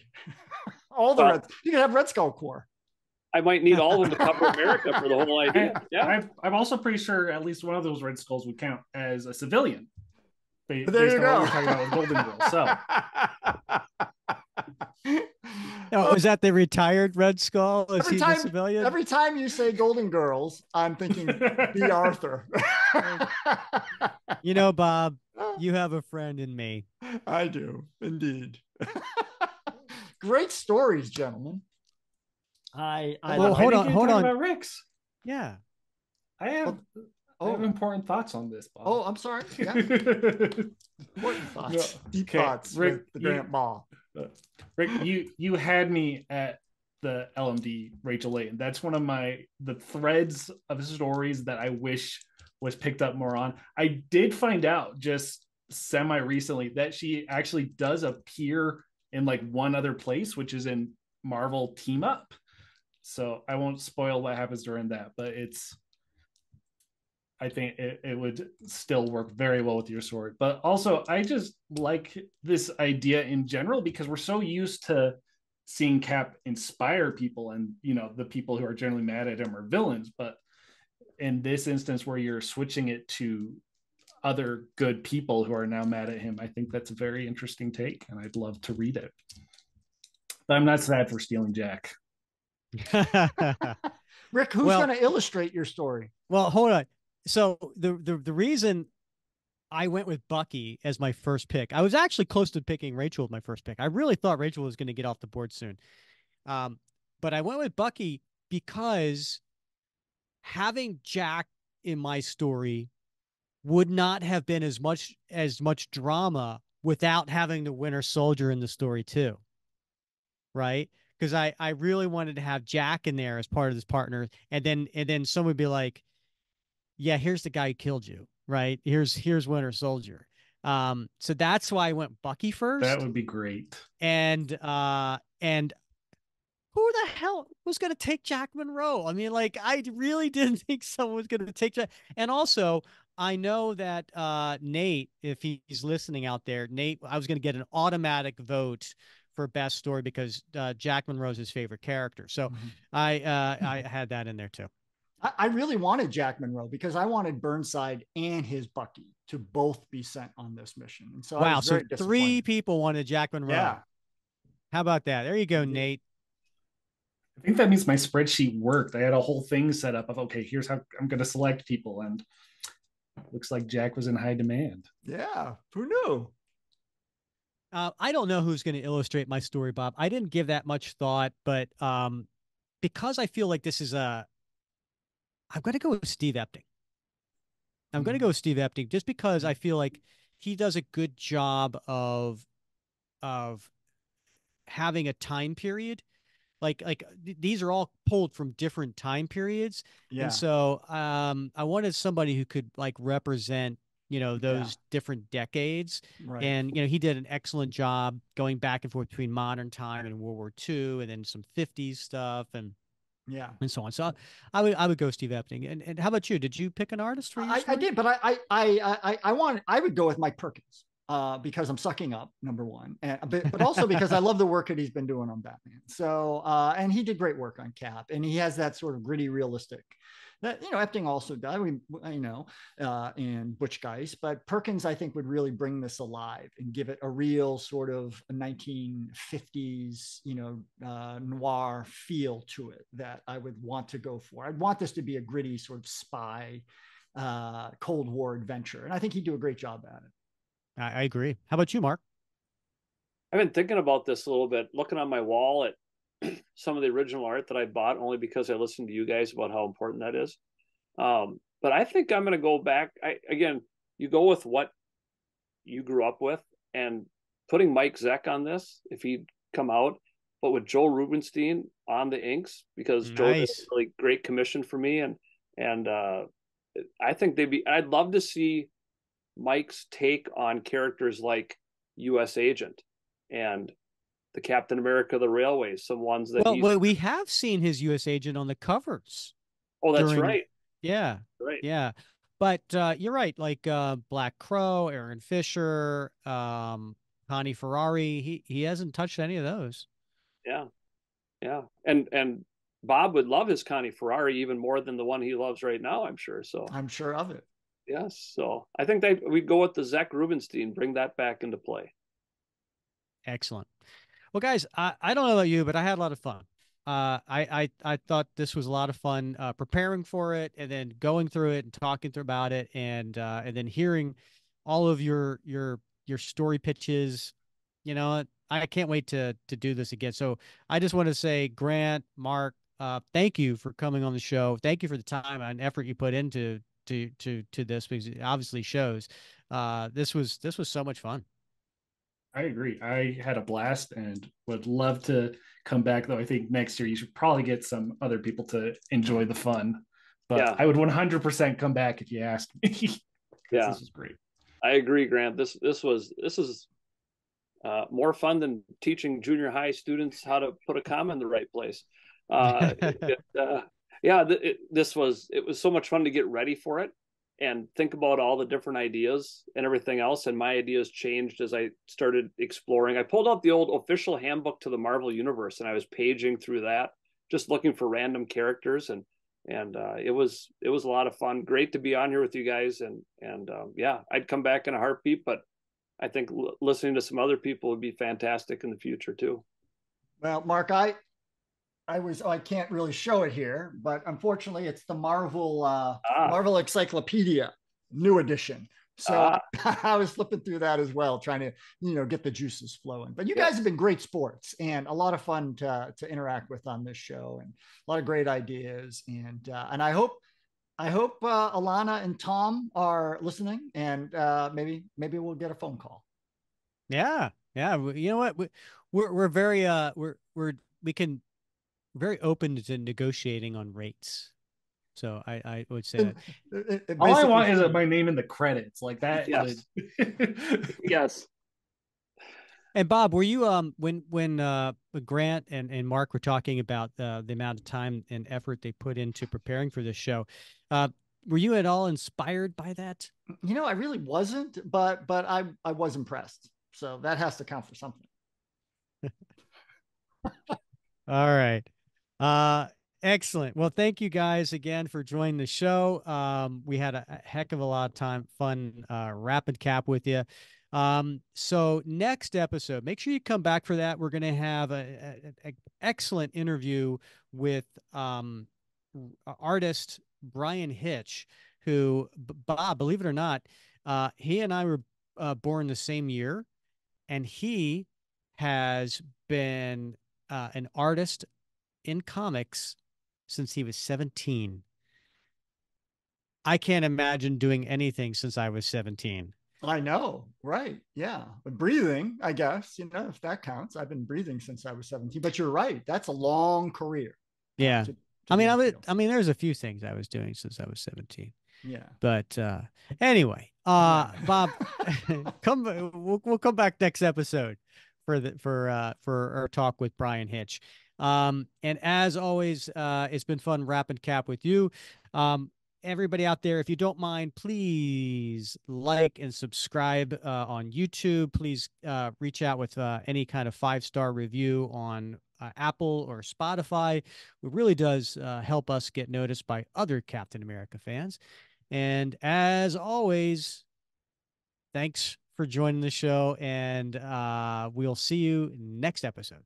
All the you can have Red Skull Corps. I might need all of them to cover America for the whole idea. I'm also pretty sure at least one of those Red Skulls would count as a civilian. There you go. What we're talking about with Golden Girl. So, is that the retired Red Skull? Is he the civilian? Every time you say Golden Girls, I'm thinking B. Arthur. You know, Bob, you have a friend in me. I do indeed. Great stories, gentlemen. I Well, Why hold did on, you hold talk on. about Rick's? Yeah. I have I have oh important thoughts on this, Bob. I'm sorry. Yeah, important No, thoughts, deep okay, thoughts Rick, with the Grant Ball. uh, Rick, you had me at the LMD Rachel Layton. That's one of the threads of stories that I wish was picked up more on. I did find out just semi recently that she actually does appear in like one other place, which is in Marvel Team Up. So I won't spoil what happens during that, but I think it would still work very well with your sword. But also, I just like this idea in general because we're so used to seeing Cap inspire people, and the people who are generally mad at him are villains. But in this instance, where you're switching it to other good people who are now mad at him, I think that's a very interesting take, and I'd love to read it. But I'm not sad for stealing Jack. Rick, who's Well, going to illustrate your story? well, hold on. So the reason I went with Bucky as my first pick, I was actually close to picking Rachel with my first pick. I really thought Rachel was going to get off the board soon. Um, but I went with Bucky because having Jack in my story would not have been as much drama without having the Winter Soldier in the story too, right? Because I really wanted to have Jack in there as part of this partner, and then someone would be like, yeah, here's the guy who killed you, right? Here's Winter Soldier. So that's why I went Bucky That first, would be great. and who the hell was going to take Jack Monroe? I mean, like, I really didn't think someone was going to take Jack. And also, I know that Nate, if he's listening out there, Nate, I was going to get an automatic vote for best story because Jack Monroe's his favorite character. So I had that in there too. I really wanted Jack Monroe because I wanted Burnside and his Bucky to both be sent on this mission. And so I Wow. was So very three disappointed. people wanted Jack Yeah. Monroe. How about that? There you go, Indeed. Nate. I think that means my spreadsheet worked. I had a whole thing set up of, okay, here's how I'm going to select people. And looks like Jack was in high demand. Yeah. Who knew? I don't know who's going to illustrate my story, Bob. I didn't give that much thought, but because I feel like this is I'm going to go with Steve Epting. I'm going to go with Steve Epting just because I feel like he does a good job of having a time period. These are all pulled from different time periods, and Yeah. so I wanted somebody who could like represent Yeah. those different decades. Right. And he did an excellent job going back and forth between modern time and World War II, and then some 50s stuff Yeah. and so on. So I would go Steve Epting. And how about you? Did you pick an artist for your I story? did, but I would go with Mike Perkins because I'm sucking up, number one, but also because I love the work that he's been doing on Batman. So and he did great work on Cap, and he has that sort of gritty, realistic that Epting also does. And Butch Geist, but Perkins I think would really bring this alive and give it a real sort of 1950s noir feel to it that I would want to go for. I'd want this to be a gritty sort of spy Cold War adventure, and I think he'd do a great job at it. I agree. How about you, Mark? I've been thinking about this a little bit, looking on my wall at some of the original art that I bought only because I listened to you guys about how important that is. But I think I'm going to go back. Again, you go with what you grew up with, and putting Mike Zeck on this, if he'd come out, but with Joe Rubenstein on the inks, because Joe did a Nice. really great commission for me, and I think I'd love to see Mike's take on characters like U.S. Agent and the Captain America of the Railways, some ones that he's. Well, we have seen his U.S. agent on the covers Oh, that's during, right. yeah, Right. yeah. But you're right. Like Black Crow, Aaron Fisher, Connie Ferrari. He hasn't touched any of those. Yeah. Yeah. And Bob would love his Connie Ferrari even more than the one he loves right now, I'm sure. So I'm sure of it. yes. So I think that we'd go with the Zach Rubenstein, bring that back into play. Excellent. Well, guys, I don't know about you, but I had a lot of fun. I thought this was a lot of fun preparing for it and then going through it and talking through about it and then hearing all of your story pitches. You know, I can't wait to do this again. So I just want to say, Grant, Mark, thank you for coming on the show. Thank you for the time and effort you put into to this because it obviously shows. This was so much fun. I agree. I had a blast and would love to come back, though. I think next year you should probably get some other people to enjoy the fun. But Yeah, I would 100% come back if you asked me because yeah, this was great. I agree, Grant. This is more fun than teaching junior high students how to put a comma in the right place. Yeah, it was so much fun to get ready for it and think about all the different ideas and everything else. And my ideas changed as I started exploring. I pulled out the old official handbook to the Marvel universe and I was paging through that, just looking for random characters and it was a lot of fun. Great to be on here with you guys and yeah, I'd come back in a heartbeat, but I think listening to some other people would be fantastic in the future too. Well, Mark, I can't really show it here, but unfortunately, it's the Ah, Marvel Encyclopedia, new edition. So ah, I was flipping through that as well, trying to get the juices flowing. But you yep. guys have been great sports and a lot of fun to interact with on this show, and a lot of great ideas. And I hope Alana and Tom are listening, and maybe we'll get a phone call. Yeah, yeah. You know what? We're very we can very open to negotiating on rates. So I would say that. It All I basically, want is my name in the credits. Like that would. Yes, yes. And Bob, were you when Grant and Mark were talking about the amount of time and effort they put into preparing for this show, uh, were you at all inspired by that? I really wasn't, but I was impressed. So that has to count for something. All right. Uh, Excellent. Well, thank you guys again for joining the show. We had a heck of a lot of fun, rapid cap with you. So next episode, make sure you come back for that. We're going to have a excellent interview with artist Brian Hitch, who, Bob, believe it or not, he and I were born the same year, and he has been an artist in comics since he was 17. I can't imagine doing anything since I was 17. I know, right? Yeah, but breathing, I guess, if that counts. I've been breathing since I was 17. But you're right; that's a long career Yeah. to be in the field. I mean, there's a few things I was doing since I was 17. Yeah. But anyway, Yeah. Bob, we'll come back next episode for our talk with Brian Hitch. And as always, it's been fun wrapping cap with you. Everybody out there, if you don't mind, please like and subscribe on YouTube. Please reach out with any kind of 5-star review on Apple or Spotify. It really does help us get noticed by other Captain America fans. And as always, thanks for joining the show, and we'll see you next episode.